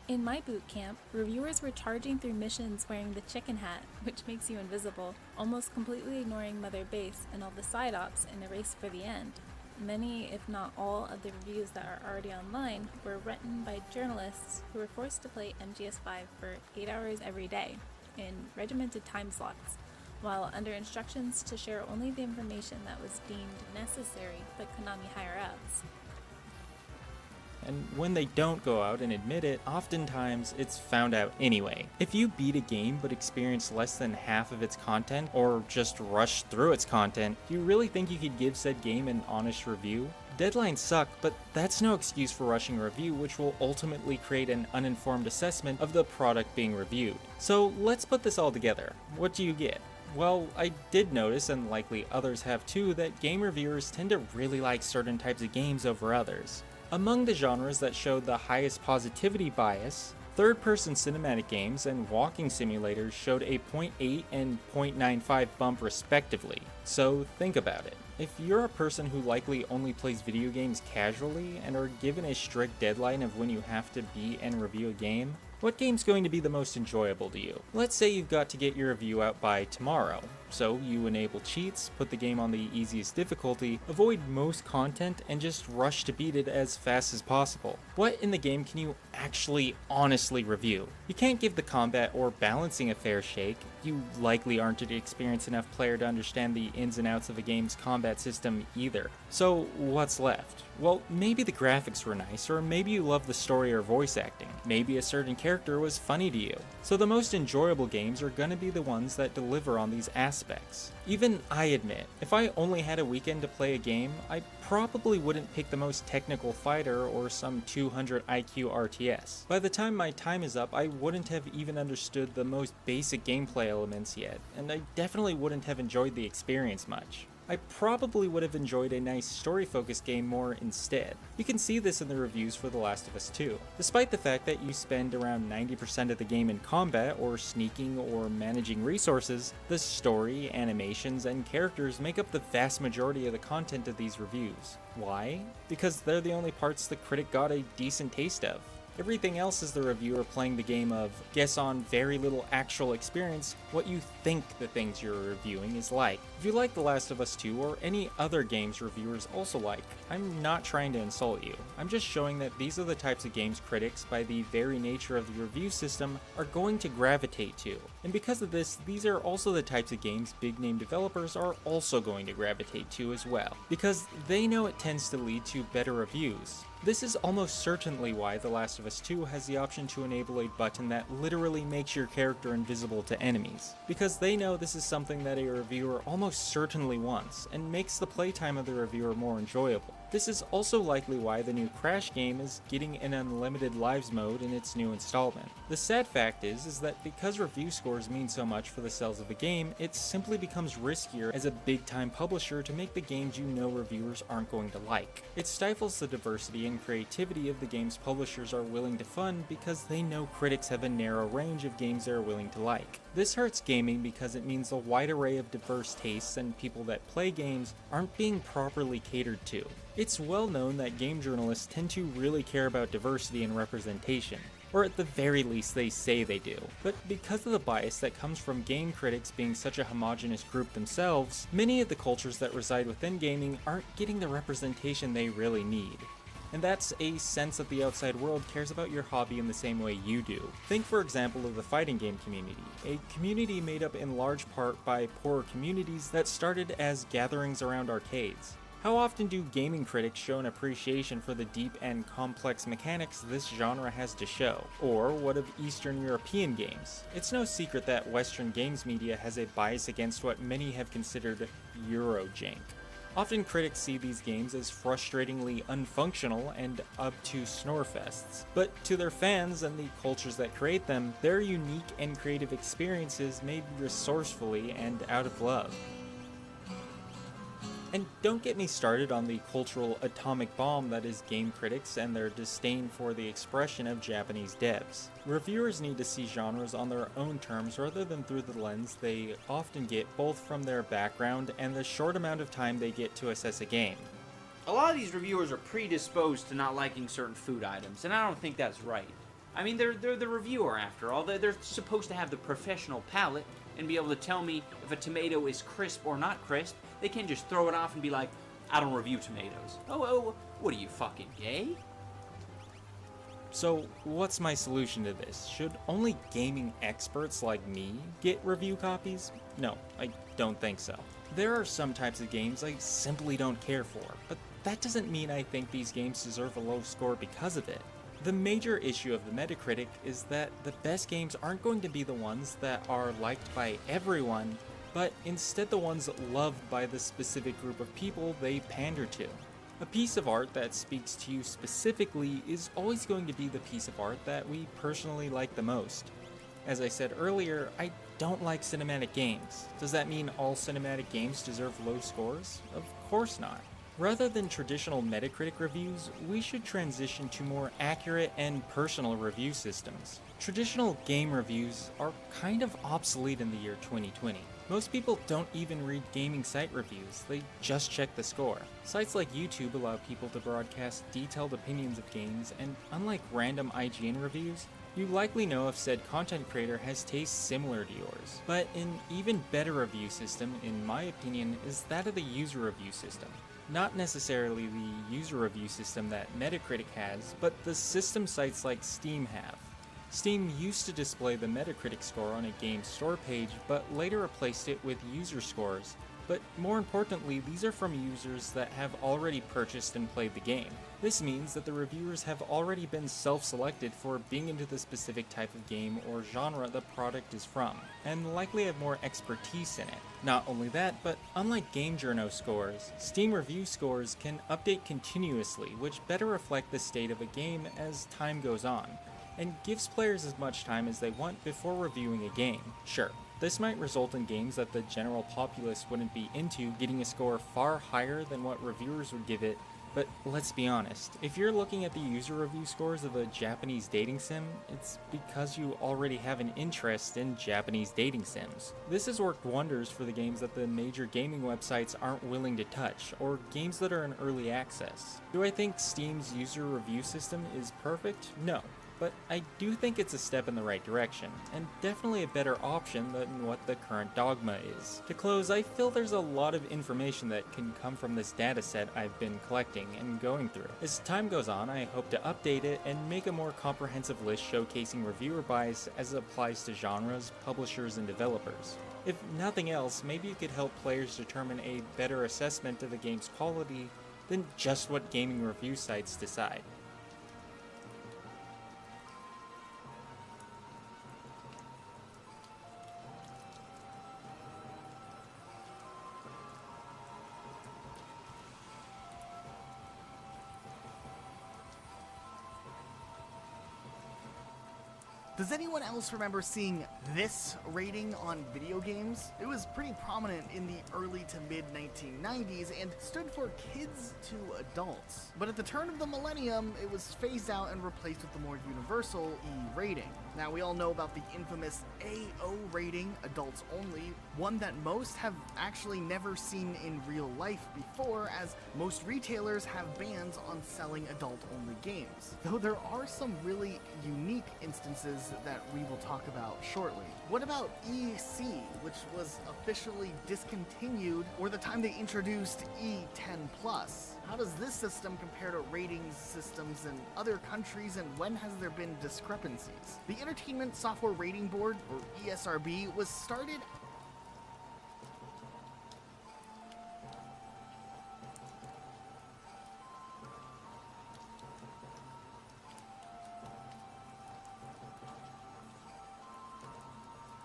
In my boot camp, reviewers were charging through missions wearing the chicken hat, which makes you invisible, almost completely ignoring Mother Base and all the side ops in a race for the end. Many, if not all, of the reviews that are already online were written by journalists who were forced to play MGS5 for 8 hours every day, in regimented time slots, while under instructions to share only the information that was deemed necessary by Konami higher-ups.
And when they don't go out and admit it, oftentimes it's found out anyway. If you beat a game but experience less than half of its content, or just rush through its content, do you really think you could give said game an honest review? Deadlines suck, but that's no excuse for rushing a review, which will ultimately create an uninformed assessment of the product being reviewed. So let's put this all together. What do you get? Well, I did notice, and likely others have too, that game reviewers tend to really like certain types of games over others. Among the genres that showed the highest positivity bias, third-person cinematic games and walking simulators showed a 0.8 and 0.95 bump respectively. So think about it. If you're a person who likely only plays video games casually and are given a strict deadline of when you have to beat and review a game, what game's going to be the most enjoyable to you? Let's say you've got to get your review out by tomorrow. So you enable cheats, put the game on the easiest difficulty, avoid most content, and just rush to beat it as fast as possible. What in the game can you actually honestly review? You can't give the combat or balancing a fair shake. You likely aren't an experienced enough player to understand the ins and outs of a game's combat system either. So what's left? Well, maybe the graphics were nice, or maybe you love the story or voice acting. Maybe a certain character was funny to you. So the most enjoyable games are gonna be the ones that deliver on these aspects. Even I admit, if I only had a weekend to play a game, I probably wouldn't pick the most technical fighter or some 200 IQ RTS. By the time my time is up, I wouldn't have even understood the most basic gameplay elements yet, and I definitely wouldn't have enjoyed the experience much. I probably would have enjoyed a nice story-focused game more instead. You can see this in the reviews for The Last of Us 2. Despite the fact that you spend around 90% of the game in combat, or sneaking, or managing resources, the story, animations, and characters make up the vast majority of the content of these reviews. Why? Because they're the only parts the critic got a decent taste of. Everything else is the reviewer playing the game of guess on very little actual experience what you think the things you're reviewing is like. If you like The Last of Us 2 or any other games reviewers also like, I'm not trying to insult you. I'm just showing that these are the types of games critics, by the very nature of the review system, are going to gravitate to. And because of this, these are also the types of games big name developers are also going to gravitate to as well, because they know it tends to lead to better reviews. This is almost certainly why The Last of Us 2 has the option to enable a button that literally makes your character invisible to enemies, because they know this is something that a reviewer almost certainly wants, and makes the playtime of the reviewer more enjoyable. This is also likely why the new Crash game is getting an unlimited lives mode in its new installment. The sad fact is that because review scores mean so much for the sales of a game, it simply becomes riskier as a big time publisher to make the games you know reviewers aren't going to like. It stifles the diversity and creativity of the games publishers are willing to fund because they know critics have a narrow range of games they're willing to like. This hurts gaming because it means a wide array of diverse tastes and people that play games aren't being properly catered to. It's well known that game journalists tend to really care about diversity and representation. or at the very least they say they do. But because of the bias that comes from game critics being such a homogenous group themselves, many of the cultures that reside within gaming aren't getting the representation they really need. And that's a sense that the outside world cares about your hobby in the same way you do. Think for example of the fighting game community, a community made up in large part by poorer communities that started as gatherings around arcades. How often do gaming critics show an appreciation for the deep and complex mechanics this genre has to show? Or what of Eastern European games? It's no secret that Western games media has a bias against what many have considered Eurojank. Often critics see these games as frustratingly unfunctional and obtuse snorefests, but to their fans and the cultures that create them, they're unique and creative experiences made resourcefully and out of love. And don't get me started on the cultural atomic bomb that is game critics and their disdain for the expression of Japanese devs. Reviewers need to see genres on their own terms rather than through the lens they often get both from their background and the short amount of time they get to assess a game.
A lot of these reviewers are predisposed to not liking certain food items, and I don't think that's right. I mean, they're the reviewer after all. They're supposed to have the professional palate and be able to tell me if a tomato is crisp or not crisp. They can't just throw it off and be like, I don't review tomatoes. Oh, what are you, fucking gay?
So, what's my solution to this? Should only gaming experts like me get review copies? No, I don't think so. There are some types of games I simply don't care for, but that doesn't mean I think these games deserve a low score because of it. The major issue of the Metacritic is that the best games aren't going to be the ones that are liked by everyone, but instead the ones loved by the specific group of people they pander to. A piece of art that speaks to you specifically is always going to be the piece of art that we personally like the most. As I said earlier, I don't like cinematic games. Does that mean all cinematic games deserve low scores? Of course not. Rather than traditional Metacritic reviews, we should transition to more accurate and personal review systems. Traditional game reviews are kind of obsolete in the year 2020. Most people don't even read gaming site reviews, they just check the score. Sites like YouTube allow people to broadcast detailed opinions of games, and unlike random IGN reviews, you likely know if said content creator has tastes similar to yours. But an even better review system, in my opinion, is that of the user review system. Not necessarily the user review system that Metacritic has, but the system sites like Steam have. Steam used to display the Metacritic score on a game's store page, but later replaced it with user scores. But more importantly, these are from users that have already purchased and played the game. This means that the reviewers have already been self-selected for being into the specific type of game or genre the product is from, and likely have more expertise in it. Not only that, but unlike game journo scores, Steam review scores can update continuously, which better reflect the state of a game as time goes on, and gives players as much time as they want before reviewing a game. Sure, this might result in games that the general populace wouldn't be into getting a score far higher than what reviewers would give it, but let's be honest, if you're looking at the user review scores of a Japanese dating sim, it's because you already have an interest in Japanese dating sims. This has worked wonders for the games that the major gaming websites aren't willing to touch, or games that are in early access. Do I think Steam's user review system is perfect? No. But I do think it's a step in the right direction, and definitely a better option than what the current dogma is. To close, I feel there's a lot of information that can come from this dataset I've been collecting and going through. As time goes on, I hope to update it and make a more comprehensive list showcasing reviewer bias as it applies to genres, publishers, and developers. If nothing else, maybe it could help players determine a better assessment of the game's quality than just what gaming review sites decide.
Does anyone else remember seeing this rating on video games? It was pretty prominent in the early to mid 1990s and stood for kids to adults. But at the turn of the millennium, it was phased out and replaced with the more universal E rating. Now, we all know about the infamous AO rating, adults only, one that most have actually never seen in real life before, as most retailers have bans on selling adult-only games. Though there are some really unique instances that we will talk about shortly. What about EC, which was officially discontinued, or the time they introduced E10+? How does this system compare to ratings systems in other countries, and when has there been discrepancies? The Entertainment Software Rating Board, or ESRB, was started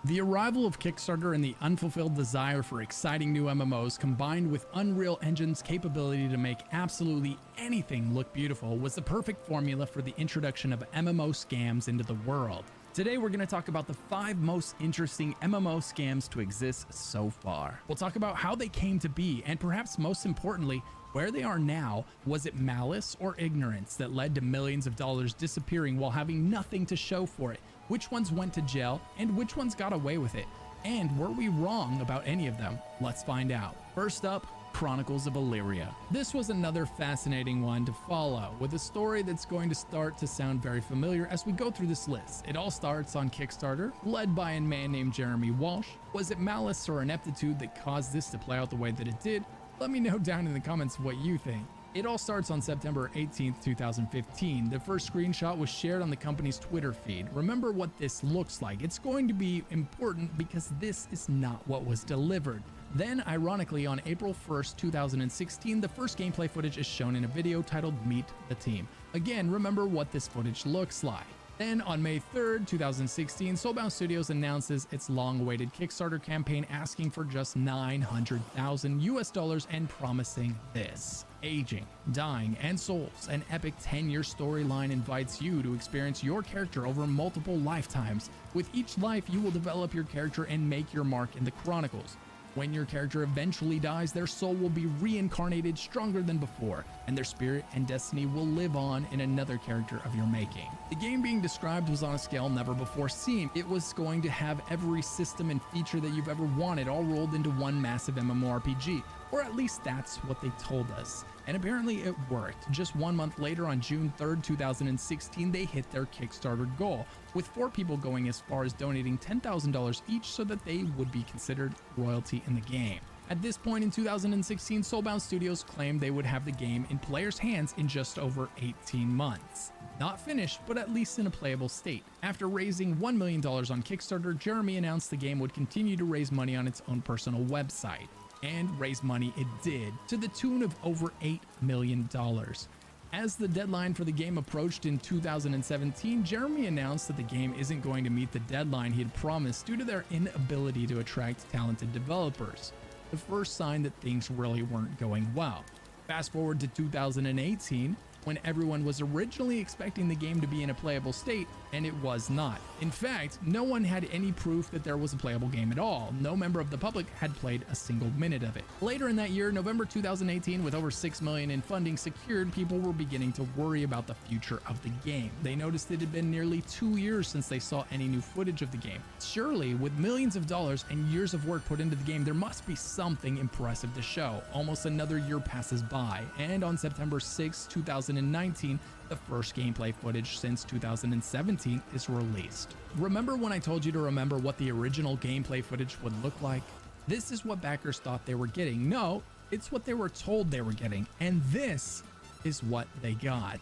The arrival of Kickstarter and the unfulfilled desire for exciting new MMOs combined with Unreal Engine's capability to make absolutely anything look beautiful was the perfect formula for the introduction of MMO scams into the world. Today we're going to talk about the 5 most interesting MMO scams to exist so far. We'll talk about how they came to be, and perhaps most importantly, where they are now. Was it malice or ignorance that led to millions of dollars disappearing while having nothing to show for it? Which ones went to jail and which ones got away with it? And were we wrong about any of them? Let's find out. First up, Chronicles of Illyria. This was another fascinating one to follow, with a story that's going to start to sound very familiar as we go through this list. It all starts on Kickstarter, led by a man named Jeremy Walsh. Was it malice or ineptitude that caused this to play out the way that it did? Let me know down in the comments what you think. It all starts on September 18th, 2015. The first screenshot was shared on the company's Twitter feed. Remember what this looks like. It's going to be important because this is not what was delivered. Then, ironically, on April 1st, 2016, the first gameplay footage is shown in a video titled Meet the Team. Again, remember what this footage looks like. Then on May 3rd, 2016, Soulbound Studios announces its long-awaited Kickstarter campaign asking for just $900,000 and promising this. Aging, Dying, and Souls, an epic 10-year storyline invites you to experience your character over multiple lifetimes. With each life, you will develop your character and make your mark in the Chronicles. When your character eventually dies, their soul will be reincarnated stronger than before, and their spirit and destiny will live on in another character of your making. The game being described was on a scale never before seen. It was going to have every system and feature that you've ever wanted all rolled into one massive MMORPG, or at least that's what they told us. And apparently it worked. Just 1 month later, on June 3rd, 2016, they hit their Kickstarter goal, with 4 people going as far as donating $10,000 each so that they would be considered royalty in the game. At this point in 2016, Soulbound Studios claimed they would have the game in players' hands in just over 18 months. Not finished, but at least in a playable state. After raising $1 million on Kickstarter, Jeremy announced the game would continue to raise money on its own personal website. And raise money it did, to the tune of over $8 million. As the deadline for the game approached in 2017, Jeremy announced that the game isn't going to meet the deadline he had promised due to their inability to attract talented developers. The first sign that things really weren't going well. Fast forward to 2018, when everyone was originally expecting the game to be in a playable state, and it was not. In fact, no one had any proof that there was a playable game at all. No member of the public had played a single minute of it. Later in that year, November 2018, with over $6 million in funding secured, people were beginning to worry about the future of the game. They noticed it had been nearly 2 years since they saw any new footage of the game. Surely, with millions of dollars and years of work put into the game, there must be something impressive to show. Almost another year passes by, and on September 6, 2019, the first gameplay footage since 2017 is released. Remember when I told you to remember what the original gameplay footage would look like? This is what backers thought they were getting. No, it's what they were told they were getting, and this is what they got.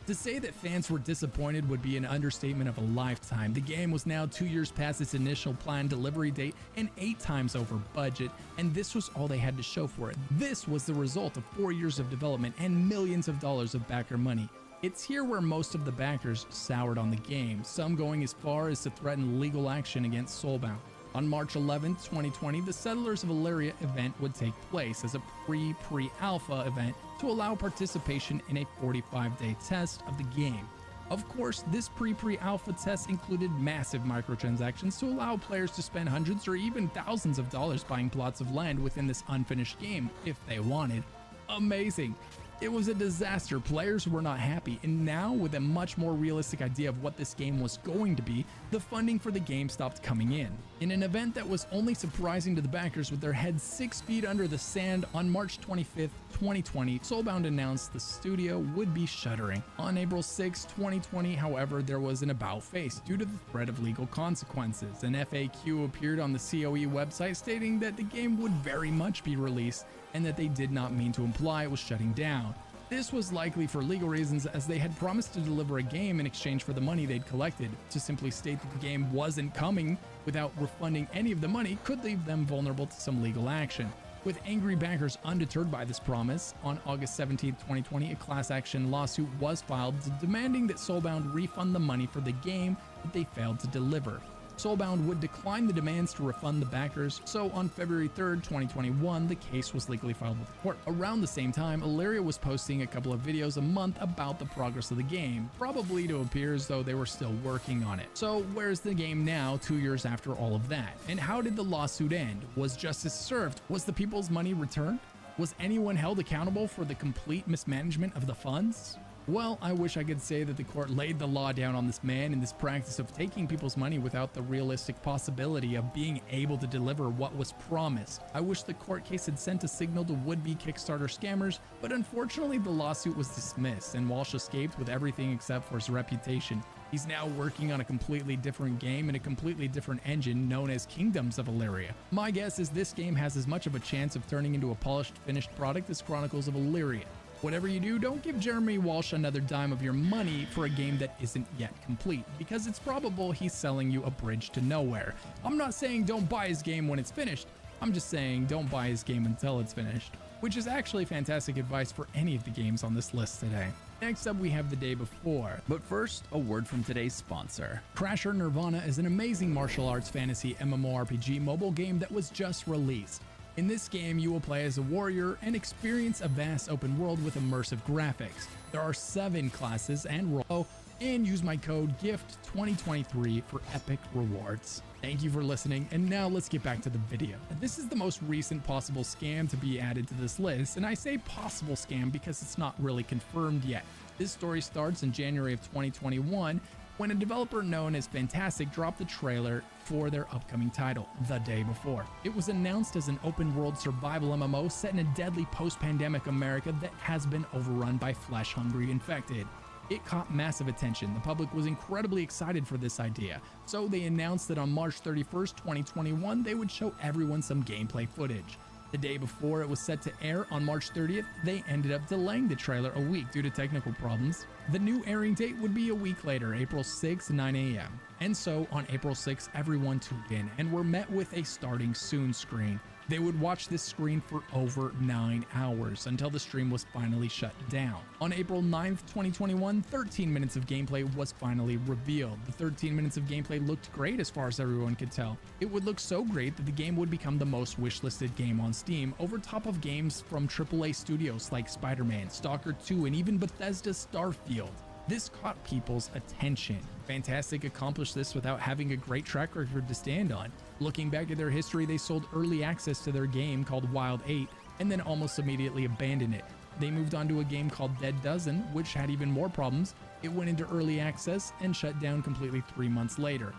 To say that fans were disappointed would be an understatement of a lifetime. The game was now 2 years past its initial planned delivery date and 8 times over budget, and this was all they had to show for it. This was the result of 4 years of development and millions of dollars of backer money. It's here where most of the backers soured on the game, some going as far as to threaten legal action against Soulbound. On March 11, 2020, the Settlers of Illyria event would take place as a pre-alpha event to allow participation in a 45-day test of the game. Of course, this pre-alpha test included massive microtransactions to allow players to spend hundreds or even thousands of dollars buying plots of land within this unfinished game if they wanted. Amazing. It was a disaster, players were not happy, and now with a much more realistic idea of what this game was going to be, the funding for the game stopped coming in. In an event that was only surprising to the backers with their heads 6 feet under the sand, on March 25th, 2020, Soulbound announced the studio would be shuttering. On April 6, 2020, however, there was an about-face due to the threat of legal consequences. An FAQ appeared on the COE website stating that the game would very much be released and that they did not mean to imply it was shutting down. This was likely for legal reasons, as they had promised to deliver a game in exchange for the money they'd collected. To simply state that the game wasn't coming without refunding any of the money could leave them vulnerable to some legal action. With angry backers undeterred by this promise, on August 17, 2020, a class action lawsuit was filed demanding that Soulbound refund the money for the game that they failed to deliver. Soulbound would decline the demands to refund the backers, so on February 3rd, 2021, the case was legally filed with the court. Around the same time, Illyria was posting a couple of videos a month about the progress of the game, probably to appear as though they were still working on it. So where's the game now, 2 years after all of that? And how did the lawsuit end? Was justice served? Was the people's money returned? Was anyone held accountable for the complete mismanagement of the funds? Well, I wish I could say that the court laid the law down on this man in this practice of taking people's money without the realistic possibility of being able to deliver what was promised. I wish the court case had sent a signal to would-be Kickstarter scammers, but unfortunately the lawsuit was dismissed and Walsh escaped with everything except for his reputation. He's now working on a completely different game in a completely different engine known as Kingdoms of Illyria. My guess is this game has as much of a chance of turning into a polished, finished product as Chronicles of Illyria. Whatever you do, don't give Jeremy Walsh another dime of your money for a game that isn't yet complete, because it's probable he's selling you a bridge to nowhere. I'm not saying don't buy his game when it's finished, I'm just saying don't buy his game until it's finished, which is actually fantastic advice for any of the games on this list today. Next up, we have The Day Before. But first, a word from today's sponsor. Crasher Nirvana is an amazing martial arts fantasy MMORPG mobile game that was just released. In this game, you will play as a warrior and experience a vast open world with immersive graphics. There are 7 classes and roles, and use my code GIFT2023 for epic rewards. Thank you for listening, and now let's get back to the video. This is the most recent possible scam to be added to this list, and I say possible scam because it's not really confirmed yet. This story starts in January of 2021, when a developer known as Fantastic dropped the trailer for their upcoming title, The Day Before. It was announced as an open-world survival MMO set in a deadly post-pandemic America that has been overrun by flesh-hungry infected. It caught massive attention. The public was incredibly excited for this idea, so they announced that on March 31st, 2021, they would show everyone some gameplay footage. The day before it was set to air on March 30th, they ended up delaying the trailer a week due to technical problems. The new airing date would be a week later, April 6, 9 a.m. And so on April 6, everyone tuned in and were met with a starting soon screen. They would watch this screen for over 9 hours until the stream was finally shut down. On April 9th, 2021, 13 minutes of gameplay was finally revealed. The 13 minutes of gameplay looked great as far as everyone could tell. It would look so great that the game would become the most wishlisted game on Steam, over top of games from AAA studios like Spider-Man, Stalker 2, and even Bethesda's Starfield. This caught people's attention. Fantastic accomplished this without having a great track record to stand on. Looking back at their history, they sold early access to their game called Wild 8 and then almost immediately abandoned it. They moved on to a game called Dead Dozen, which had even more problems. It went into early access and shut down completely 3 months later.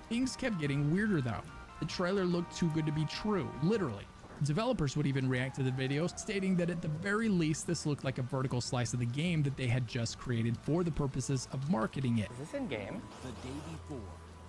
Things kept getting weirder though. The trailer looked too good to be true, literally. Developers would even react to the video, stating that at the very least this looked like a vertical slice of the game that they had just created for the purposes of marketing it.
Is this in game?
The Day Before.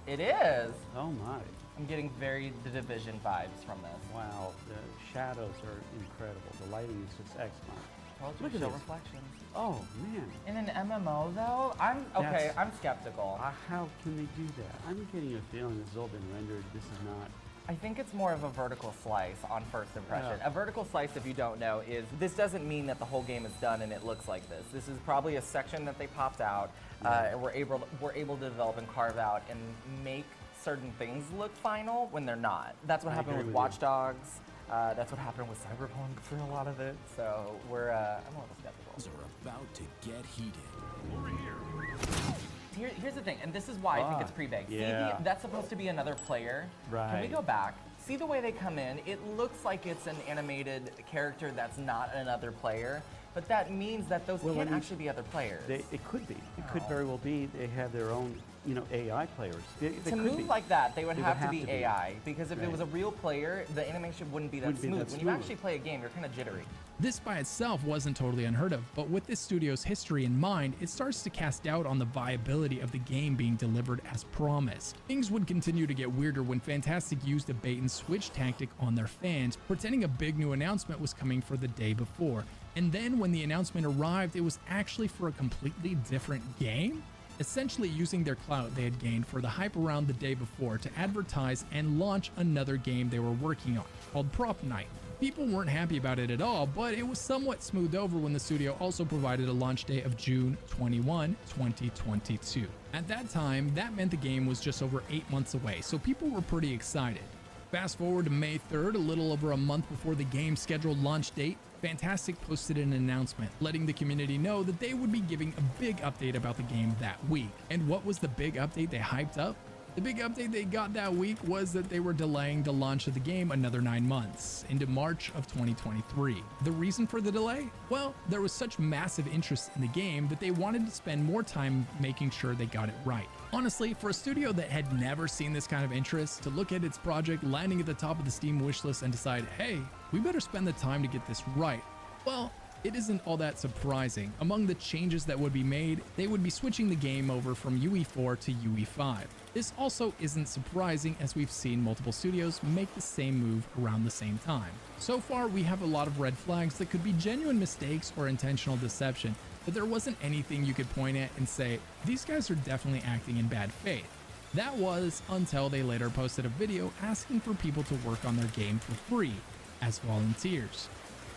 It is.
Oh my.
I'm getting very The Division vibes from this.
Wow, the shadows are incredible. The lighting is just excellent.
Look at reflections.
Oh man.
In an MMO though, I'm skeptical.
How can they do that? I'm getting a feeling this has all been rendered. This is not.
I think it's more of a vertical slice on first impression.
Yeah.
A vertical slice, if you don't know, is this doesn't mean that the whole game is done and it looks like this. This is probably a section that they popped out and were able to develop and carve out and make certain things look final when they're not. That's what happened with Watch Dogs. That's what happened with Cyberpunk for a lot of it. So we're, I'm a little skeptical.
Are about to get heated.
Over here. Here's the thing, and this is why I think it's pre-baked.
yeah.
See, that's supposed to be another player.
Right.
Can we go back? See the way they come in? It looks like it's an animated character that's not another player, but that means that those can't actually be other players.
It could be. It could very well be they have their own, AI players. They
To
could
move
be.
like that, they would
They
have to be AI, because if it
Right.
was a real player, the animation wouldn't be that
Wouldn't be
smooth.
that
When you
smooth.
actually play a game, you're kind of jittery.
This by itself wasn't totally unheard of, but with this studio's history in mind, it starts to cast doubt on the viability of the game being delivered as promised. Things would continue to get weirder when Fantastic used a bait and switch tactic on their fans, pretending a big new announcement was coming for the day before. And then when the announcement arrived, it was actually for a completely different game? Essentially using their clout they had gained for the hype around the day before to advertise and launch another game they were working on, called Prop Night. People weren't happy about it at all, but it was somewhat smoothed over when the studio also provided a launch date of June 21, 2022. At that time, that meant the game was just over 8 months away, so people were pretty excited. Fast forward to May 3rd, a little over a month before the game's scheduled launch date, Fantastic posted an announcement letting the community know that they would be giving a big update about the game that week. And what was the big update they hyped up? The big update they got that week was that they were delaying the launch of the game another 9 months, into March of 2023. The reason for the delay? Well, there was such massive interest in the game that they wanted to spend more time making sure they got it right. Honestly, for a studio that had never seen this kind of interest, to look at its project landing at the top of the Steam wishlist and decide, hey, we better spend the time to get this right, well, it isn't all that surprising. Among the changes that would be made, they would be switching the game over from UE4 to UE5. This also isn't surprising, as we've seen multiple studios make the same move around the same time. So far, we have a lot of red flags that could be genuine mistakes or intentional deception, but there wasn't anything you could point at and say, these guys are definitely acting in bad faith. That was until they later posted a video asking for people to work on their game for free, as volunteers.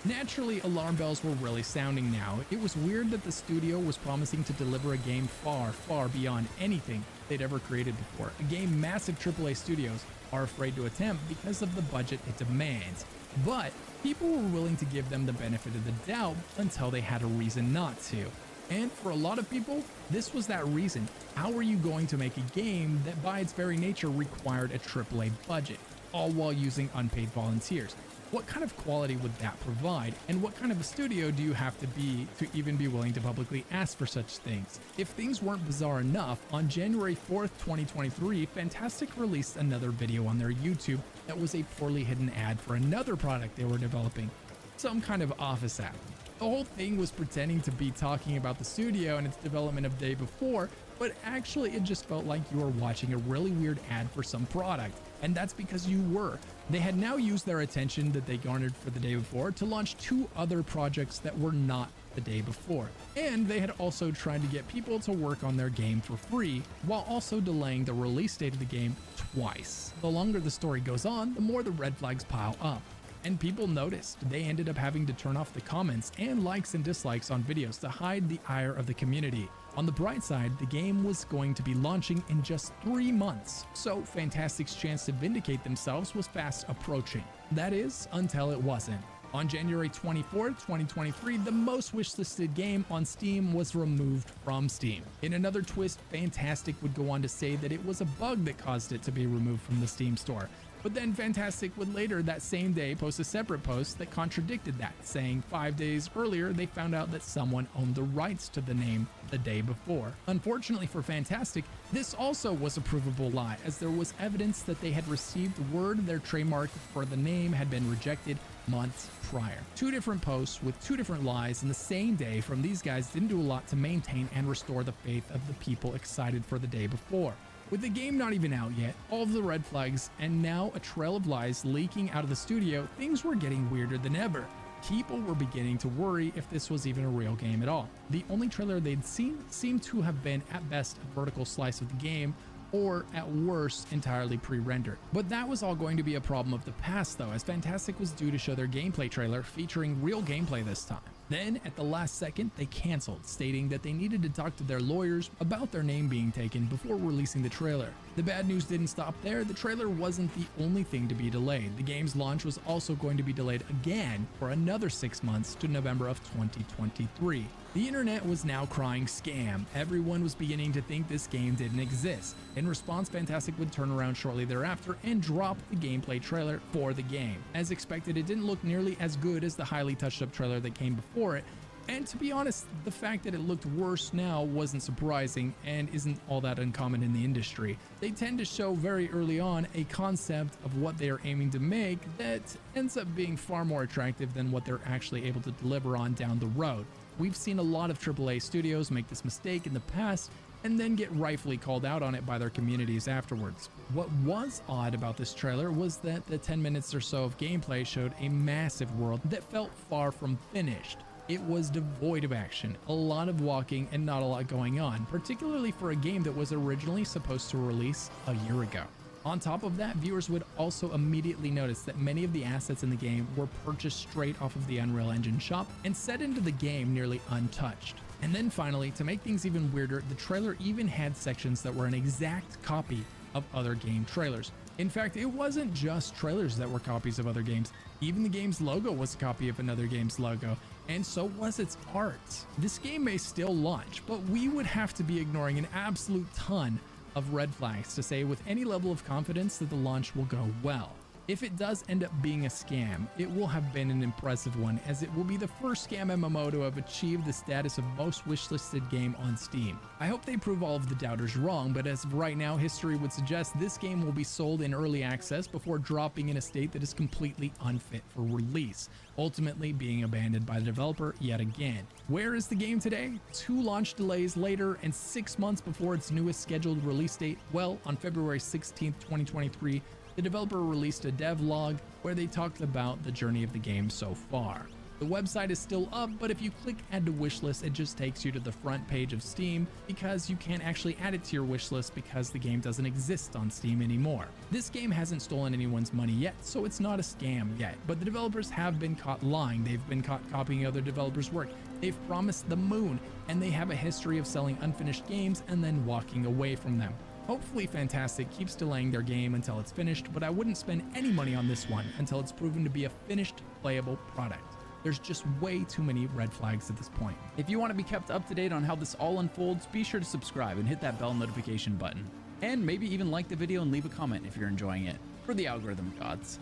Naturally, alarm bells were really sounding now. It was weird that the studio was promising to deliver a game far, far beyond anything they'd ever created before. A game massive AAA studios are afraid to attempt because of the budget it demands. But people were willing to give them the benefit of the doubt until they had a reason not to. And for a lot of people, this was that reason. How are you going to make a game that by its very nature required a AAA budget, all while using unpaid volunteers? What kind of quality would that provide? And what kind of a studio do you have to be to even be willing to publicly ask for such things? If things weren't bizarre enough, on January 4th, 2023, Fantastic released another video on their YouTube that was a poorly hidden ad for another product they were developing, some kind of office app. The whole thing was pretending to be talking about the studio and its development of day before, but actually it just felt like you were watching a really weird ad for some product. And that's because you were. They had now used their attention that they garnered for the day before to launch 2 other projects that were not the day before. And they had also tried to get people to work on their game for free, while also delaying the release date of the game twice. The longer the story goes on, the more the red flags pile up. And people noticed. They ended up having to turn off the comments and likes and dislikes on videos to hide the ire of the community. On the bright side, the game was going to be launching in just 3 months, so Fantastic's chance to vindicate themselves was fast approaching. That is, until it wasn't. On January 24th, 2023, the most wishlisted game on Steam was removed from Steam. In another twist, Fantastic would go on to say that it was a bug that caused it to be removed from the Steam store. But then Fantastic would later that same day post a separate post that contradicted that, saying 5 days earlier they found out that someone owned the rights to the name the day before. Unfortunately for Fantastic, this also was a provable lie, as there was evidence that they had received word their trademark for the name had been rejected months prior. 2 different posts with 2 different lies in the same day from these guys didn't do a lot to maintain and restore the faith of the people excited for the day before. With the game not even out yet, all of the red flags, and now a trail of lies leaking out of the studio, things were getting weirder than ever. People were beginning to worry if this was even a real game at all. The only trailer they'd seen seemed to have been at best a vertical slice of the game, or at worst entirely pre-rendered. But that was all going to be a problem of the past though, as Fantastic was due to show their gameplay trailer featuring real gameplay this time. Then, at the last second, they canceled, stating that they needed to talk to their lawyers about their name being taken before releasing the trailer. The bad news didn't stop there. The trailer wasn't the only thing to be delayed. The game's launch was also going to be delayed again for another 6 months to November of 2023. The internet was now crying scam. Everyone was beginning to think this game didn't exist. In response, Fantastic would turn around shortly thereafter and drop the gameplay trailer for the game. As expected, it didn't look nearly as good as the highly touched up trailer that came before it. And to be honest, the fact that it looked worse now wasn't surprising and isn't all that uncommon in the industry. They tend to show very early on a concept of what they are aiming to make that ends up being far more attractive than what they're actually able to deliver on down the road. We've seen a lot of AAA studios make this mistake in the past and then get rightfully called out on it by their communities afterwards. What was odd about this trailer was that the 10 minutes or so of gameplay showed a massive world that felt far from finished. It was devoid of action, a lot of walking, and not a lot going on, particularly for a game that was originally supposed to release a year ago. On top of that, viewers would also immediately notice that many of the assets in the game were purchased straight off of the Unreal Engine shop and set into the game nearly untouched. And then finally, to make things even weirder, the trailer even had sections that were an exact copy of other game trailers. In fact, it wasn't just trailers that were copies of other games. Even the game's logo was a copy of another game's logo, and so was its art. This game may still launch, but we would have to be ignoring an absolute ton of red flags to say with any level of confidence that the launch will go well. If it does end up being a scam, it will have been an impressive one, as it will be the first scam MMO to have achieved the status of most wishlisted game on Steam. I hope they prove all of the doubters wrong, but as of right now, history would suggest this game will be sold in early access before dropping in a state that is completely unfit for release, ultimately being abandoned by the developer yet again. Where is the game today? 2 launch delays later and 6 months before its newest scheduled release date? Well, on February 16th, 2023, the developer released a devlog where they talked about the journey of the game so far. The website is still up, but if you click add to wishlist, it just takes you to the front page of Steam because you can't actually add it to your wishlist because the game doesn't exist on Steam anymore. This game hasn't stolen anyone's money yet, so it's not a scam yet, but the developers have been caught lying. They've been caught copying other developers' work. They've promised the moon, and they have a history of selling unfinished games and then walking away from them. Hopefully Fantastic keeps delaying their game until it's finished, but I wouldn't spend any money on this one until it's proven to be a finished, playable product. There's just way too many red flags at this point.
If you want to be kept up to date on how this all unfolds, be sure to subscribe and hit that bell notification button. And maybe even like the video and leave a comment if you're enjoying it, for the algorithm gods.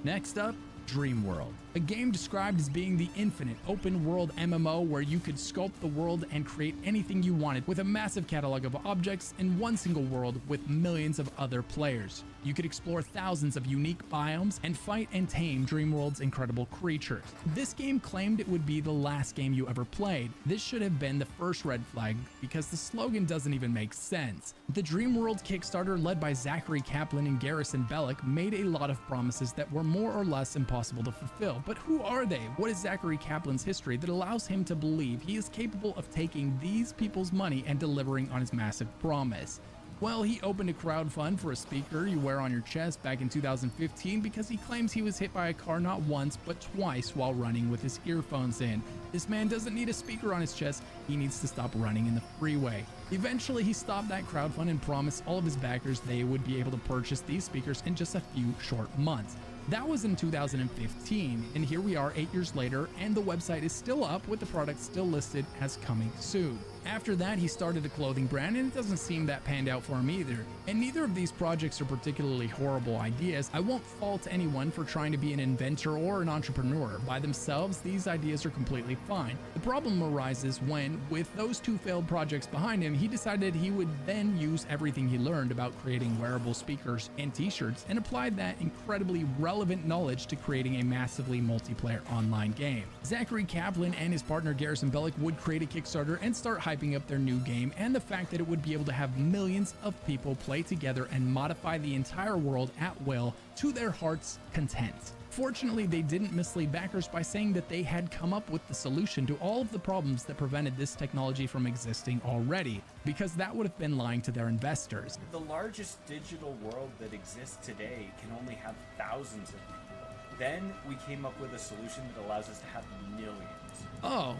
Next up, Dream World, a game described as being the infinite open world MMO where you could sculpt the world and create anything you wanted with a massive catalog of objects in one single world with millions of other players. You could explore thousands of unique biomes and fight and tame Dreamworld's incredible creatures. This game claimed it would be the last game you ever played. This should have been the first red flag because the slogan doesn't even make sense. The Dreamworld Kickstarter, led by Zachary Kaplan and Garrison Bellick, made a lot of promises that were more or less impossible to fulfill. But who are they? What is Zachary Kaplan's history that allows him to believe he is capable of taking these people's money and delivering on his massive promise? Well, he opened a crowdfund for a speaker you wear on your chest back in 2015 because he claims he was hit by a car not once but twice while running with his earphones in. This man doesn't need a speaker on his chest, he needs to stop running in the freeway. Eventually, he stopped that crowdfund and promised all of his backers they would be able to purchase these speakers in just a few short months. That was in 2015, and here we are 8 years later, and the website is still up with the product still listed as coming soon. After that, he started a clothing brand, and it doesn't seem that panned out for him either. And neither of these projects are particularly horrible ideas. I won't fault anyone for trying to be an inventor or an entrepreneur. By themselves, these ideas are completely fine. The problem arises when, with those 2 failed projects behind him, he decided he would then use everything he learned about creating wearable speakers and t-shirts and applied that incredibly relevant knowledge to creating a massively multiplayer online game. Zachary Kaplan and his partner Garrison Bellick would create a Kickstarter and start hyping up their new game, and the fact that it would be able to have millions of people play together and modify the entire world at will to their heart's content. Fortunately, they didn't mislead backers by saying that they had come up with the solution to all of the problems that prevented this technology from existing already, because that would have been lying to their investors.
The largest digital world that exists today can only have thousands of people. Then we came up with a solution that allows us to have millions.
Oh,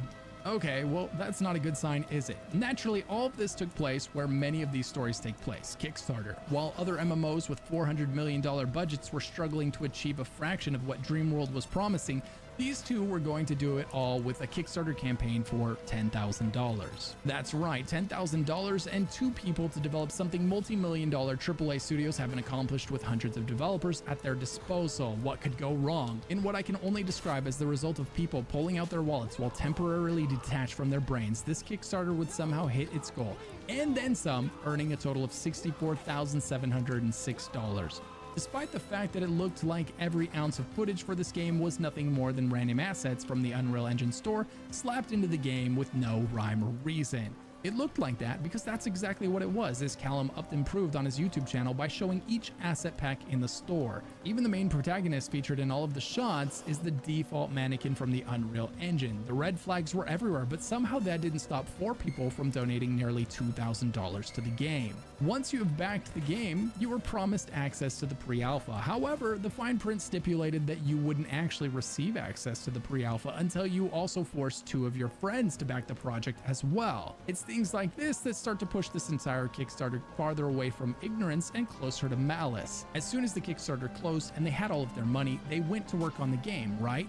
okay, well, that's not a good sign, is it? Naturally, all of this took place where many of these stories take place, Kickstarter. While other MMOs with $400 million budgets were struggling to achieve a fraction of what Dreamworld was promising, these two were going to do it all with a Kickstarter campaign for $10,000. That's right, $10,000 and 2 people to develop something multi-million-dollar AAA studios haven't accomplished with hundreds of developers at their disposal. What could go wrong? In what I can only describe as the result of people pulling out their wallets while temporarily detached from their brains, this Kickstarter would somehow hit its goal, and then some, earning a total of $64,706. Despite the fact that it looked like every ounce of footage for this game was nothing more than random assets from the Unreal Engine store slapped into the game with no rhyme or reason. It looked like that because that's exactly what it was, as Callum improved on his YouTube channel by showing each asset pack in the store. Even the main protagonist featured in all of the shots is the default mannequin from the Unreal Engine. The red flags were everywhere, but somehow that didn't stop 4 people from donating nearly $2,000 to the game. Once you have backed the game, you were promised access to the pre-alpha. However, the fine print stipulated that you wouldn't actually receive access to the pre-alpha until you also forced 2 of your friends to back the project as well. It's things like this that start to push this entire Kickstarter farther away from ignorance and closer to malice. As soon as the Kickstarter closed and they had all of their money, they went to work on the game, right?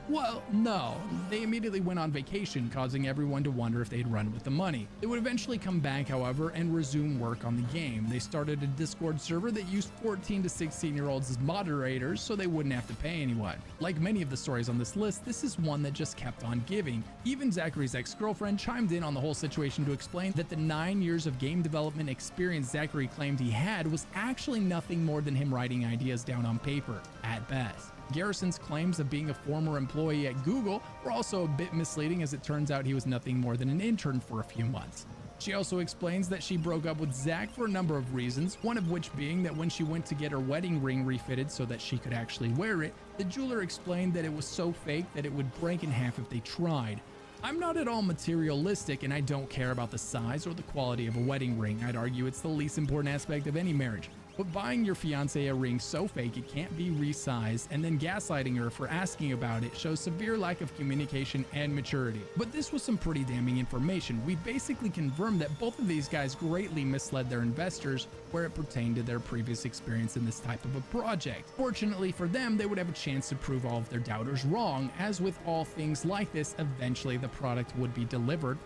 Well, no. They immediately went on vacation, causing everyone to wonder if they'd run with the money. They would eventually come back, however, and resume work on the game. They started a Discord server that used 14 to 16-year-olds as moderators so they wouldn't have to pay anyone. Like many of the stories on this list, this is one that just kept on giving. Even Zachary's ex-girlfriend chimed in on the whole situation to explain that the 9 years of game development experience Zachary claimed he had was actually nothing more than him writing ideas down on paper, at best. Garrison's claims of being a former employee at Google were also a bit misleading, as it turns out he was nothing more than an intern for a few months. She also explains that she broke up with Zach for a number of reasons, one of which being that when she went to get her wedding ring refitted so that she could actually wear it, the jeweler explained that it was so fake that it would break in half if they tried. I'm not at all materialistic, and I don't care about the size or the quality of a wedding ring. I'd argue it's the least important aspect of any marriage. But buying your fiancé a ring so fake it can't be resized and then gaslighting her for asking about it shows severe lack of communication and maturity. But this was some pretty damning information. We basically confirmed that both of these guys greatly misled their investors where it pertained to their previous experience in this type of a project. Fortunately for them, they would have a chance to prove all of their doubters wrong. As with all things like this, eventually the product would be delivered,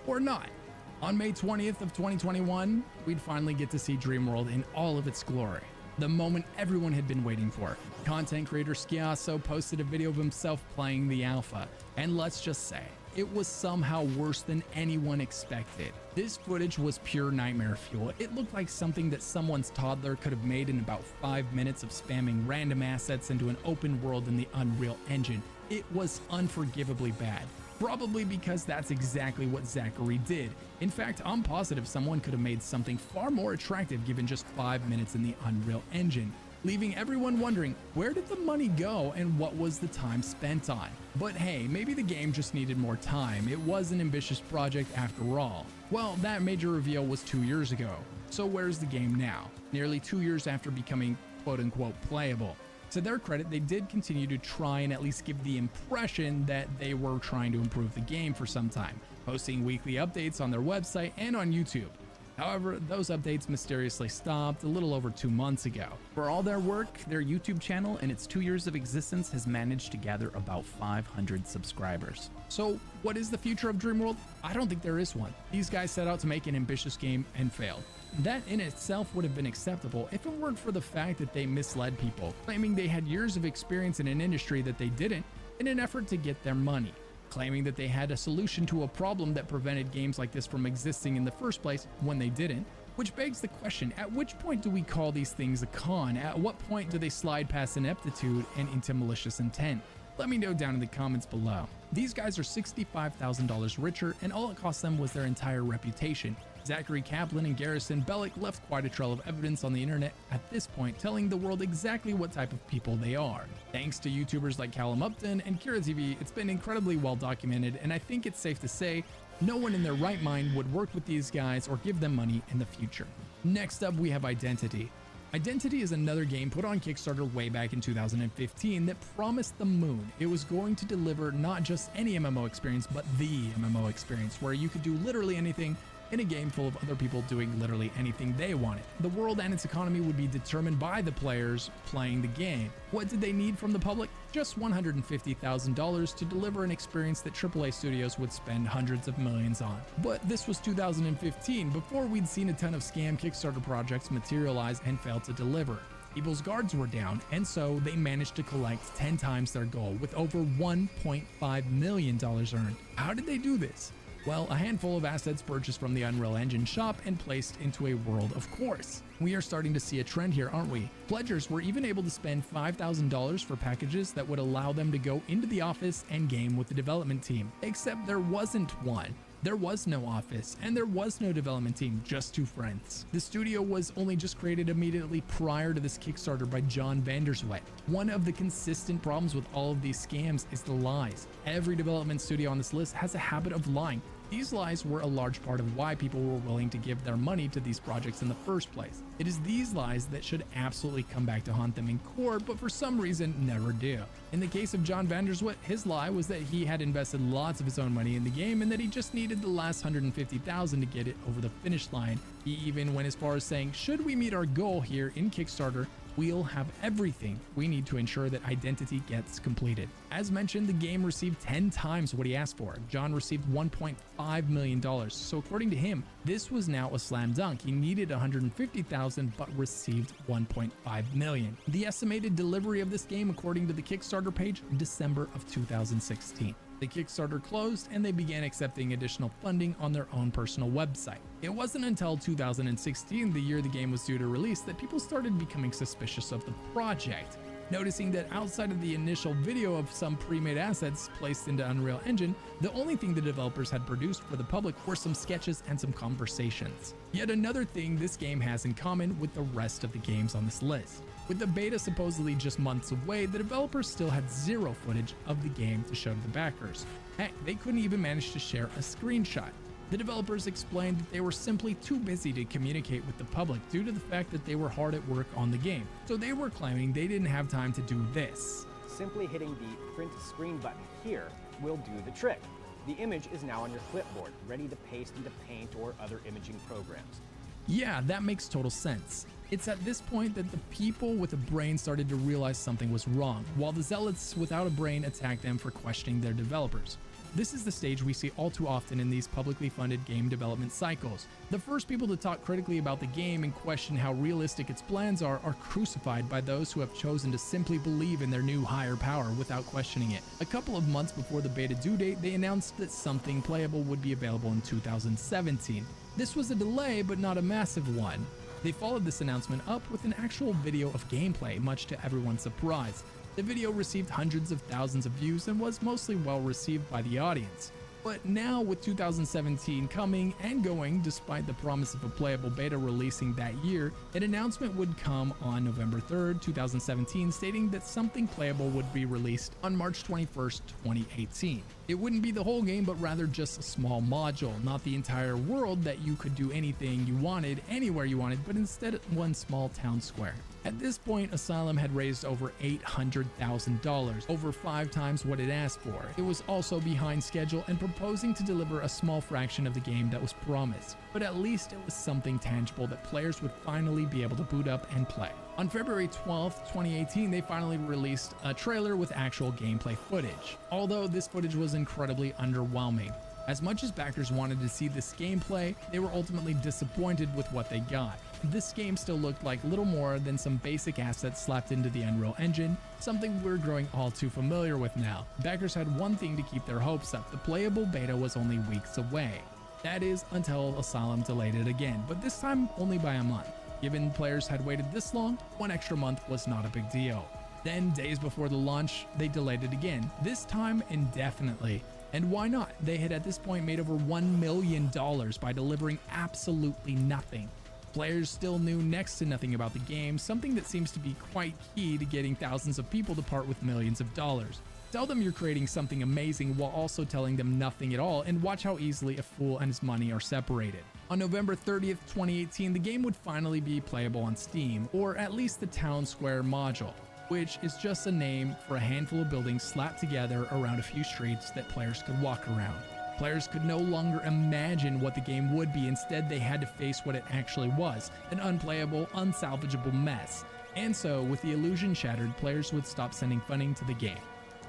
or not. On May 20th of 2021, we'd finally get to see Dreamworld in all of its glory. The moment everyone had been waiting for. Content creator Skiasso posted a video of himself playing the alpha, and let's just say, it was somehow worse than anyone expected. This footage was pure nightmare fuel. It looked like something that someone's toddler could have made in about 5 minutes of spamming random assets into an open world in the Unreal Engine. It was unforgivably bad. Probably because that's exactly what Zachary did. In fact, I'm positive someone could have made something far more attractive given just 5 minutes in the Unreal Engine, leaving everyone wondering where did the money go and what was the time spent on. But hey, maybe the game just needed more time. It was an ambitious project after all. Well, that major reveal was 2 years ago. So where's the game now? Nearly 2 years after becoming quote-unquote playable. To their credit, they did continue to try and at least give the impression that they were trying to improve the game for some time, posting weekly updates on their website and on YouTube. However, those updates mysteriously stopped a little over 2 months ago.
For all their work, their YouTube channel in its 2 years of existence has managed to gather about 500 subscribers.
So what is the future of Dreamworld? I don't think there is one. These guys set out to make an ambitious game and failed. That in itself would have been acceptable if it weren't for the fact that they misled people, claiming they had years of experience in an industry that they didn't, in an effort to get their money, claiming that they had a solution to a problem that prevented games like this from existing in the first place when they didn't, which begs the question, at which point do we call these things a con? At what point do they slide past ineptitude and into malicious intent? Let me know down in the comments below. These guys are $65,000 richer, and all it cost them was their entire reputation. Zachary Kaplan and Garrison Bellick left quite a trail of evidence on the internet at this point, telling the world exactly what type of people they are. Thanks to YouTubers like Callum Upton and Kira TV, it's been incredibly well documented, and I think it's safe to say no one in their right mind would work with these guys or give them money in the future. Next up, we have Identity. Identity is another game put on Kickstarter way back in 2015 that promised the moon. It was going to deliver not just any MMO experience, but the MMO experience, where you could do literally anything in a game full of other people doing literally anything they wanted. The world and its economy would be determined by the players playing the game. What did they need from the public? Just $150,000 to deliver an experience that AAA studios would spend hundreds of millions on. But this was 2015, before we'd seen a ton of scam Kickstarter projects materialize and fail to deliver. People's guards were down, and so they managed to collect 10 times their goal, with over $1.5 million earned. How did they do this? Well, a handful of assets purchased from the Unreal Engine shop and placed into a world of course. We are starting to see a trend here, aren't we? Pledgers were even able to spend $5,000 for packages that would allow them to go into the office and game with the development team. Except there wasn't one. There was no office, and there was no development team, just two friends. The studio was only just created immediately prior to this Kickstarter by John Vanderswet. One of the consistent problems with all of these scams is the lies. Every development studio on this list has a habit of lying. These lies were a large part of why people were willing to give their money to these projects in the first place. It is these lies that should absolutely come back to haunt them in court, but for some reason never do. In the case of John Vanderswet, his lie was that he had invested lots of his own money in the game and that he just needed the last $150,000 to get it over the finish line. He even went as far as saying, should we meet our goal here in Kickstarter, we'll have everything we need to ensure that Identity gets completed. As mentioned, the game received 10 times what he asked for. John received $1.5 million. So according to him, this was now a slam dunk. He needed $150,000 but received $1.5 million. The estimated delivery of this game, according to the Kickstarter page, December of 2016. The Kickstarter closed and they began accepting additional funding on their own personal website. It wasn't until 2016, the year the game was due to release, that people started becoming suspicious of the project. Noticing that outside of the initial video of some pre-made assets placed into Unreal Engine, the only thing the developers had produced for the public were some sketches and some conversations. Yet another thing this game has in common with the rest of the games on this list. With the beta supposedly just months away, the developers still had zero footage of the game to show to the backers. Heck, they couldn't even manage to share a screenshot. The developers explained that they were simply too busy to communicate with the public due to the fact that they were hard at work on the game, so they were claiming they didn't have time to do this.
Simply hitting the print screen button here will do the trick. The image is now on your clipboard, ready to paste into Paint or other imaging programs.
Yeah, that makes total sense. It's at this point that the people with a brain started to realize something was wrong, while the zealots without a brain attacked them for questioning their developers. This is the stage we see all too often in these publicly funded game development cycles. The first people to talk critically about the game and question how realistic its plans are crucified by those who have chosen to simply believe in their new higher power without questioning it. A couple of months before the beta due date, they announced that something playable would be available in 2017. This was a delay, but not a massive one. They followed this announcement up with an actual video of gameplay, much to everyone's surprise. The video received hundreds of thousands of views and was mostly well received by the audience. But now, with 2017 coming and going, despite the promise of a playable beta releasing that year, an announcement would come on November 3rd, 2017, stating that something playable would be released on March 21st, 2018. It wouldn't be the whole game, but rather just a small module, not the entire world that you could do anything you wanted, anywhere you wanted, but instead one small town square. At this point, Asylum had raised over $800,000, over 5 times what it asked for. It was also behind schedule and proposing to deliver a small fraction of the game that was promised, but at least it was something tangible that players would finally be able to boot up and play. On February 12th, 2018, they finally released a trailer with actual gameplay footage, although this footage was incredibly underwhelming. As much as backers wanted to see this gameplay, they were ultimately disappointed with what they got. This game still looked like little more than some basic assets slapped into the Unreal Engine, something we're growing all too familiar with now. Backers had one thing to keep their hopes up: the playable beta was only weeks away. That is, until Asylum delayed it again, but this time only by a month. Given players had waited this long, 1 extra month was not a big deal. Then, days before the launch, they delayed it again, this time indefinitely. And why not? They had at this point made over $1 million by delivering absolutely nothing. Players still knew next to nothing about the game, something that seems to be quite key to getting thousands of people to part with millions of dollars. Tell them you're creating something amazing while also telling them nothing at all, and watch how easily a fool and his money are separated. On November 30th, 2018, the game would finally be playable on Steam, or at least the Town Square module, which is just a name for a handful of buildings slapped together around a few streets that players could walk around. Players could no longer imagine what the game would be. Instead, they had to face what it actually was, an unplayable, unsalvageable mess. And so, with the illusion shattered, players would stop sending funding to the game.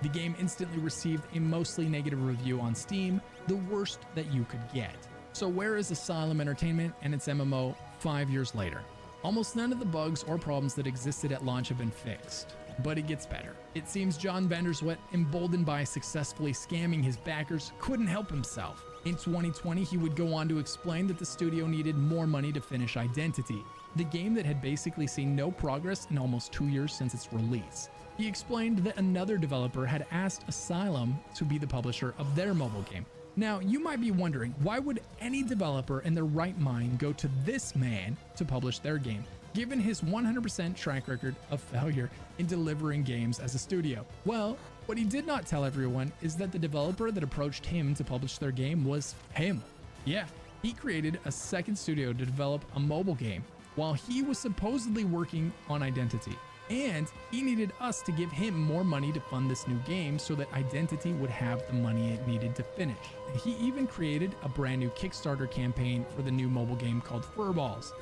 The game instantly received a mostly negative review on Steam, the worst that you could get. So where is Asylum Entertainment and its MMO 5 years later? Almost none of the bugs or problems that existed at launch have been fixed, but it gets better. It seems John Vanderswet, emboldened by successfully scamming his backers, couldn't help himself. In 2020, he would go on to explain that the studio needed more money to finish Identity, the game that had basically seen no progress in almost 2 years since its release. He explained that another developer had asked Asylum to be the publisher of their mobile game. Now, you might be wondering, why would any developer in their right mind go to this man to publish their game, given his 100% track record of failure in delivering games as a studio? Well, what he did not tell everyone is that the developer that approached him to publish their game was him. Yeah, he created a second studio to develop a mobile game while he was supposedly working on Identity. And he needed us to give him more money to fund this new game so that Identity would have the money it needed to finish. He even created a brand new Kickstarter campaign for the new mobile game called Furballs.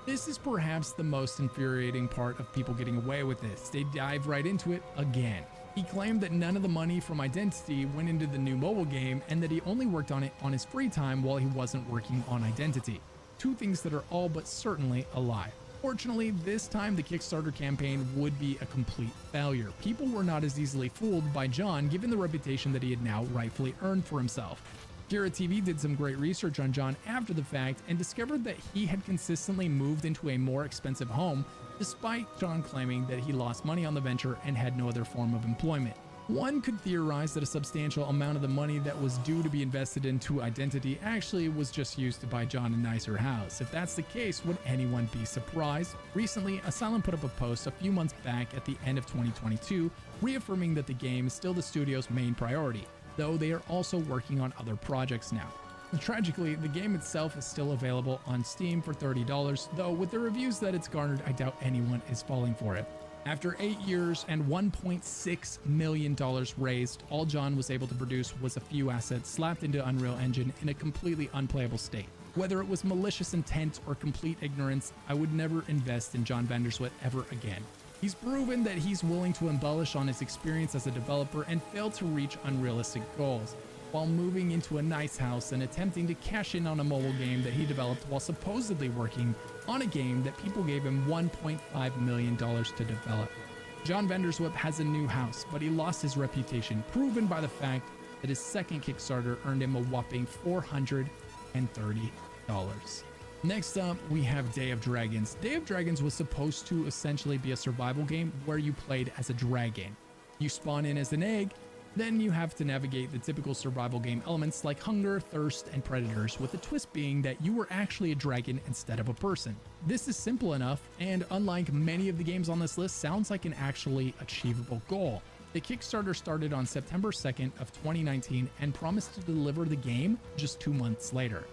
This is perhaps the most infuriating part of people getting away with this. They dive right into it again. He claimed that none of the money from Identity went into the new mobile game and that he only worked on it on his free time while he wasn't working on Identity. Two things that are all but certainly a lie. Fortunately, this time the Kickstarter campaign would be a complete failure. People were not as easily fooled by John given the reputation that he had now rightfully earned for himself. Kira TV did some great research on John after the fact and discovered that he had consistently moved into a more expensive home despite John claiming that he lost money on the venture and had no other form of employment. One could theorize that a substantial amount of the money that was due to be invested into Identity actually was just used to buy John a nicer house. If that's the case, would anyone be surprised? Recently, Asylum put up a post a few months back at the end of 2022, reaffirming that the game is still the studio's main priority, though they are also working on other projects now. Tragically, the game itself is still available on Steam for $30, though with the reviews that it's garnered, I doubt anyone is falling for it. After 8 years and $1.6 million raised, all John was able to produce was a few assets slapped into Unreal Engine in a completely unplayable state. Whether it was malicious intent or complete ignorance, I would never invest in John Vanderswet ever again. He's proven that he's willing to embellish on his experience as a developer and failed to reach unrealistic goals, while moving into a nice house and attempting to cash in on a mobile game that he developed while supposedly working on a game that people gave him $1.5 million to develop. John Vanderswet has a new house, but he lost his reputation, proven by the fact that his second Kickstarter earned him a whopping $430. Next up, we have Day of Dragons. Day of Dragons was supposed to essentially be a survival game where you played as a dragon. You spawn in as an egg, then you have to navigate the typical survival game elements like hunger, thirst, and predators, with the twist being that you were actually a dragon instead of a person. This is simple enough, and unlike many of the games on this list, sounds like an actually achievable goal. The Kickstarter started on September 2nd of 2019 and promised to deliver the game just 2 months later.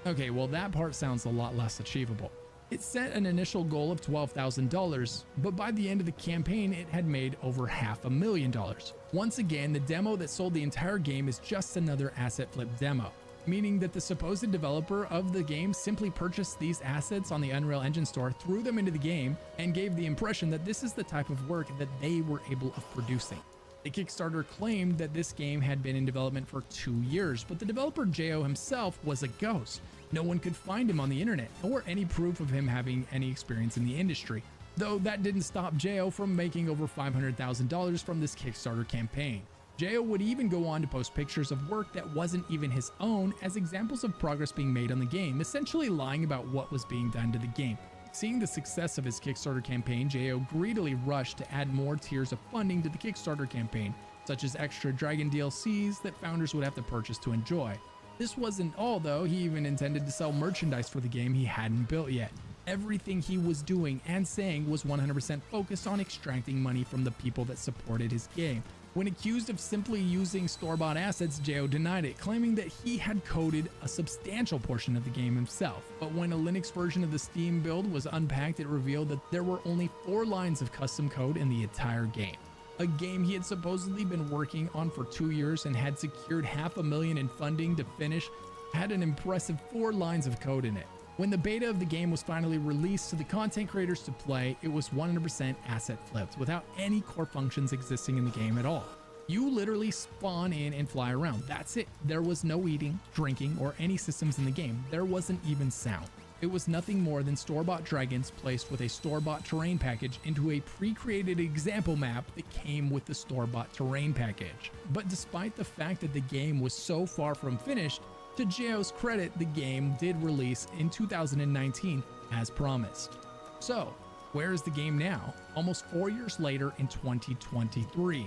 Okay, well that part sounds a lot less achievable. It set an initial goal of $12,000, but by the end of the campaign, it had made over $500,000. Once again, the demo that sold the entire game is just another asset flip demo, meaning that the supposed developer of the game simply purchased these assets on the Unreal Engine store, threw them into the game, and gave the impression that this is the type of work that they were able of producing. The Kickstarter claimed that this game had been in development for 2 years, but the developer Jo himself was a ghost. No one could find him on the internet, or any proof of him having any experience in the industry. Though that didn't stop Jo from making over $500,000 from this Kickstarter campaign. Jo would even go on to post pictures of work that wasn't even his own as examples of progress being made on the game, essentially lying about what was being done to the game. Seeing the success of his Kickstarter campaign, Jo greedily rushed to add more tiers of funding to the Kickstarter campaign, such as extra Dragon DLCs that founders would have to purchase to enjoy. This wasn't all though, he even intended to sell merchandise for the game he hadn't built yet. Everything he was doing and saying was 100% focused on extracting money from the people that supported his game. When accused of simply using store-bought assets, Jao denied it, claiming that he had coded a substantial portion of the game himself. But when a Linux version of the Steam build was unpacked, it revealed that there were only 4 lines of custom code in the entire game. A game he had supposedly been working on for 2 years and had secured $500,000 in funding to finish had an impressive 4 lines of code in it. When the beta of the game was finally released to the content creators to play, it was 100% asset flipped, without any core functions existing in the game at all. You literally spawn in and fly around. That's it. There was no eating, drinking, or any systems in the game. There wasn't even sound. It was nothing more than store-bought dragons placed with a store-bought terrain package into a pre-created example map that came with the store-bought terrain package. But despite the fact that the game was so far from finished, to Jao's credit, the game did release in 2019 as promised. So, where is the game now, almost 4 years later in 2023?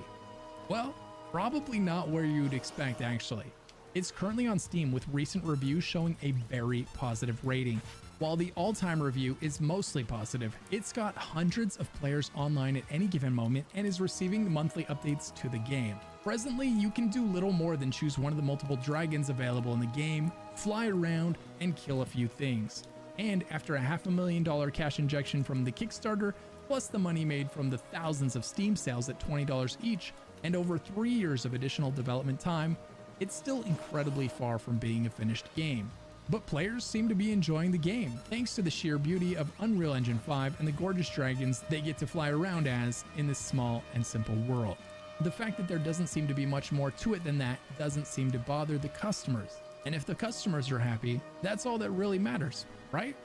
Well, probably not where you'd expect actually. It's currently on Steam with recent reviews showing a very positive rating. While the all-time review is mostly positive, it's got hundreds of players online at any given moment and is receiving monthly updates to the game. Presently, you can do little more than choose one of the multiple dragons available in the game, fly around, and kill a few things. And after a $500,000 cash injection from the Kickstarter, plus the money made from the thousands of Steam sales at $20 each, and over 3 years of additional development time, it's still incredibly far from being a finished game. But players seem to be enjoying the game, thanks to the sheer beauty of Unreal Engine 5 and the gorgeous dragons they get to fly around as in this small and simple world. The fact that there doesn't seem to be much more to it than that doesn't seem to bother the customers. And if the customers are happy, that's all that really matters, right?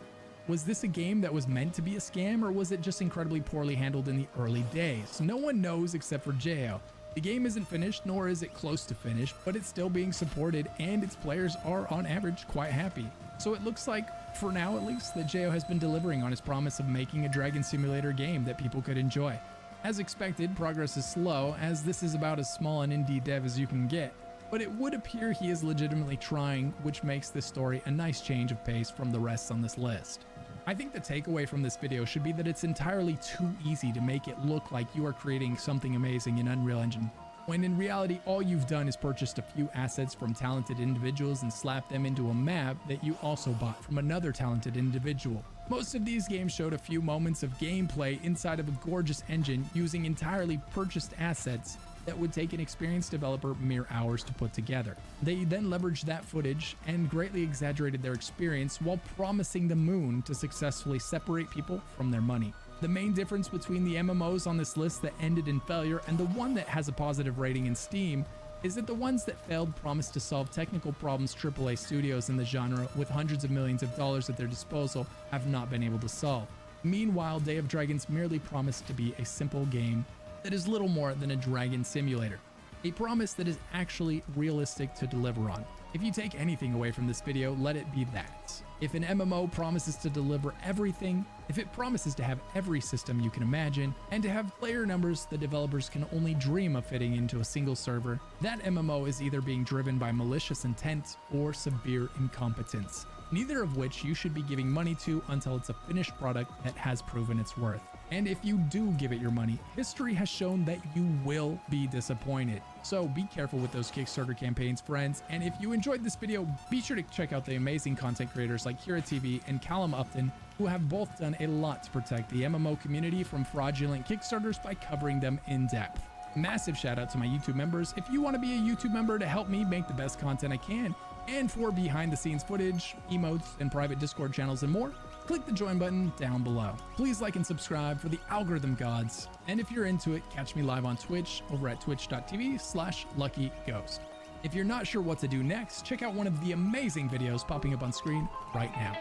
Was this a game that was meant to be a scam, or was it just incredibly poorly handled in the early days? No one knows except for Jao. The game isn't finished, nor is it close to finished, but it's still being supported and its players are on average quite happy. So it looks like, for now at least, that Jao has been delivering on his promise of making a Dragon Simulator game that people could enjoy. As expected, progress is slow, as this is about as small an indie dev as you can get, but it would appear he is legitimately trying, which makes this story a nice change of pace from the rest on this list. I think the takeaway from this video should be that it's entirely too easy to make it look like you are creating something amazing in Unreal Engine, when in reality all you've done is purchased a few assets from talented individuals and slapped them into a map that you also bought from another talented individual. Most of these games showed a few moments of gameplay inside of a gorgeous engine using entirely purchased assets that would take an experienced developer mere hours to put together. They then leveraged that footage and greatly exaggerated their experience while promising the moon to successfully separate people from their money. The main difference between the MMOs on this list that ended in failure and the one that has a positive rating in Steam is that the ones that failed promised to solve technical problems AAA studios in the genre with hundreds of millions of dollars at their disposal have not been able to solve. Meanwhile, Day of Dragons merely promised to be a simple game that is little more than a dragon simulator. A promise that is actually realistic to deliver on. If you take anything away from this video, let it be that. If an MMO promises to deliver everything, if it promises to have every system you can imagine, and to have player numbers the developers can only dream of fitting into a single server, that MMO is either being driven by malicious intent or severe incompetence, neither of which you should be giving money to until it's a finished product that has proven its worth. And if you do give it your money, history has shown that you will be disappointed. So be careful with those Kickstarter campaigns, friends. And if you enjoyed this video, be sure to check out the amazing content creators like Kira TV and Callum Upton, who have both done a lot to protect the MMO community from fraudulent Kickstarters by covering them in depth. Massive shout out to my YouTube members. If you want to be a YouTube member to help me make the best content I can, and for behind the scenes footage, emotes, and private Discord channels and more, click the join button down below. Please like and subscribe for the algorithm gods. And if you're into it, catch me live on Twitch over at twitch.tv/luckyghost. If you're not sure what to do next, check out one of the amazing videos popping up on screen right now.